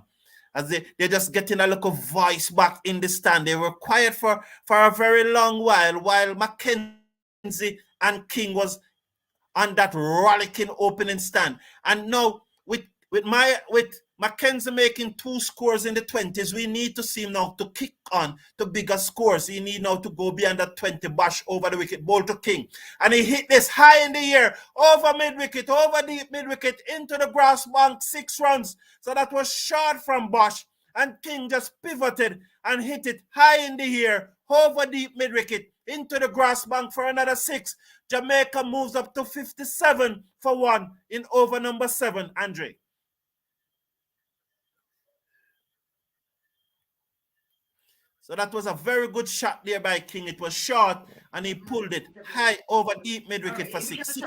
As they're just getting a little voice back in the stand. They were quiet for a very long while Mackenzie and King was on that rollicking opening stand. And now with Mackenzie making 2 scores in the 20s, we need to see him now to kick on to bigger scores. He need now to go beyond that 20. Bosch over the wicket, ball to King. And he hit this high in the air, over mid-wicket, over deep mid-wicket, into the grass bank, 6 runs. So that was short from Bosch. And King just pivoted and hit it high in the air, over deep mid-wicket, into the grass bank for another 6. Jamaica moves up to 57 for 1 in over number 7, Andre. So that was a very good shot there by King. It was short, and he pulled it high over deep mid wicket for 6.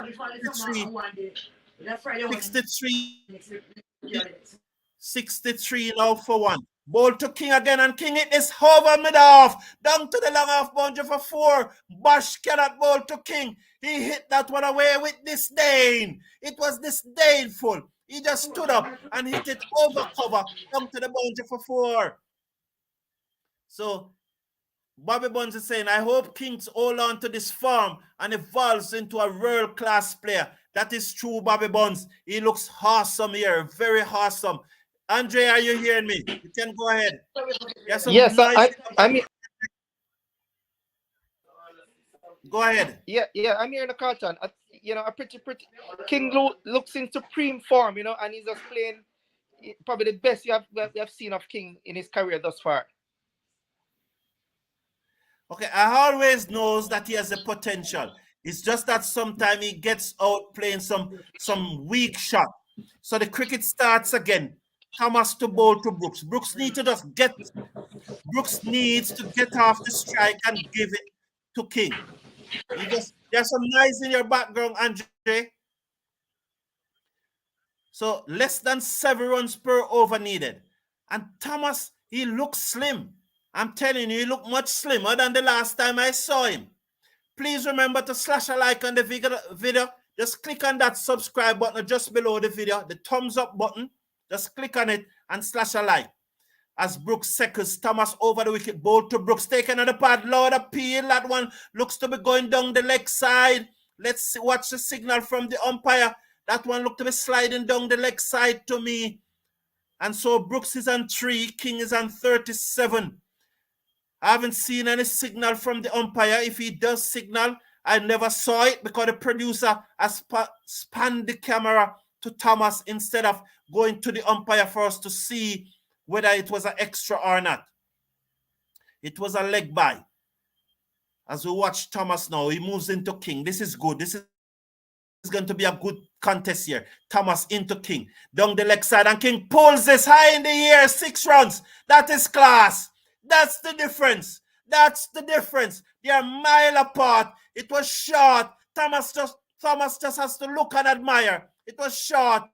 63 now for 1. Ball to King again, and King hit this over mid off. Down to the long off boundary for 4. Bosh cannot ball to King. He hit that one away with disdain. It was disdainful. He just stood up and hit it over cover. Down to the boundary for 4. So Bobby Buns is saying, I hope Kings hold on to this form and evolves into a world-class player. That is true, Bobby Buns. He looks awesome here, very awesome. Andre, are you hearing me? You can go ahead. Yes, I mean, go ahead. Yeah, I'm hearing the cartoon. A pretty King looks in supreme form, and he's just playing probably the best we have seen of King in his career thus far. Okay, I always knows that he has the potential. It's just that sometimes he gets out playing some weak shot. So the cricket starts again. Thomas to bowl to Brooks. Brooks needs to get off the strike and give it to King. There's some noise in your background, Andre. So less than 7 runs per over needed. And Thomas, he looks slim. I'm telling you, he looked much slimmer than the last time I saw him. Please remember to slash a like on the video. Just click on that subscribe button just below the video, the thumbs up button. Just click on it and slash a like. As Brooks seconds, Thomas over the wicket, ball to Brooks, taken on the pad, loud appeal. That one looks to be going down the leg side. Let's see, watch the signal from the umpire. That one looked to be sliding down the leg side to me. And so Brooks is on 3, King is on 37. I haven't seen any signal from the umpire. If he does signal, I never saw it because the producer has spanned the camera to Thomas instead of going to the umpire for us to see whether it was an extra or not. It was a leg by. As we watch Thomas now, he moves into King. This is good. This is going to be a good contest here. Thomas into King. Down the leg side, and King pulls this high in the air. 6 runs. That is class. That's the difference. That's the difference. They are a mile apart. It was short. Thomas just has to look and admire. It was short.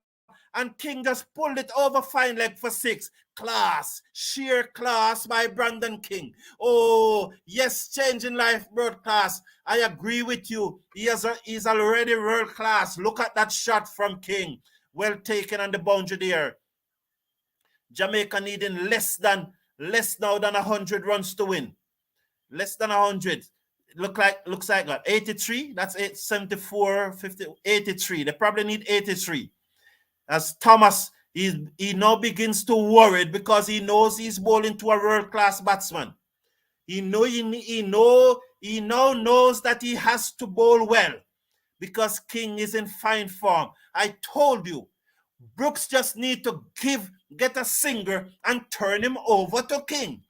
And King just pulled it over fine leg for 6. Class. Sheer class by Brandon King. Oh, yes, changing life broadcast. I agree with you. He's already world class. Look at that shot from King. Well taken on the boundary there. Jamaica needing less now than 100 runs to win. Less than 100. Looks like what? 83? That's 74, 50, 83. They probably need 83. As Thomas, he now begins to worry because he knows he's bowling to a world-class batsman. He now knows that he has to bowl well because King is in fine form. I told you, Brooks just need to get a singer and turn him over to King.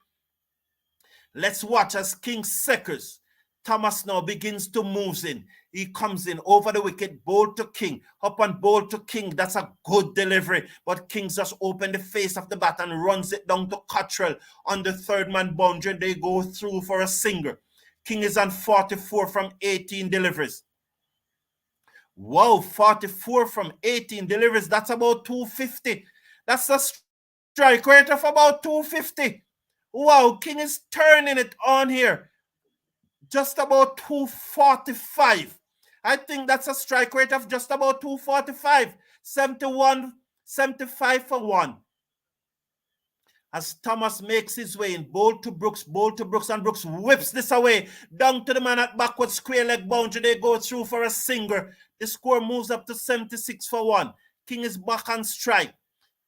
Let's watch as King seconds. Thomas now begins to move in. He comes in over the wicket, bowl to King, up and bowl to King. That's a good delivery, but King just opened the face of the bat and runs it down to Cottrell on the 3rd man boundary. They go through for a single. King is on 44 from 18 deliveries. Wow, 44 from 18 deliveries. That's about 250. That's a strike rate of about 250. Wow, King is turning it on here. Just about 245. I think that's a strike rate of just about 245. 71, 75 for 1. As Thomas makes his way in, bowl to Brooks, and Brooks whips this away. Down to the man at backward square leg boundary. They go through for a single. The score moves up to 76 for 1. King is back on strike.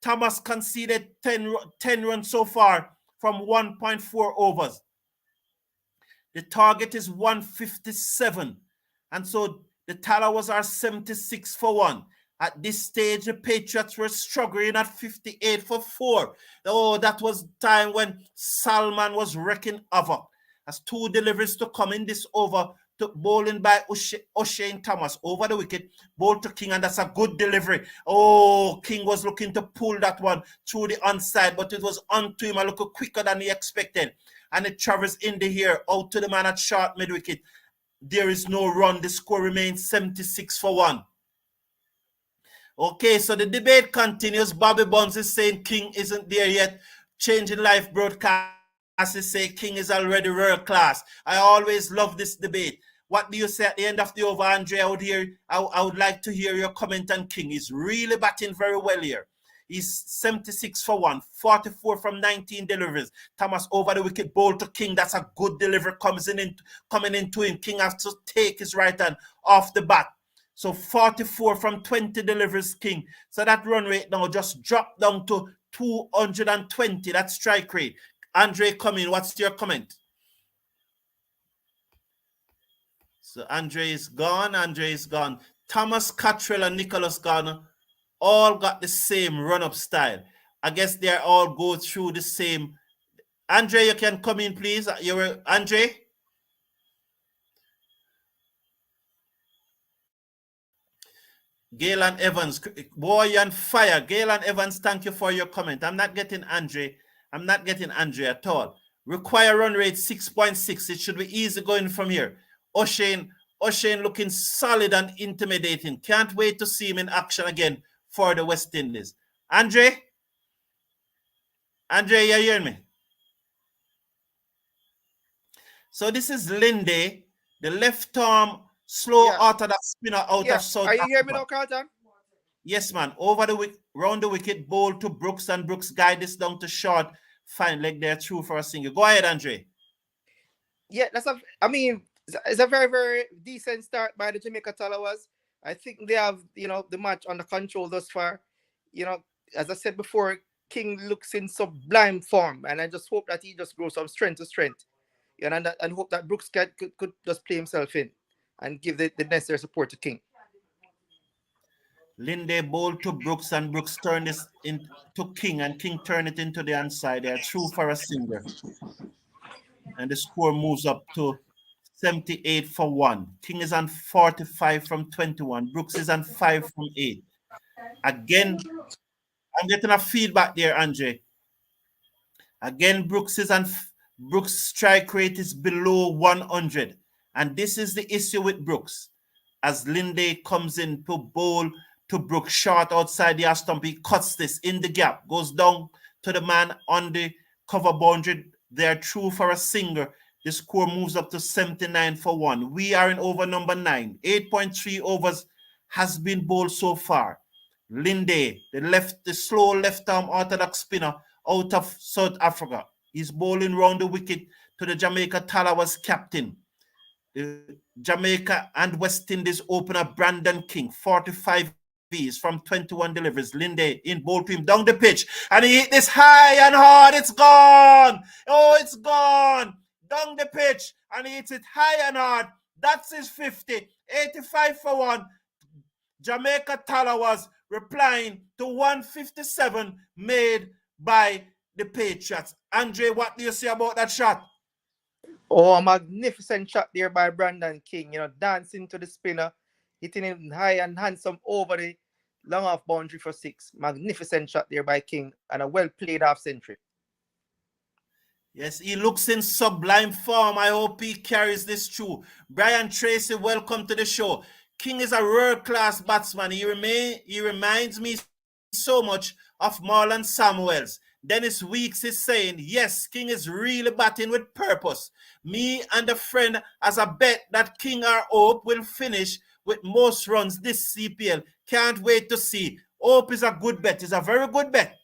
Thomas conceded 10 runs so far from 1.4 overs. The target is 157. And so the Tallawahs are 76 for 1. At this stage, the Patriots were struggling at 58 for 4. Oh, that was time when Salman was wrecking havoc. As 2 deliveries to come in this over, to bowling by O'Shane Thomas over the wicket, bowl to King, and that's a good delivery. Oh, King was looking to pull that one through the onside, but it was onto him a little quicker than he expected. and it travels in the air out to the man at short mid wicket. There is no run. The score remains 76 for 1. Okay, so the debate continues. Bobby Bonds is saying King isn't there yet. Changing Life broadcast is saying King is already world class. I always love this debate. What do you say at the end of the over, Andre? I would like to hear your comment on King. He's really batting very well here. He's 76 for 1, 44 from 19 deliveries. Thomas over the wicket, ball to King. That's a good delivery coming into him. King has to take his right hand off the bat. So 44 from 20 deliveries, King. So that run rate now just dropped down to 220. That's strike rate. Andre, come in. What's your comment? So Andre is gone. Andre is gone. Thomas Cottrell and Nicholas Garner all got the same run-up style. I guess they all go through the same. Andre, you can come in, please. Andre? Galen Evans, boy on fire. Galen Evans, thank you for your comment. I'm not getting Andre. I'm not getting Andre at all. Require run rate 6.6. It should be easy going from here. O'Shane looking solid and intimidating. Can't wait to see him in action again for the West Indies. Andre, you hear me? So this is Linde, the left arm slow orthodox spinner out of South Africa. Are you hearing me now, Carlton? Yes, man. Round the wicket, ball to Brooks, and Brooks guide this down to short. Fine leg there, through for a single. Go ahead, Andre. Yeah, it's a very, very decent start by the Jamaica Tallawahs. I think they have, the match under control thus far. As I said before, King looks in sublime form, and I just hope that he just grows from strength to strength. And hope that Brooks could just play himself in and give the necessary support to King. Linde ball to Brooks, and Brooks turn this into King, and King turn it into the inside. They're through for a single. And the score moves up to 78 for 1. King is on 45 from 21. Brooks is on 5 from 8. Again, I'm getting a feedback there, Andre. Again, Brooks strike rate is below 100. And this is the issue with Brooks. As Linde comes in to bowl to Brooks short outside the stump, he cuts this in the gap, goes down to the man on the cover boundary. They're through for a single. The score moves up to 79 for 1. We are in over number 9. 8.3 overs has been bowled so far. Linde, the slow left-arm orthodox spinner out of South Africa. He's bowling round the wicket to the Jamaica Tallawahs captain. The Jamaica and West Indies opener Brandon King, 45 Vs from 21 deliveries. Linde in bowl to him down the pitch, and he hit this high and hard. It's gone. Oh, it's gone. Down the pitch, and he hits it high and hard. That's his 50. 85 for 1. Jamaica Tallawahs replying to 157 made by the Patriots. Andre, what do you say about that shot? Oh, a magnificent shot there by Brandon King. Dancing to the spinner, hitting him high and handsome over the long off boundary for 6. Magnificent shot there by King, and a well played half century. Yes, he looks in sublime form. I hope he carries this through. Brian Tracy, welcome to the show. King is a world-class batsman. He reminds me so much of Marlon Samuels. Dennis Weeks is saying, yes, King is really batting with purpose. Me and a friend has a bet that King or Hope will finish with most runs this CPL. Can't wait to see. Hope is a good bet. It's a very good bet.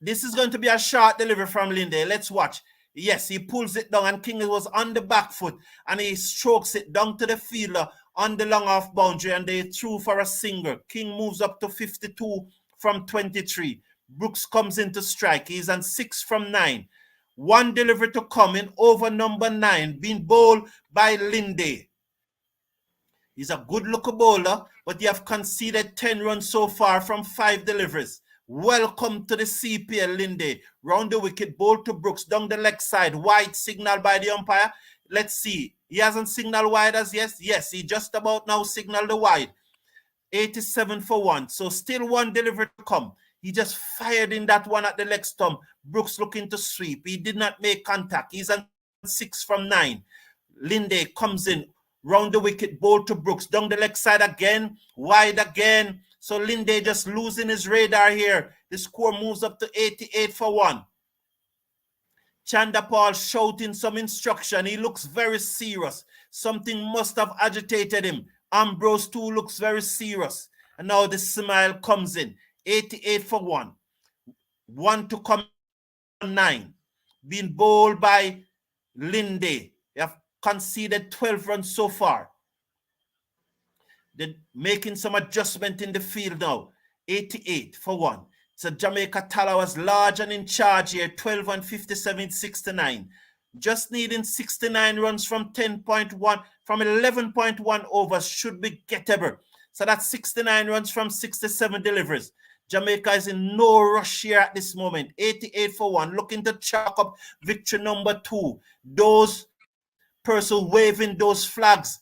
This is going to be a short delivery from Linde. Let's watch. Yes, he pulls it down, and King was on the back foot, and he strokes it down to the fielder on the long off boundary, and they threw for a single. King moves up to 52 from 23. Brooks comes in to strike. He's on 6 from 9. One delivery to come in over number 9, being bowled by Linde. He's a good-looking bowler, but they have conceded 10 runs so far from 5 deliveries. Welcome to the CPL, Linde. Round the wicket, bowl to Brooks, down the leg side. Wide signal by the umpire. Let's see. He hasn't signaled wide as yet. Yes, he just about now signaled the wide. 87 for 1. So still one delivery to come. He just fired in that one at the leg stump. Brooks looking to sweep. He did not make contact. He's on 6 from 9. Linde comes in, round the wicket, ball to Brooks, down the leg side again, wide again. So Linde just losing his radar here. The score moves up to 88 for 1. Chandapal shouting some instruction. He looks very serious. Something must have agitated him. Ambrose too looks very serious. And now the smile comes in. 88 for 1. 1 to come 9. Being bowled by Linde. They have conceded 12 runs so far. They're making some adjustment in the field now. 88 for 1. So Jamaica Tallawahs large and in charge here. 12 and 57, 69. Just needing 69 runs from 10.1, from 11.1 overs should be gettable. So that's 69 runs from 67 deliveries. Jamaica is in no rush here at this moment. 88 for 1. Looking to chalk up victory number 2. Those persons waving those flags.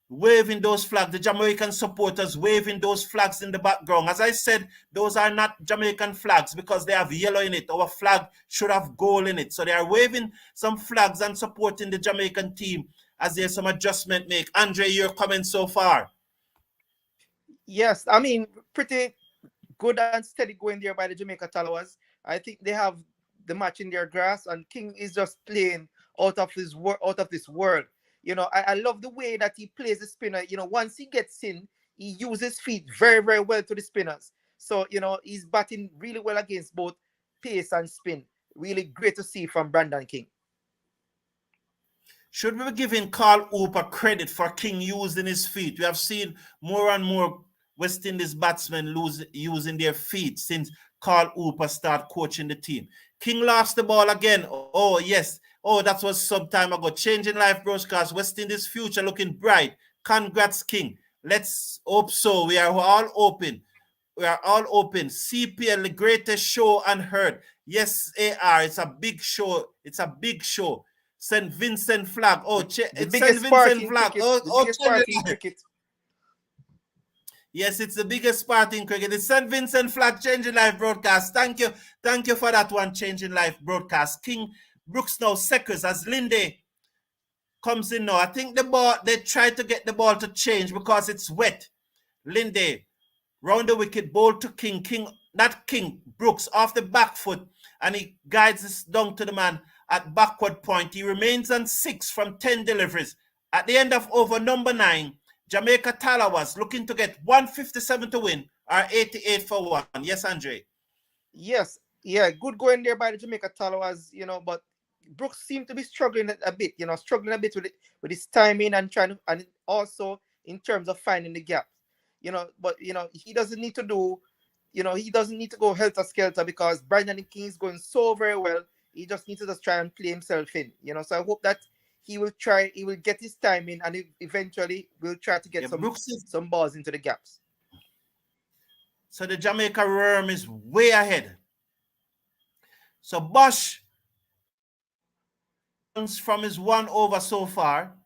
The Jamaican supporters waving those flags in the background. As I said, those are not Jamaican flags because they have yellow in it. Our flag should have gold in it. So they are waving some flags and supporting the Jamaican team as there's some adjustment made. Andre, your comments so far? Yes, I mean, pretty good and steady going there by the Jamaica Tallawahs. I think they have the match in their grasp, and King is just playing out of this world. You know, I love the way that he plays the spinner. You know, once he gets in, he uses feet very, very well to the spinners. So, you know, he's batting really well against both pace and spin. Really great to see from Brandon King. Should we be giving Carl Hooper credit for King using his feet? We have seen more and more West Indies batsmen using their feet since Carl Hooper started coaching the team. King lost the ball again. Oh, yes. Oh, that was some time ago. Changing live broadcast. West Indies future looking bright. Congrats, King. Let's hope so. We are all open. CPL, the greatest show unheard. Yes, AR. It's a big show. St. Vincent flag. Oh, it's St. Vincent flag. Biggest party in cricket. Yes, it's the biggest party in cricket. It's St. Vincent flag changing live broadcast. Thank you for that one, changing live broadcast. King Brooks now seconds as Linde comes in now. I think the ball, they try to get the ball to change because it's wet. Linde round the wicket, ball to King. Brooks off the back foot, and he guides this down to the man at backward point. He remains on 6 from 10 deliveries. At the end of over number 9, Jamaica Tallawahs looking to get 157 to win, or 88 for 1. Yes, Andre? Yes, yeah, good going there by the Jamaica Tallawahs, you know, but Brooks seemed to be struggling a bit with his timing and and also in terms of finding the gaps, you know. But you know, he doesn't need to go helter skelter because Brandon King is going so very well. He just needs to just try and play himself in, you know. So I hope that he will get his timing, and eventually will try to get some balls into the gaps. So the Jamaica worm is way ahead. So Bosch from his 1 over so far.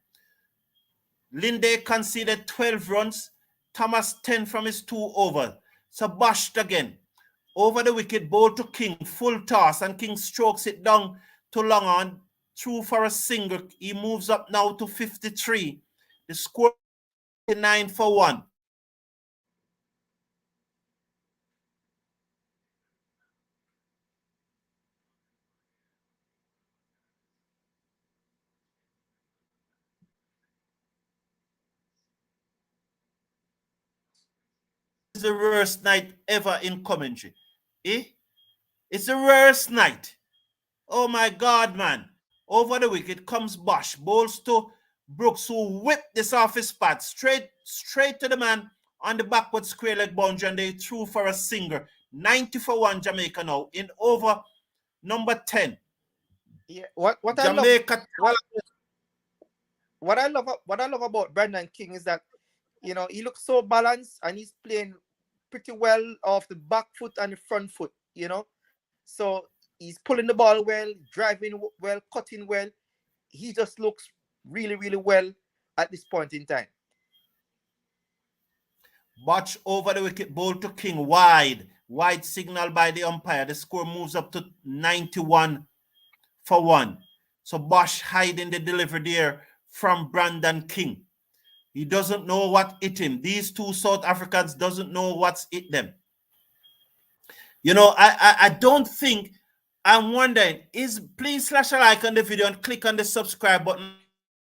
Linde conceded 12 runs. Thomas 10 from his 2 over. So Bosch again. Over the wicket, ball to King. Full toss, and King strokes it down to long on. Through for a single. He moves up now to 53. The score 9 for 1. It's the worst night ever in commentary. It's the worst night. Oh my God, man. Over the wicket comes Bosch. Bowls to Brooks, who whipped this off his pad. Straight to the man on the backward square leg boundary, and they threw for a single. 90 for 1 Jamaica now in over number 10. Yeah, what Jamaica. What I love about Brandon King is that, you know, he looks so balanced and he's playing pretty well off the back foot and the front foot, you know. So he's pulling the ball well, driving well, cutting well. He just looks really, really well at this point in time. Bosch over the wicket, ball to King, wide. Wide signal by the umpire. The score moves up to 91 for 1. So Bosch hiding the delivery there from Brandon King. He doesn't know what hit him. These two South Africans doesn't know what's hit them. You know, I don't think, I'm wondering, please slash a like on the video and click on the subscribe button.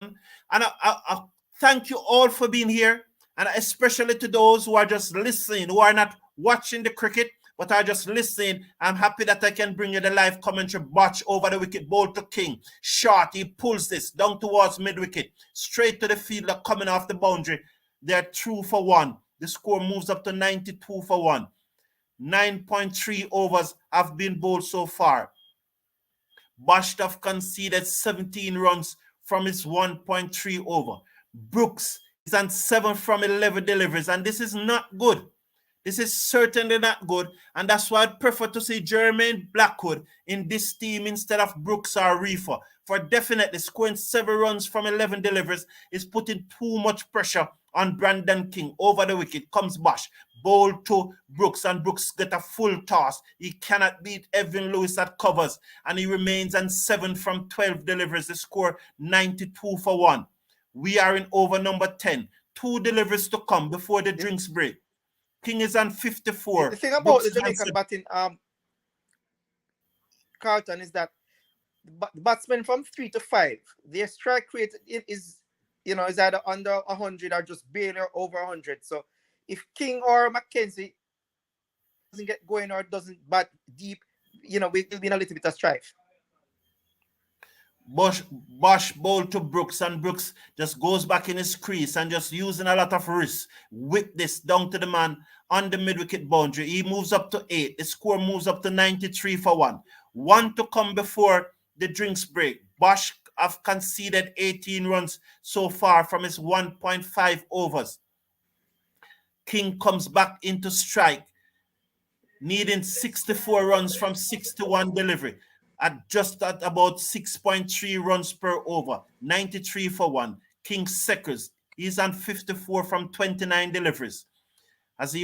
And I thank you all for being here. And especially to those who are just listening, who are not watching the cricket, but are just listening. I'm happy that I can bring you the live commentary. Botch over the wicket, ball to King. Short, he pulls this down towards mid-wicket. Straight to the fielder coming off the boundary. They're through for 1. The score moves up to 92 for 1. 9.3 overs have been bowled so far. Bosch have conceded 17 runs from his 1.3 over. Brooks is on 7 from 11 deliveries, and this is not good. This is certainly not good, and that's why I'd prefer to see Jermaine Blackwood in this team instead of Brooks or Reefer. For definitely scoring 7 runs from 11 deliveries is putting too much pressure on Brandon King. Over the wicket comes Bosch. Bowl to Brooks, and Brooks get a full toss. He cannot beat Evan Lewis at covers, and he remains on 7 from 12 deliveries. The score 92 for 1. We are in over number 10. 2 deliveries to come before the drinks break. King is on 54. The thing about Brooks the Jamaican batting, Carlton, is that the batsmen from 3 to 5, their strike rate is either under 100 or just barely over 100. So if King or Mackenzie doesn't get going or doesn't bat deep, we'll be in a little bit of strife. Bosch bowl to Brooks, and Brooks just goes back in his crease and just using a lot of risk. Whip this down to the man on the mid-wicket boundary. He moves up to 8. The score moves up to 93 for 1. 1 to come before the drinks break. Bosch have conceded 18 runs so far from his 1.5 overs. King comes back into strike, needing 64 runs from 61 delivery. At about 6.3 runs per over, 93 for 1. King Seckers, he's on 54 from 29 deliveries. As he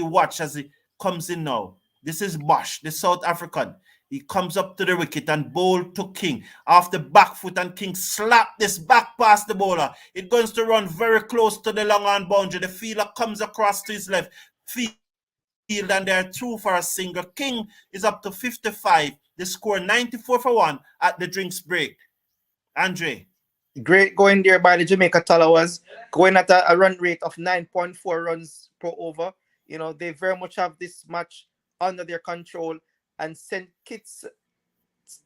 comes in now, this is Bosch, the South African. He comes up to the wicket and bowl to King off the back foot, and King slap this back past the bowler. It goes to run very close to the long on boundary. The fielder comes across to his left field, and they're through for a single. King is up to 55. The score 94 for 1 at the drinks break. Andre. Great going there by the Jamaica Tallawahs, going at a run rate of 9.4 runs per over. They very much have this match under their control, and St. Kitts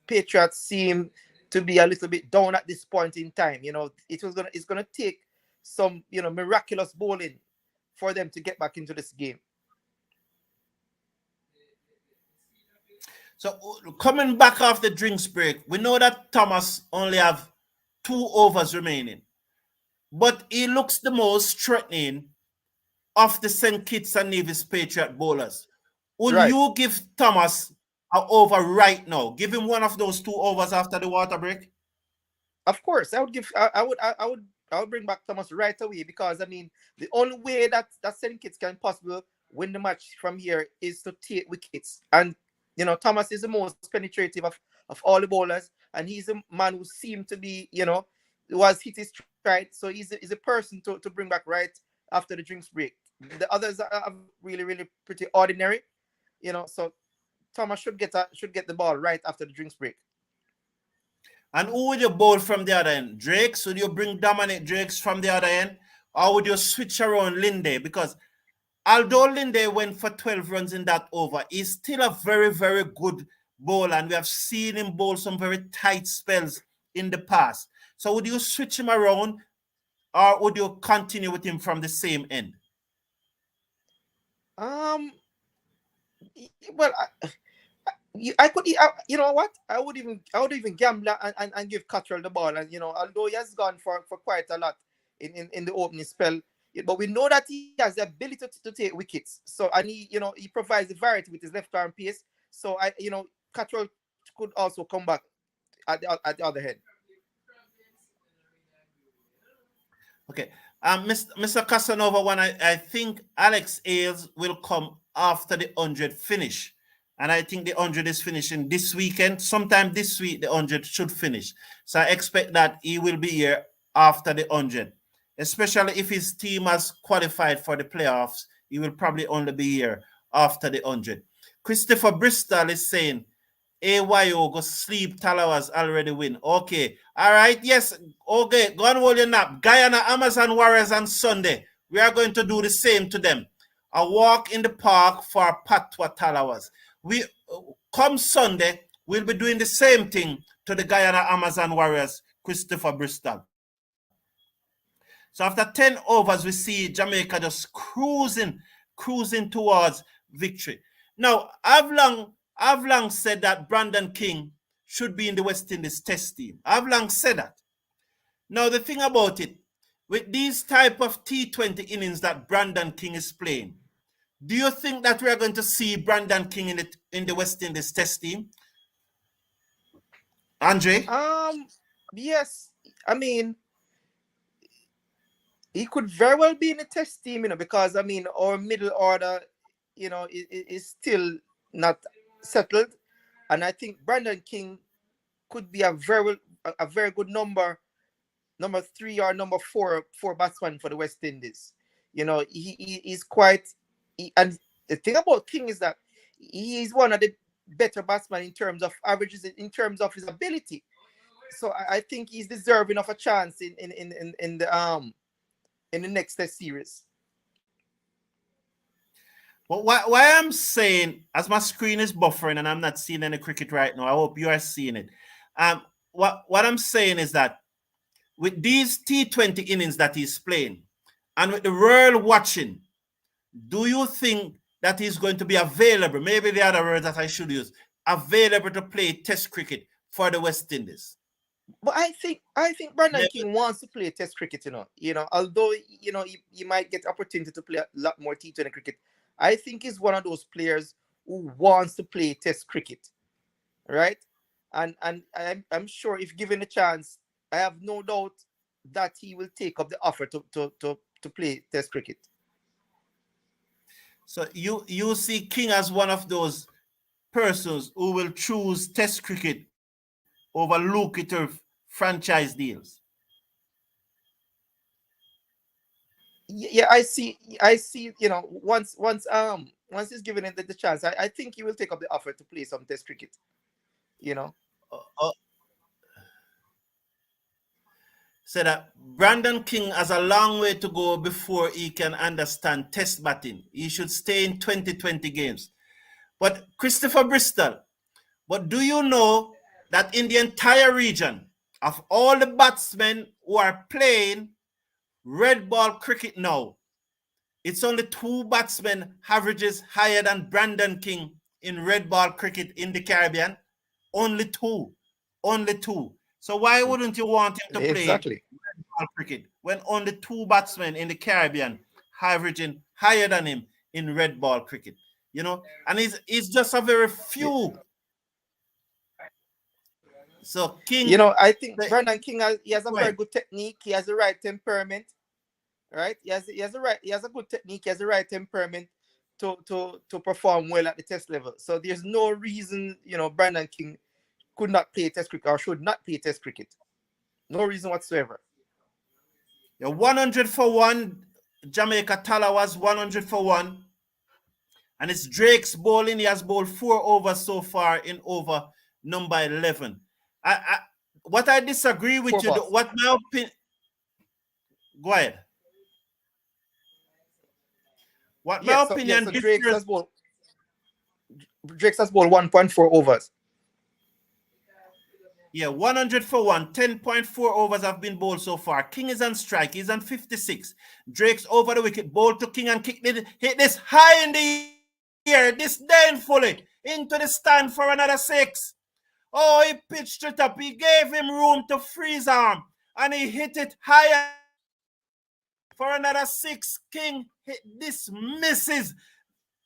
Patriots seem to be a little bit down at this point in time. It's gonna take some miraculous bowling for them to get back into this game. So coming back off the drinks break, we know that Thomas only have 2 overs remaining, but he looks the most threatening of the St. Kitts and Nevis Patriot bowlers. Will you give Thomas an over right now? Give him one of those 2 overs after the water break? Of course, I would give. I would bring back Thomas right away, because the only way that St. Kitts can possibly win the match from here is to take wickets. And Thomas is the most penetrative of all the bowlers, and he's a man who seemed to be, who has hit his stride. So he's a person to bring back right after the drinks break. The others are really, really pretty ordinary, So Thomas should get the ball right after the drinks break. And who would you bowl from the other end? Drakes? Would you bring Dominic Drakes from the other end? Or would you switch around Linde? Because although Linde went for 12 runs in that over, he's still a very, very good bowler, and we have seen him bowl some very tight spells in the past. So would you switch him around, or would you continue with him from the same end? Well, I could, you know what? I would even gamble and give Cottrell the ball, and although he has gone for quite a lot in the opening spell, but we know that he has the ability to take wickets. So, and he provides the variety with his left arm pace. So Cottrell could also come back at the other end. Okay. Mr. Casanova, I think Alex Ailes will come after the 100 finish. And I think the 100 is finishing this weekend. Sometime this week, the 100 should finish. So I expect that he will be here after the 100. Especially if his team has qualified for the playoffs, he will probably only be here after the 100. Christopher Bristol is saying, AYO go sleep, Tallawahs already win. Okay. All right. Yes. Okay. Go and hold your nap. Guyana Amazon Warriors on Sunday. We are going to do the same to them. A walk in the park for Patwa Tallawahs. We come Sunday, we'll be doing the same thing to the Guyana Amazon Warriors, Christopher Bristol. So after 10 overs, we see Jamaica just cruising towards victory. Now, I've long said that Brandon King should be in the West Indies test team. I've long said that. Now, the thing about it, with these type of T20 innings that Brandon King is playing, do you think that we are going to see Brandon King in the West Indies test team? Andre? Yes. I mean, he could very well be in the test team, because our middle order, is still not settled, and I think Brandon King could be a very good number 3 or number 4 batsman for the West Indies. He is quite. And the thing about King is that he is one of the better batsmen in terms of averages, in terms of his ability. So I think he's deserving of a chance in the next test series. But why I'm saying, as my screen is buffering and I'm not seeing any cricket right now, I hope you are seeing it. What I'm saying is that with these T20 innings that he's playing, and with the world watching, do you think that he's going to be available? Maybe the other word that I should use, available to play Test cricket for the West Indies. But I think Brandon King wants to play Test cricket. Although he might get opportunity to play a lot more T20 cricket, I think he's one of those players who wants to play Test cricket, right? And I'm sure if given a chance, I have no doubt that he will take up the offer to play Test cricket. So you see King as one of those persons who will choose Test cricket over lucrative franchise deals. Yeah, I see. Once he's given it the chance, I think he will take up the offer to play some Test cricket. So that Brandon King has a long way to go before he can understand Test batting. He should stay in 2020 games. But Christopher Bristol, but do you know that in the entire region of all the batsmen who are playing red ball cricket now, it's only 2 batsmen averages higher than Brandon King in red ball cricket in the Caribbean? Only 2. Only 2. So why wouldn't you want him to play red ball cricket when only 2 batsmen in the Caribbean averaging higher than him in red ball cricket? And he's just a very few. So King, I think Brandon King has a very good technique. He has the right temperament, right? He has a good technique. He has the right temperament to perform well at the Test level. So there's no reason Brandon King could not play Test cricket or should not play Test cricket. No reason whatsoever. 100 for 1. Jamaica Tallawahs 100 for 1. And it's Drake's bowling. He has bowled 4 overs so far in over number 11. What I disagree with 4 you, balls. what my opinion. Go ahead. What my opinion. So Drake's has bowled 1.4 overs. Yeah, 100 for 1. 10.4 overs have been bowled so far. King is on strike. He's on 56. Drake's over the wicket. Bowled to King and hit this high in the air, disdainfully into the stand for another 6. Oh, he pitched it up. He gave him room to freeze arm. And he hit it higher for another 6. King hit this, misses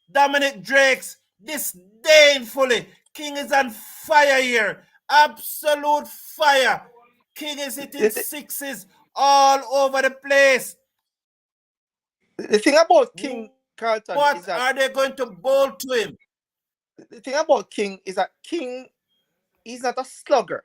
Dominic Drake's disdainfully. King is on fire here. Absolute fire. King is hitting 6s all over the place. The thing about King, Carlton, what is that are they going to bowl to him? the thing about King is that King is not a slugger.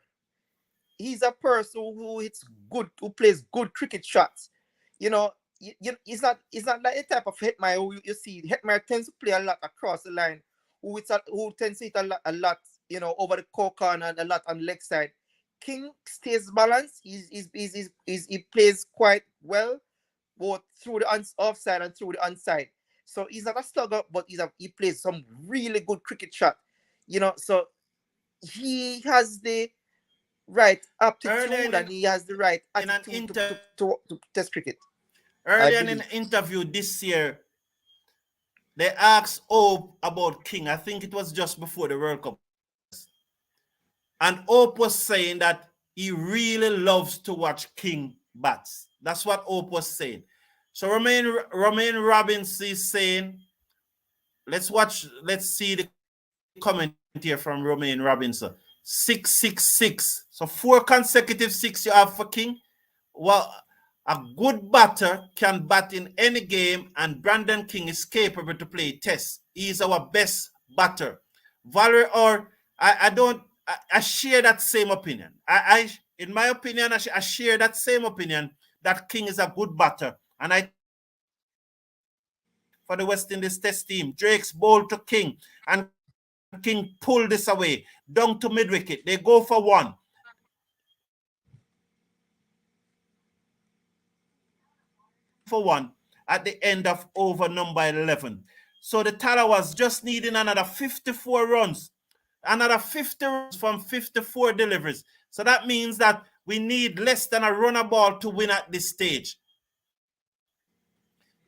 He's a person who hits good, who plays good cricket shots. You know, he's not like the type of hitman who you see. Hitman tends to play a lot across the line, who tends to hit a lot, you know, over the corner and a lot on leg side. King stays balanced. He plays quite well, both through the offside and through the onside. So he's not a slugger, but he plays some really good cricket shot. You know, so he has the right aptitude and he has the right attitude to test cricket. Earlier in an interview this year, they asked Hope about King. I think it was just before the World Cup. And Hope was saying that he really loves to watch King bats. That's what Hope was saying. So Romain Robbins is saying, let's see the comment here from Romain Robinson. 666. So 4 consecutive 6 you have for King. Well, a good batter can bat in any game, and Brandon King is capable to play tests. He is our best batter. Valerie, or I share that same opinion. In my opinion, I share that same opinion that King is a good batter. And I for the West Indies test team, Drake's ball to King, and King pull this away down to mid wicket. They go for 1. For 1 at the end of over number 11. So the Tallawahs just needing another 54 runs. Another 50 runs from 54 deliveries. So that means that we need less than a runner ball to win at this stage.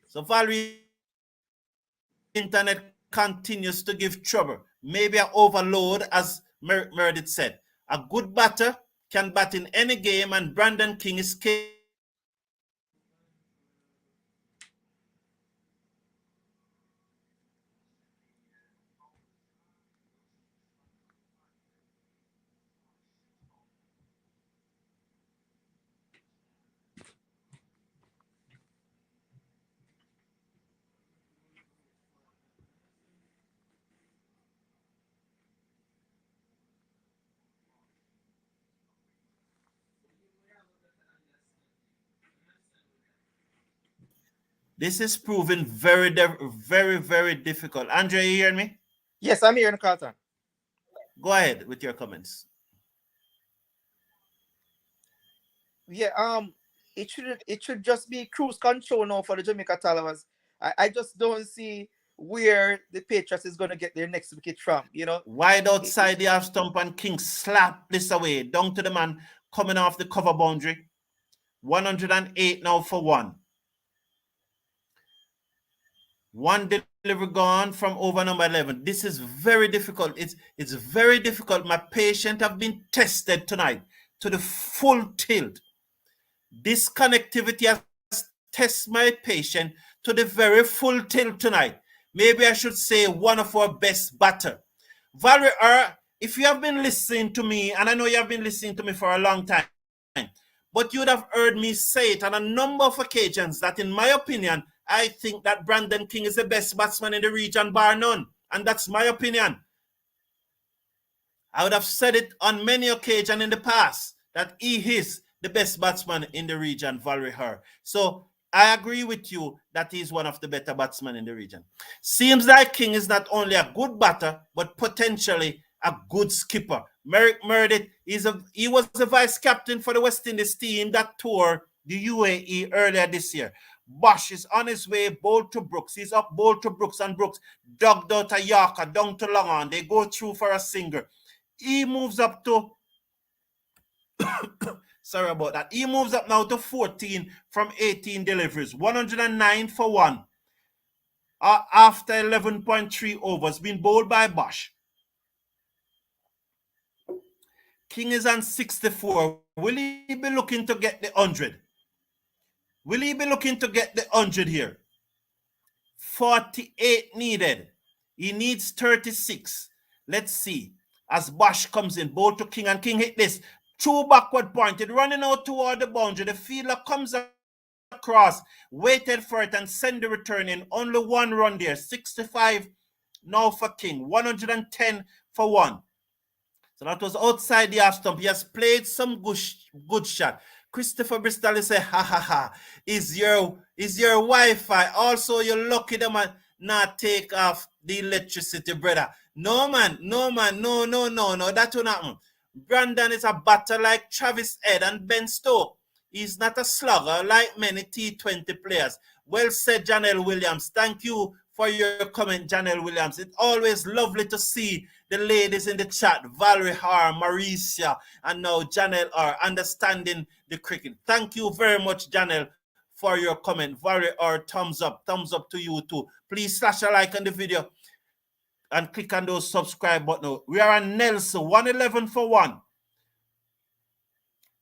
So Valerie, internet continues to give trouble. Maybe an overload, as Meredith said. A good batter can bat in any game, and Brandon King is capable. This is proving very, very difficult. Andre, you hearing me? Yes, I'm hearing Carlton. Go ahead with your comments. Yeah, it should just be cruise control now for the Jamaica Tallawahs. I just don't see where the Patriots is going to get their next wicket from, you know. Wide outside the half stump, and King slap this away down to the man coming off the cover boundary. 108 now for 1. 1 delivery gone from over number 11. This is very difficult. It's very difficult. My patience have been tested tonight to the full tilt. This connectivity has tested my patience to the very full tilt tonight. Maybe I should say one of our best batter. Valerie, if you have been listening to me, and I know you have been listening to me for a long time, but you would have heard me say it on a number of occasions that, in my opinion, I think that Brandon King is the best batsman in the region, bar none. And that's my opinion. I would have said it on many occasions in the past that he is the best batsman in the region, Valerie Her. So I agree with you that he's one of the better batsmen in the region. Seems like King is not only a good batter, but potentially a good skipper. Merrick Meredith, he was the vice captain for the West Indies team that toured the UAE earlier this year. Bosch is on his way, bowl to Brooks. He's up, bowl to Brooks, and Brooks dugged out a Yorker down to long on. They go through for a single. He moves up to sorry about that. He moves up now to 14 from 18 deliveries. 109 for 1. After 11.3 overs, been bowled by Bosch. King is on 64. Will he be looking to get the 100? Will he be looking to get the 100 here? 48 needed. He needs 36. Let's see. As Bosch comes in, bowl to King, and King hit this. True backward pointed, running out toward the boundary. The fielder comes across, waited for it, and sent the return in. Only 1 run there. 65 now for King. 110 for 1. So that was outside the half stump. He has played some good shot. Christopher Bristol is say, ha ha ha. Is your Wi-Fi? Also, you're lucky them man not take off the electricity, brother. No man, no. That will not happen. Brandon is a batter like Travis Head and Ben Stoke. He's not a slugger like many T20 players. Well said, Janelle Williams. Thank you for your comment, Janelle Williams. It's always lovely to see the ladies in the chat, Valerie R, Maricia, and now Janelle R, understanding the cricket. Thank you very much, Janelle, for your comment. Valerie R, thumbs up to you too. Please slash a like on the video and click on those subscribe button. We are on Nelson, 111 for 1.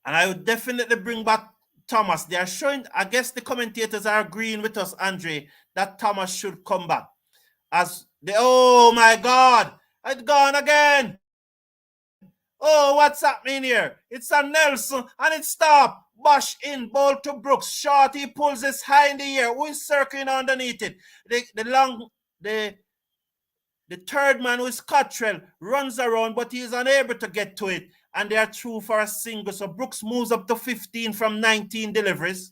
And I would definitely bring back Thomas. They are showing, I guess the commentators are agreeing with us, Andre, that Thomas should come back. Oh my God, it's gone again. Oh, what's happening here? It's a Nelson and it stopped. Bosh in, ball to Brooks. Shorty pulls this high in the air. Who is circling underneath it? The third man, who is Cottrell, runs around, but he is unable to get to it. And they are through for a single. So Brooks moves up to 15 from 19 deliveries.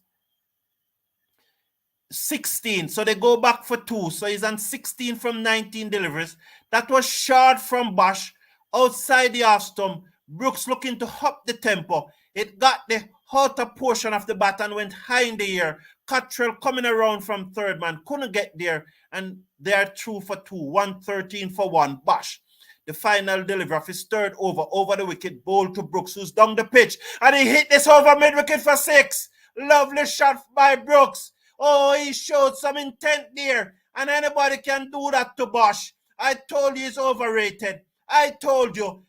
16. So they go back for 2. So he's on 16 from 19 deliveries. That was short from Bosh. Outside the half stump. Brooks looking to up the tempo. It got the outer portion of the bat and went high in the air. Cottrell coming around from third man. Couldn't get there. And they are through for 2. 113 for 1. Bosh. The final delivery of his third over the wicket, ball to Brooks, who's down the pitch. And he hit this over mid-wicket for 6. Lovely shot by Brooks. Oh, he showed some intent there. And anybody can do that to Bosh. I told you he's overrated. I told you.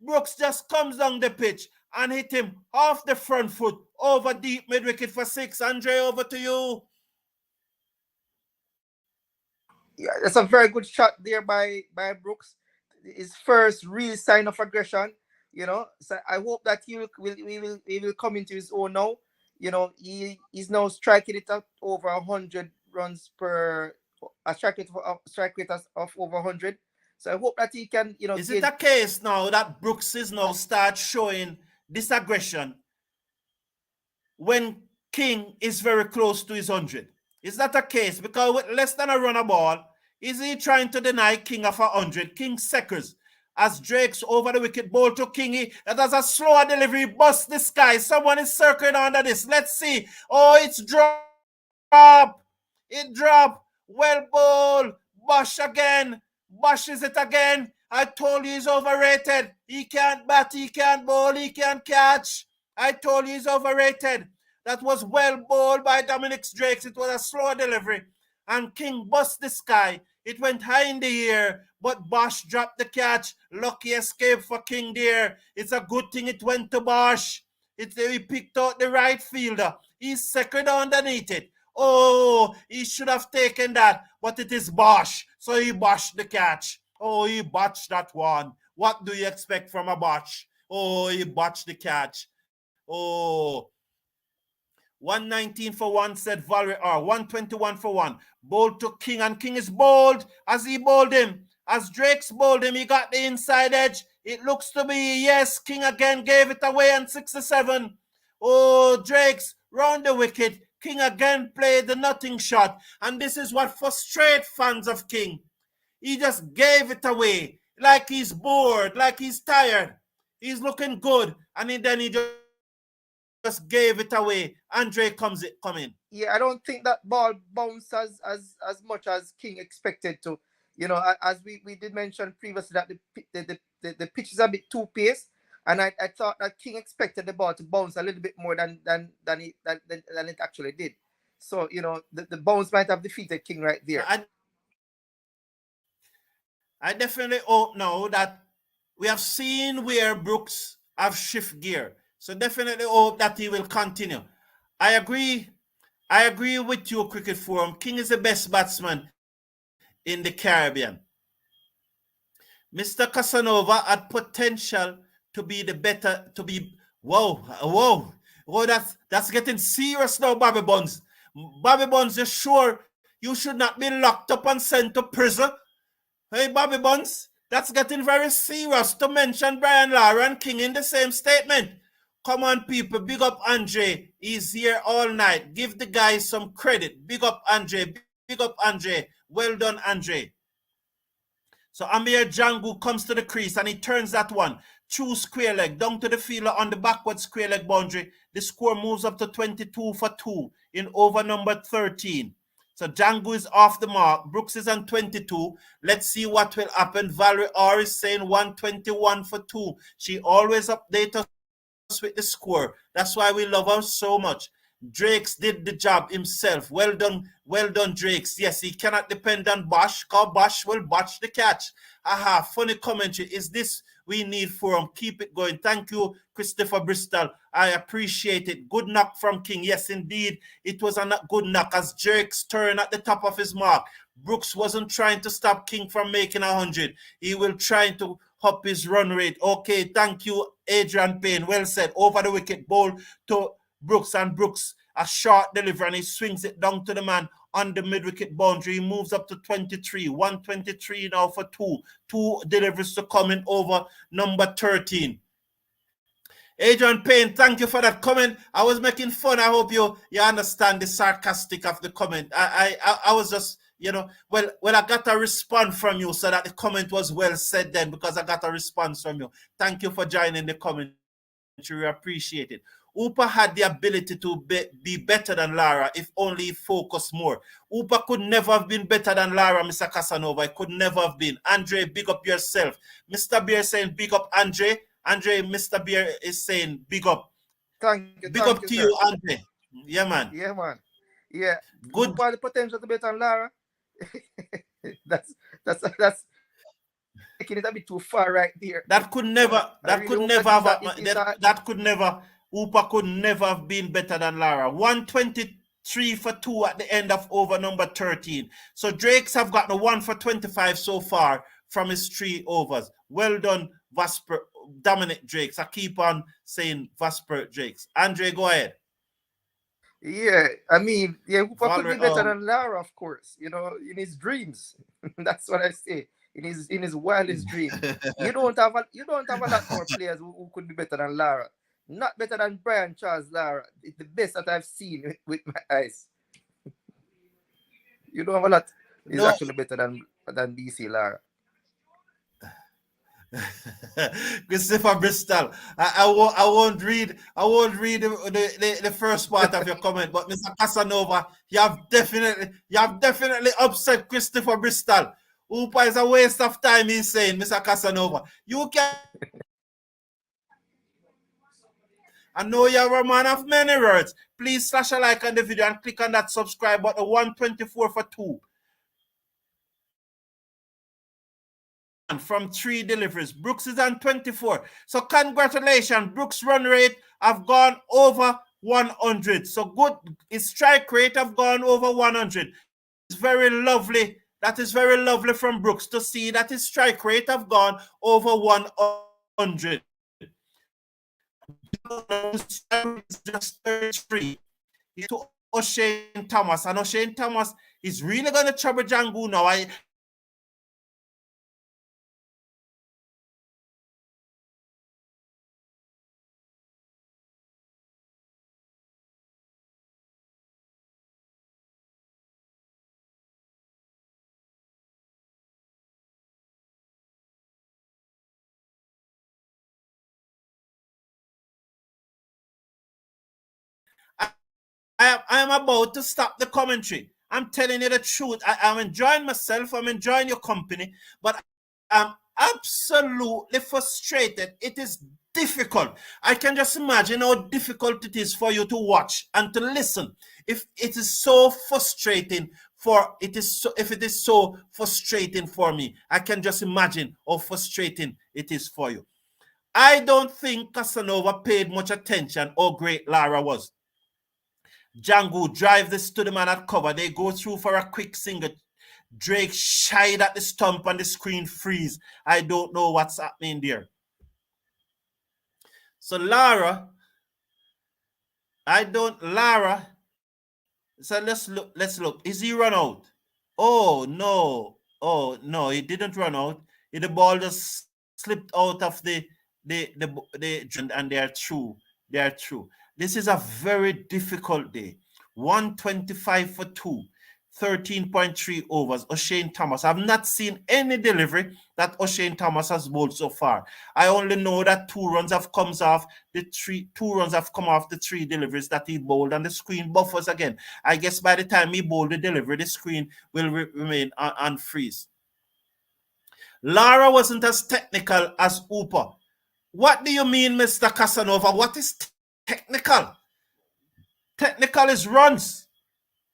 Brooks just comes down the pitch and hit him off the front foot over deep mid-wicket for 6. Andre, over to you. Yeah, that's a very good shot there by Brooks. His first real sign of aggression, So I hope that he will come into his own now. He's now striking it at over 100 runs per a strike rate of over 100. So I hope that he can, Is it a case now that Brooks is now start showing this aggression when King is very close to his 100? Is that a case? Because with less than a run a ball, is he trying to deny King of 100? King seconds. As Drake's over the wicket, ball to Kingy. That has a slower delivery. Bust the sky. Someone is circling under this. Let's see. Oh, it's drop. It dropped. Well ball. Bosh again. Bosh is it again. I told you he's overrated. He can't bat. He can't bowl. He can't catch. I told you he's overrated. That was well bowled by Dominic Drakes. It was a slower delivery. And King bust the sky. It went high in the air, but Bosh dropped the catch. Lucky escape for King there. It's a good thing it went to Bosh. He picked out the right fielder. He's second underneath it. Oh, he should have taken that, but it is Bosh. So he boshed the catch. Oh, he botched that one. What do you expect from a Bosh? Oh, he botched the catch. Oh, 119 for 1, said Valerie R. 121 for 1. Bowled to King, and King is bowled as he bowled him. As Drake's bowled him, he got the inside edge. It looks to be, yes, King again gave it away on 67. Oh, Drake's round the wicket. King again played the nothing shot. And this is what frustrates fans of King. He just gave it away like he's bored, like he's tired. He's looking good. And then he just gave it away. Andre come in. Yeah, I don't think that ball bounced as much as King expected to. As we did mention previously that the pitch is a bit too pace, and I thought that King expected the ball to bounce a little bit more than it actually did. So the bounce might have defeated King right there. I definitely hope now that we have seen where Brooks have shift gear. So definitely hope that he will continue. I agree with you, Cricket Forum. King is the best batsman in the Caribbean. Mr. Casanova had potential to be whoa, that's getting serious now, Bobby Bonds. Bobby Bonds, you're sure you should not be locked up and sent to prison? Hey, Bobby Buns, that's getting very serious to mention Brian Lara and King in the same statement. Come on, people. Big up Andre. He's here all night. Give the guy some credit. Big up Andre. Big up Andre. Well done, Andre. So Amir Jango comes to the crease and he turns that one. True square leg down to the fielder on the backward square leg boundary. The score moves up to 22 for 2 in over number 13. So Jango is off the mark. Brooks is on 22. Let's see what will happen. Valerie R is saying 121 for 2. She always updates us with the score. That's why we love her so much. Drakes did the job himself. Well done, Drakes. Yes, he cannot depend on Bosch, because Bosch will botch the catch. Aha, funny commentary. Is this we need for him? Keep it going. Thank you, Christopher Bristol. I appreciate it. Good knock from King. Yes, indeed. It was a good knock as Drakes turned at the top of his mark. Brooks wasn't trying to stop King from making 100. He will try to up his run rate. Okay, thank you, Adrian Payne. Well said. Over the wicket, ball to Brooks, and Brooks a short delivery and he swings it down to the man on the mid-wicket boundary. He moves up to 23. 123 now for 2. 2 deliveries to come in over number 13. Adrian Payne, thank you for that comment. I was making fun. I hope you understand the sarcastic of the comment. I was just, well, I got a response from you, so that the comment was well said then, because I got a response from you. Thank you for joining the comment. We appreciate it. Upa had the ability to be better than Lara if only he focused more. Upa could never have been better than Lara, Mr. Casanova. It could never have been. Andre, big up yourself. Mr. Beer saying big up Andre. Andre, Mr. Beer is saying big up. Thank you. Big up to you, Andre. Yeah, man. Yeah, man. Yeah. Good. Upa the potential to be better than Lara. that's taking it a bit too far right there. That could never Upa could never have been better than Lara. 123 for 2 at the end of over number 13. So Drakes have gotten a 1 for 25 so far from his 3 overs. Well done, Dominic Drakes. I keep on saying Vasper Drakes. Andre, go ahead. Yeah, I mean, Upa could be better than Lara, of course. In his dreams. That's what I say. In his wildest dream. You don't have a lot more players who could be better than Lara. Not better than Brian Charles Lara. It's the best that I've seen with my eyes. You don't have a lot. He's actually better than DC Lara. Christopher Bristol. I won't read the first part of your comment, but Mr. Casanova, you have definitely upset Christopher Bristol. Upa is a waste of time, he's saying, Mr. Casanova. You can. I know you're a man of many words. Please slash a like on the video and click on that subscribe button. 124 for 2. From 3 deliveries. Brooks is on 24. So congratulations. Brooks' run rate have gone over 100. So good. His strike rate have gone over 100. It's very lovely. That is very lovely from Brooks to see that his strike rate have gone over 100. Just 33. To O'Shane Thomas. And O'Shane Thomas is really going to trouble Jango now. I am about to stop the commentary. I'm telling you the truth. I'm enjoying myself. I'm enjoying your company. But I'm absolutely frustrated. It is difficult. I can just imagine how difficult it is for you to watch and to listen. If it is so frustrating if it is so frustrating for me, I can just imagine how frustrating it is for you. I don't think Casanova paid much attention how great Lara was. Jango drive this to the man at cover. They go through for a quick single. Drake shied at the stump and the screen freeze. I don't know what's happening there. So Lara. So let's look. Is he run out? Oh no. Oh no, he didn't run out. The ball just slipped out of and they are through. They are through. This is a very difficult day. 125 for 2. 13.3 overs. O'Shane Thomas. I've not seen any delivery that O'Shane Thomas has bowled so far. I only know that 2 runs have come off the 2 runs have come off the 3 deliveries that he bowled, and the screen buffers again. I guess by the time he bowled the delivery, the screen will remain on freeze. Lara wasn't as technical as Hooper. What do you mean, Mr. Casanova? What is technical? Technical is runs.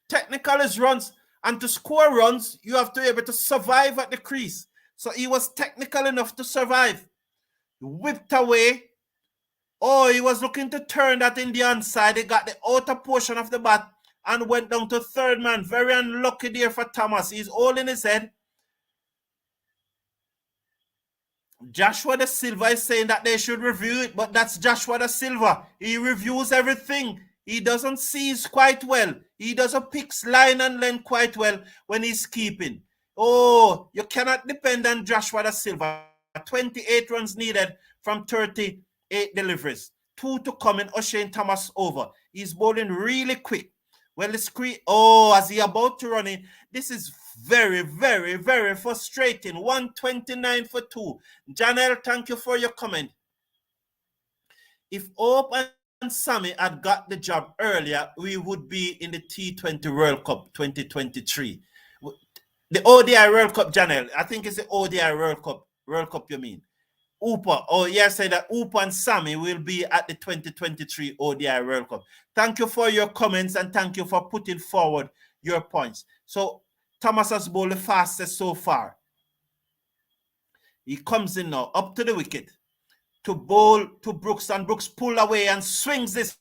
Technical is runs. And to score runs, you have to be able to survive at the crease. So he was technical enough to survive. Whipped away. Oh, he was looking to turn that in the onside. He got the outer portion of the bat and went down to third man. Very unlucky there for Thomas. He's holding his head. Joshua Da Silva is saying that they should review it, but that's Joshua Da Silva. He reviews everything. He doesn't seize quite well. He doesn't pick line and length quite well when he's keeping. Oh, you cannot depend on Joshua Da Silva. 28 runs needed from 38 deliveries. 2 to come in. O'Shane Thomas over. He's bowling really quick. Well, the screen, as he about to run in, this is very, very, very frustrating. 129 for 2. Janelle, thank you for your comment. If Hope and Sammy had got the job earlier, we would be in the T20 World Cup 2023. The ODI World Cup, Janelle. I think it's the ODI World Cup. World Cup, you mean? Hooper. Oh, yes, say that Hooper and Sammy will be at the 2023 ODI World Cup. Thank you for your comments and thank you for putting forward your points. So, Thomas has bowled the fastest so far. He comes in now, up to the wicket, to bowl to Brooks, and Brooks pull away and swings this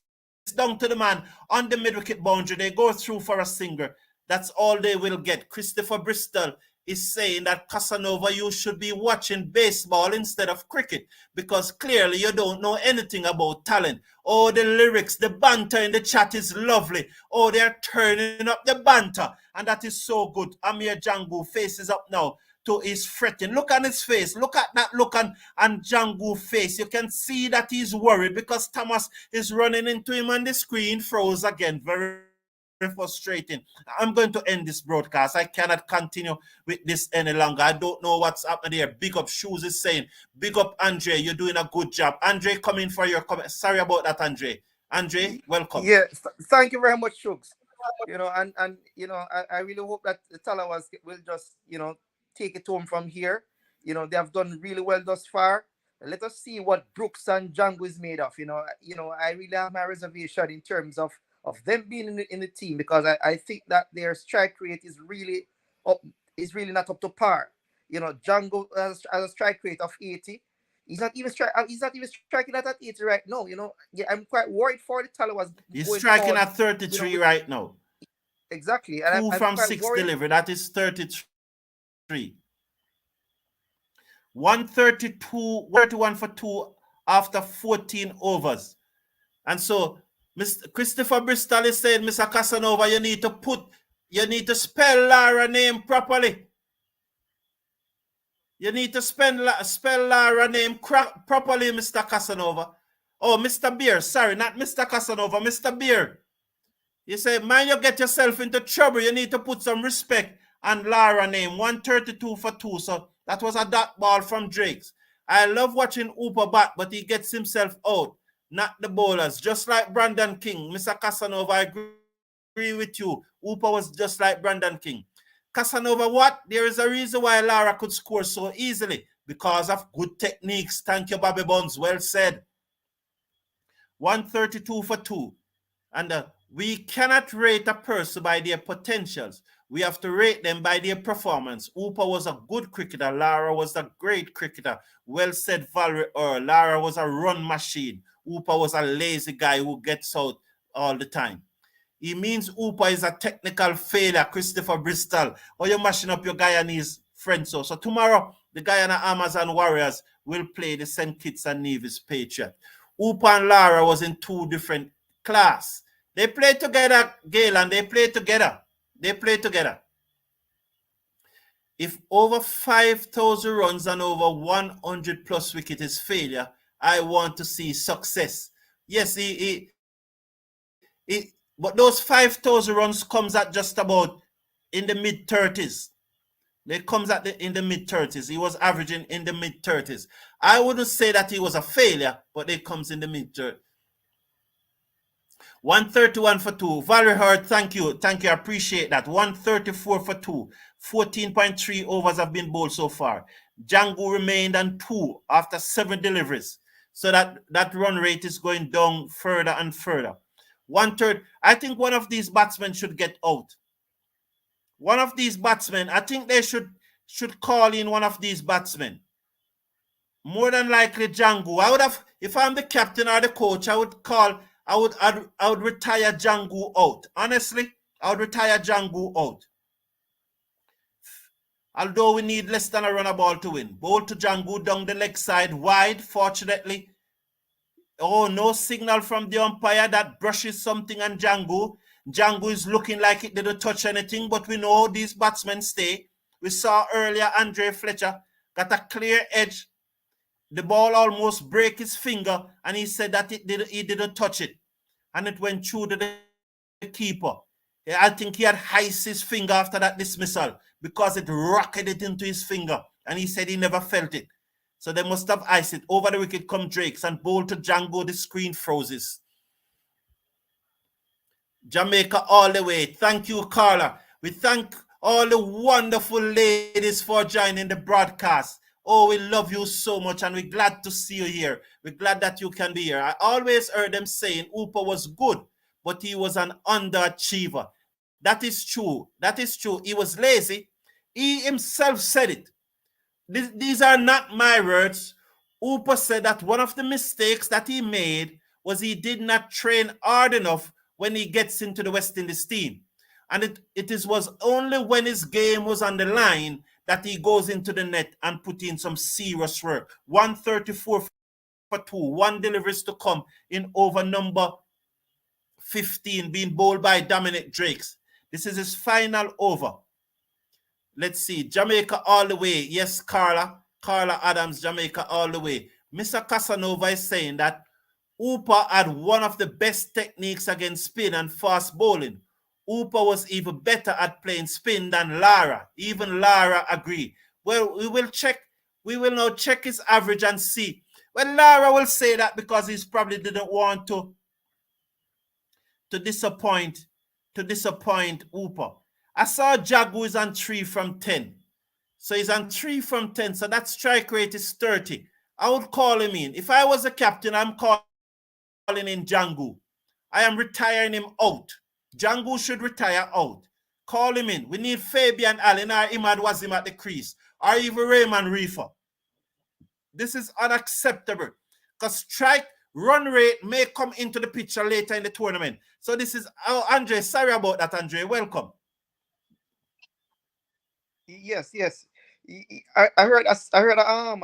down to the man on the mid-wicket boundary. They go through for a singer. That's all they will get. Christopher Bristol is saying that, Casanova, you should be watching baseball instead of cricket because clearly you don't know anything about talent. Oh, the lyrics, the banter in the chat is lovely. Oh, they're turning up the banter, and that is so good. Amir Jango faces up now to his fretting. Look at his face. Look at that look on Jango face. You can see that he's worried because Thomas is running into him and the screen froze again. Very frustrating. I'm going to end this broadcast. I cannot continue with this any longer. I don't know what's happening there. Big up Shoes is saying, big up Andre, you're doing a good job. Andre, come in for your comment. Sorry about that, Andre. Andre, welcome. Yeah, thank you very much, Shugs. And I really hope that the Tallawahs will just, take it home from here. They have done really well thus far. Let us see what Brooks and Jango is made of. I really have my reservation in terms of them being in the team because I think that their strike rate is really not up to par. Jango has a strike rate of 80. He's not even striking at 80 right now. I'm quite worried for the Tallawahs. He's striking at 33 right now. Exactly. And 2 from 6 delivery. That is 33. 132, 31 for 2 after 14 overs. And so Mr. Christopher Bristol is saying, Mr. Casanova, you need to spell Lara name properly. You need to spell Lara name properly, Mr. Casanova. Oh, Mr. Beer. Sorry, not Mr. Casanova, Mr. Beer. You say, man, you get yourself into trouble. You need to put some respect on Lara name. 132 for 2. So that was a dot ball from Drake's. I love watching Hooper bat, but he gets himself out. Not the bowlers, just like Brandon King. Mr. Casanova, I agree with you. Hooper was just like Brandon King. Casanova, what? There is a reason why Lara could score so easily. Because of good techniques. Thank you, Bobby Bones. Well said. 132 for 2. And we cannot rate a person by their potentials. We have to rate them by their performance. Hooper was a good cricketer. Lara was a great cricketer. Well said, Valerie Earl. Lara was a run machine. Hooper was a lazy guy who gets out all the time. He means Hooper is a technical failure, Christopher Bristol. Or you're mashing up your Guyanese friends. So tomorrow, the Guyana Amazon Warriors will play the St. Kitts and Nevis Patriots. Hooper and Lara was in 2 different class. They play together, Galen. They play together. They play together. if over 5,000 runs and over 100 plus wicket is failure, I want to see success. Yes, but those 5,000 runs comes at just about in the mid-30s. It comes in the mid-30s. He was averaging in the mid-30s. I wouldn't say that he was a failure, but it comes in the mid-30s. 131 for 2. Very hard. Thank you. Thank you. I appreciate that. 134 for 2. 14.3 overs have been bowled so far. Jango remained on 2 after 7 deliveries. So that run rate is going down further and further. 1/3. I think one of these batsmen should get out. One of these batsmen, I think they should call in one of these batsmen. More than likely Jango. I would have, if I'm the captain or the coach, I would retire Jango out. Honestly, I would retire Jango out. Although we need less than a run a ball to win. Bowl to Jango down the leg side, wide, fortunately. Oh, no signal from the umpire that brushes something on Jango. Jango is looking like it didn't touch anything, but we know these batsmen stay. We saw earlier Andre Fletcher got a clear edge. The ball almost break his finger, and he said that he didn't touch it. And it went through to the keeper. I think he had iced his finger after that dismissal because it rocketed into his finger, and he said he never felt it. So they must have iced it. Over the wicket come Drakes and bowl to Jango. The screen freezes. Jamaica all the way. Thank you, Carla. We thank all the wonderful ladies for joining the broadcast. Oh, we love you so much, and we're glad to see you here. We're glad that you can be here. I always heard them saying Hooper was good, but he was an underachiever. That is true. That is true. He was lazy. He himself said it. These are not my words. Hooper said that one of the mistakes that he made was he did not train hard enough when he gets into the West Indies team. And it was only when his game was on the line that he goes into the net and put in some serious work. 134 for 2. 1 deliveries to come in over number 15, being bowled by Dominic Drakes. This is his final over. Let's see. Jamaica all the way. Yes, Carla Adams, Jamaica all the way. Mr. Casanova is saying that Hooper had one of the best techniques against spin and fast bowling. Hooper was even better at playing spin than Lara. Even Lara agreed. Well, we will check. We will now check his average and see. Well, Lara will say that because he's probably didn't want to disappoint Hooper. I saw Jagu is on 3 from 10. So he's on 3 from 10. So that strike rate is 30. I would call him in. If I was a captain, I'm calling in Jango. I am retiring him out. Jango should retire out. Call him in. We need Fabian Allen or Imad Wazim at the crease. Or even Raymond Reefer. This is unacceptable. Because strike run rate may come into the picture later in the tournament. So this is, Andre, sorry about that, Andre. Welcome. Yes. I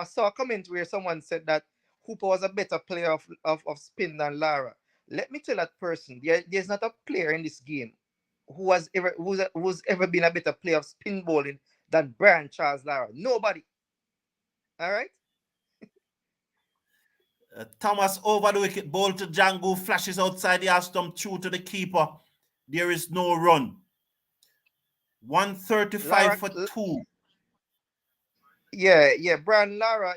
saw a comment where someone said that Hooper was a better player of spin than Lara. Let me tell that person, there's not a player in this game who's ever been a better player of spin bowling than Brian Charles Lara. Nobody. All right. Thomas over the wicket, ball to Jango, flashes outside the half stump, through to the keeper. There is no run. 135 for 2. Yeah. Brian Lara,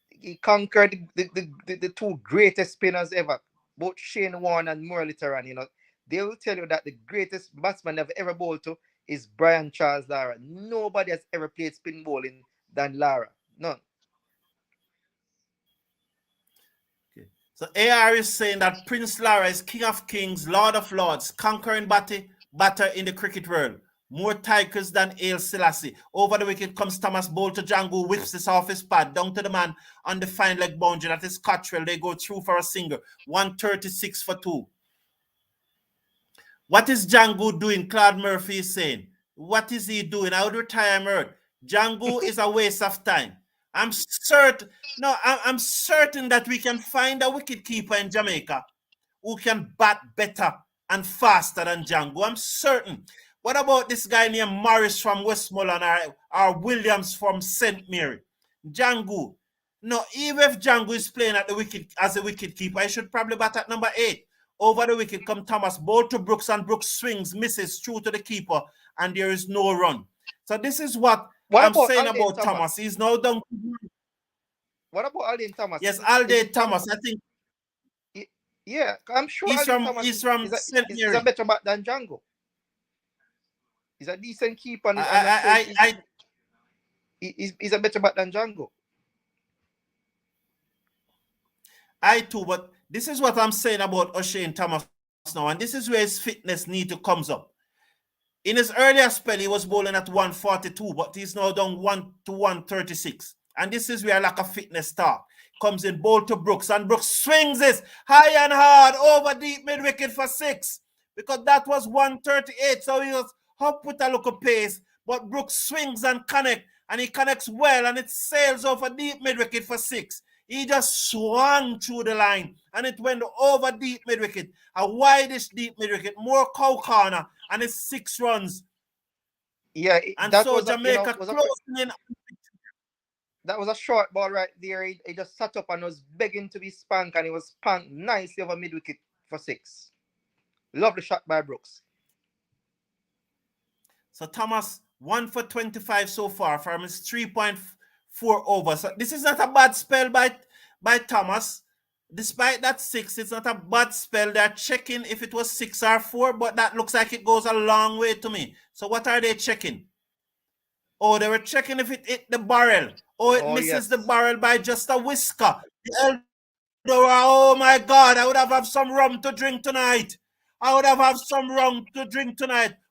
he conquered the 2 greatest spinners ever, both Shane Warne and Murali Taran. They will tell you that the greatest batsman they've ever bowled to is Brian Charles Lara. Nobody has ever played spin bowling than Lara. None. Okay. So AR is saying that Prince Lara is king of kings, lord of lords, conquering batter in the cricket world. More tigers than Ail Selassie. Over the wicket comes Thomas Bowl to Jango, whips this off his pad, down to the man on the fine leg boundary. That is Cottrell. They go through for a single. 136 for 2. What is Jango doing? Claude Murphy is saying. What is he doing? I would retire him early. Jango is a waste of time. I'm certain that we can find a wicketkeeper in Jamaica who can bat better and faster than Jango. I'm certain. What about this guy named Morris from Westmoreland or Williams from St. Mary? Jango. No, even if Jango is playing at the wicket as a wicket keeper, I should probably bat at number 8. Over the wicket come Thomas, ball to Brooks, and Brooks swings, misses through to the keeper, and there is no run. So this is what I'm saying about Thomas. He's now down. What about Aldane Thomas? Yes, Aldane Thomas. I think. Yeah, I'm sure he's from St. Mary. He's a better bat than Jango. He's a decent keeper. He's a better bat than Jango. I too, but this is what I'm saying about O'Shane Thomas now, and this is where his fitness need to comes up. In his earlier spell, he was bowling at 142, but he's now down 1 to 136. And this is where lack of fitness start. Comes in, bowl to Brooks, and Brooks swings this high and hard over deep mid wicket for 6, because that was 138. So he was up with a little pace, but Brooks swings and connect, and he connects well, and it sails over deep mid wicket for 6. He just swung through the line, and it went over deep mid wicket, a wideish deep mid wicket, more cow corner, and it's 6 runs. Yeah, and so Jamaica closing in. That was a short ball right there. He just sat up and was begging to be spanked, and he was spanked nicely over mid wicket for 6. Lovely shot by Brooks. So Thomas 1 for 25 so far from his 3.4 over. So this is not a bad spell by Thomas. Despite that 6, it's not a bad spell. They're checking if it was 6 or 4, but that looks like it goes a long way to me. So what are they checking? Oh, they were checking if it hit the barrel. Oh, it misses the barrel by just a whisker. Oh my God, I would have some rum to drink tonight.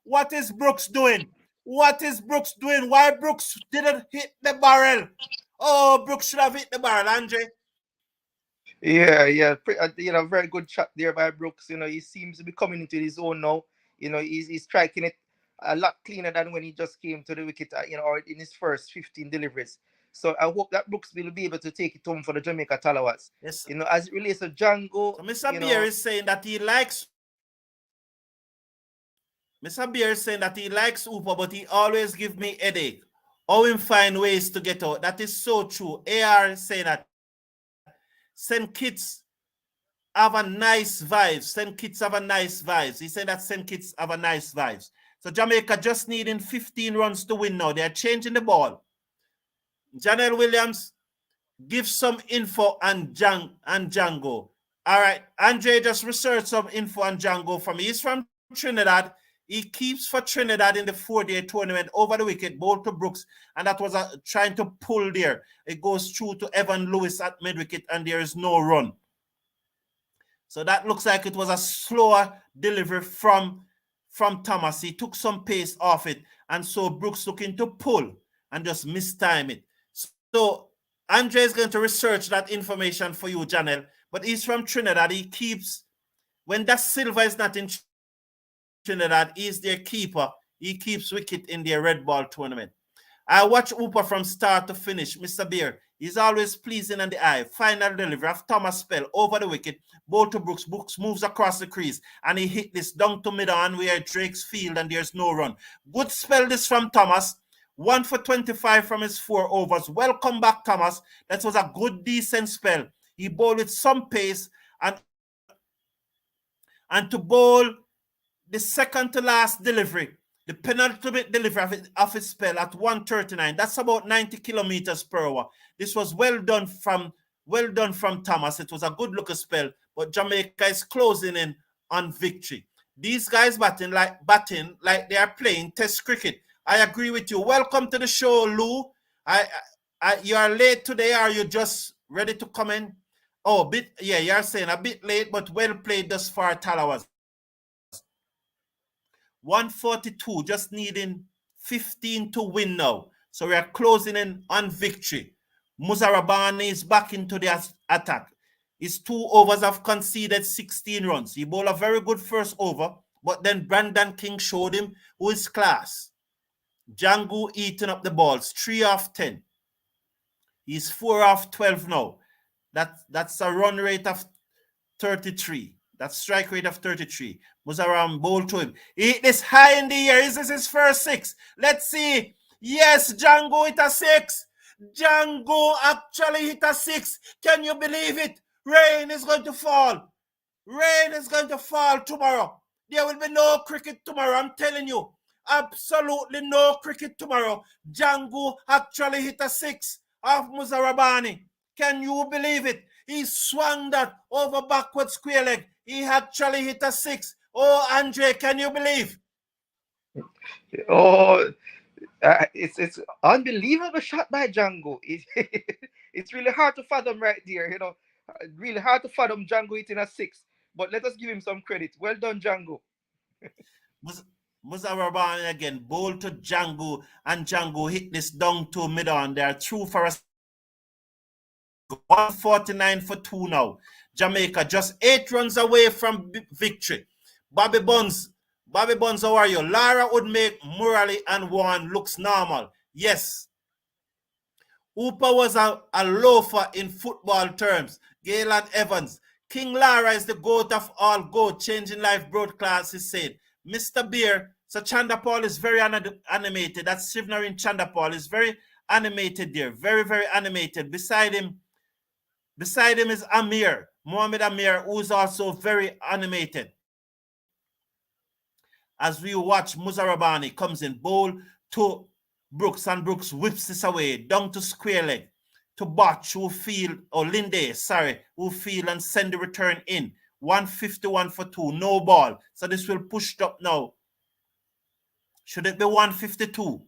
What is Brooks doing? Why Brooks didn't hit the barrel? Oh, Brooks should have hit the barrel, Andre. Yeah. Very good shot there by Brooks. He seems to be coming into his own now. He's striking it a lot cleaner than when he just came to the wicket, or in his first 15 deliveries. So I hope that Brooks will be able to take it home for the Jamaica Tallawahs. Yes. As it relates to Jango. So Mr. Beer is saying that he likes Hooper, but he always give me headache. How him find ways to get out. That is so true. AR is saying that St. Kitts have a nice vibes. He said that St. Kitts have a nice vibes. So Jamaica just needing 15 runs to win now. They are changing the ball. Janelle Williams, give some info on Jango. All right, Andre just researched some info on Jango from me. He's from Trinidad. He keeps for Trinidad in the 4-day tournament over the wicket, ball to Brooks, and that was trying to pull there. It goes through to Evan Lewis at mid-wicket, and there is no run. So that looks like it was a slower delivery from Thomas. He took some pace off it, and so Brooks looking to pull and just mistime it. So Andre is going to research that information for you, Janelle, but he's from Trinidad. He keeps, when that Silva is not in Trinidad, he's their keeper. He keeps wicket in their red ball tournament. I watch Hooper from start to finish. Mr. Beer, he's always pleasing on the eye. Final delivery of Thomas spell over the wicket. Ball to Brooks. Brooks moves across the crease, and he hit this down to mid-on where Drake's field, and there's no run. Good spell this from Thomas. 1 for 25 from his 4 overs. Welcome back, Thomas. That was a good, decent spell. He bowled with some pace, and to bowl the second to last delivery, the penultimate delivery of his spell at 139. That's about 90 kilometers per hour. This was well done from Thomas. It was a good looking spell, but Jamaica is closing in on victory. These guys batting like they are playing Test cricket. I agree with you. Welcome to the show, Lou. You are late today. Are you just ready to come in? Oh, you're saying a bit late, but well played thus far, Tallawahs. 142, just needing 15 to win now. So we are closing in on victory. Muzarabani is back into the attack. His 2 overs have conceded 16 runs. He bowled a very good first over, but then Brandon King showed him who is class. Jango eating up the balls, 3 off 10. He's 4 off 12 now. That's a run rate of 33. That's strike rate of 33. Muzaram bowled to him. He hit this high in the air. Is this his first six? Let's see. Yes, Jango hit a six. Jango actually hit a six. Can you believe it? Rain is going to fall. Rain is going to fall tomorrow. There will be no cricket tomorrow. I'm telling you. Absolutely no cricket tomorrow. Jango actually hit a six off Muzarabani. Can you believe it? He swung that over backward square leg. He actually hit a six. Oh, Andre, can you believe? Oh, it's unbelievable shot by Jango. It's really hard to fathom right there. Really hard to fathom Jango hitting a six. But let us give him some credit. Well done, Jango. Muzarabani again, bowl to Jango, and Jango hit this down to mid-on. They are through for a 149 for 2 now. Jamaica just 8 runs away from victory. Bobby Bonds, how are you? Lara would make Murali and Warren looks normal. Yes. Hooper was a loafer in football terms. Galen Evans. King Lara is the goat of all goat. Changing life broadcast is said. Mr. Beer, so Chandapal is very animated. That's Shivnarin Chandapal is very animated there. Very, very animated. Beside him is Amir, Mohamed Amir, who's also very animated. As we watch, Muzarabani comes in, bowl to Brooks, and Brooks whips this away, down to square leg, to Botch, who field and send the return in. 151 for 2, no ball. So this will push it up now. Should it be 152?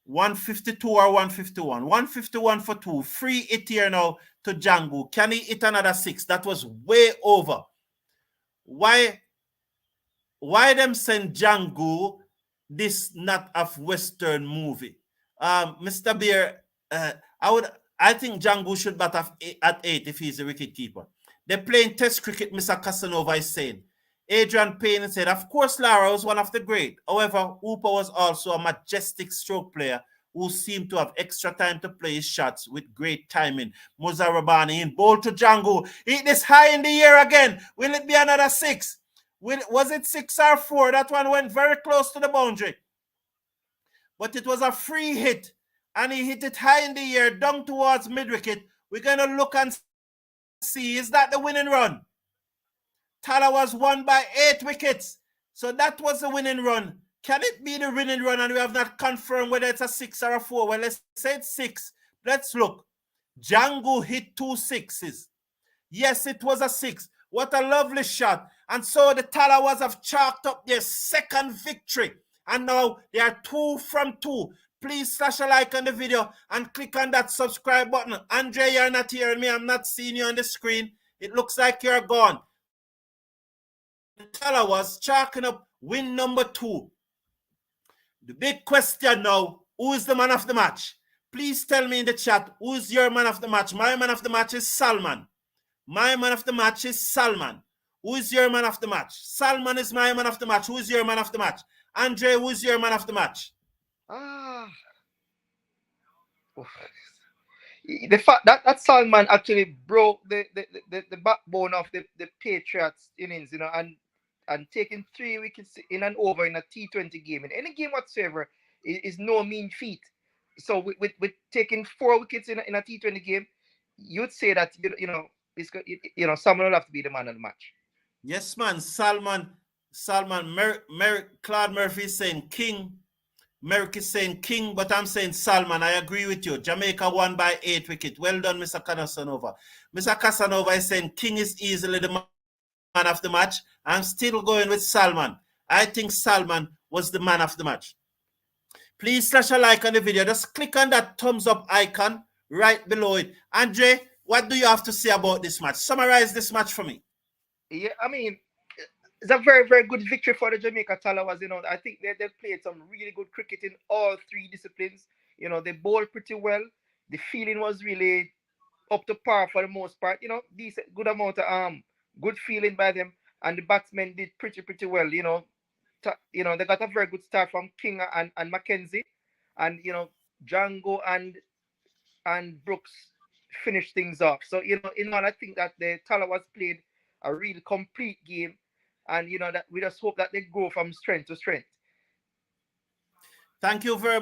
152 or 151? 151 for 2. Free it here now to Jango. Can he hit another 6? That was way over. Why them send Jango this not of Western movie? Mr. Beer, I think Jango should bat at 8 if he's a wicket keeper. They're playing test cricket, Mr. Casanova is saying. Adrian Payne said, of course, Lara was one of the great. However, Hooper was also a majestic stroke player who seemed to have extra time to play his shots with great timing. Muzarabani in, bowl to Jango. Hit this high in the air again. Will it be another 6? Was it 6 or 4? That one went very close to the boundary. But it was a free hit. And he hit it high in the air, down towards mid-wicket. We're going to look and see. Is that the winning run? Tallawahs won by 8 wickets. So that was the winning run. Can it be the winning run? And we have not confirmed whether it's a 6 or a 4. Well, let's say it's 6. Let's look. Jango hit 2 sixes. Yes, it was a 6. What a lovely shot. And so the Tallawahs have chalked up their second victory. And now they are 2 from 2. Please slash a like on the video and click on that subscribe button. Andre, you're not hearing me. I'm not seeing you on the screen. It looks like you're gone. The Tallawahs chalking up win number 2. The big question now, who is the man of the match? Please tell me in the chat, who is your man of the match? My man of the match is Salman. My man of the match is Salman. Who is your man of the match? Salman is my man of the match. Who is your man of the match? Andre, who is your man of the match? The fact that Salman actually broke the backbone of the Patriots innings, and taking 3 wickets in and over in a T20 game, in any game whatsoever, is no mean feat. So with taking 4 wickets in a T20 game, you'd say that Salman will have to be the man of the match. Yes, man. Salman, Claude Murphy is saying King. Merrick is saying King, but I'm saying Salman. I agree with you. Jamaica won by 8 wickets. Well done, Mr. Casanova. Mr. Casanova is saying King is easily the man of the match. I'm still going with Salman. I think Salman was the man of the match. Please slash a like on the video. Just click on that thumbs up icon right below it. Andre, what do you have to say about this match? Summarize this match for me. Yeah, I mean, it's a very, very good victory for the Jamaica Tallawahs. I think they played some really good cricket in all 3 disciplines. They bowled pretty well. The feeling was really up to par for the most part. Decent, good amount of good feeling by them, and the batsmen did pretty well. They got a very good start from King and Mackenzie, and Jango and Brooks finished things off. So in all, I think that the Tallawahs played a real complete game, and that we just hope that they go from strength to strength. Thank you very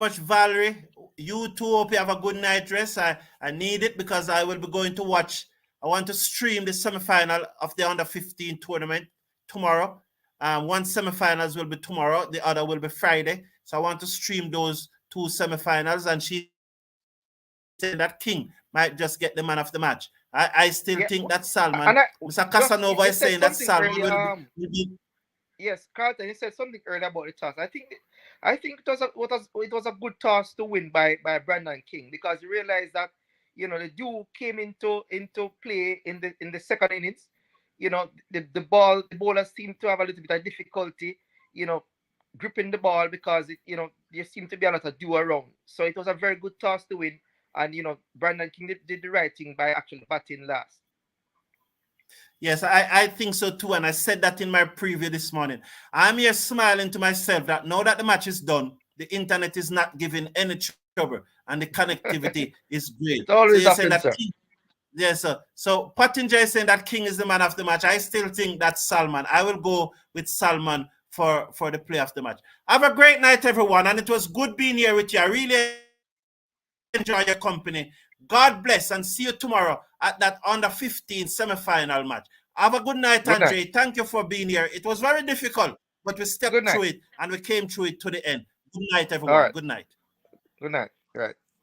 much, Valerie. You too, hope you have a good night rest. I need it because I will be going to watch. I want to stream the semi-final of the under-15 tournament tomorrow. One semi-finals will be tomorrow, the other will be Friday. So I want to stream those two semi-finals, and she's saying that King might just get the man of the match. I still think that Salman, Yeah, Mr. and Casanova is saying that you Salman said something will earlier. be Yes, Carlton, you said something earlier about the toss. I think it was a good toss to win by Brandon King, because you realize that the Dew came into play in the second innings. The bowlers seem to have a little bit of difficulty, you know, gripping the ball, because there seemed to be a lot of Dew around. So it was a very good toss to win, and Brandon King did the right thing by actually batting last. Yes, I think so too. And I said that in my preview this morning. I'm here smiling to myself that now that the match is done, the internet is not giving any trouble and the connectivity is great. It So you're always saying that happens, sir. King, yes, sir. So Pottinger is saying that King is the man of the match. I still think that's Salman. I will go with Salman for the play of the match. Have a great night, everyone. And it was good being here with you. I really enjoy your company. God bless and see you tomorrow at that under 15 semi-final match. Have a good night, Andre. Thank you for Good being night. here. It was very difficult, but we stepped through it Good and we night. came through it to the end. Good night, everyone. Good All night. right. Good night. Right.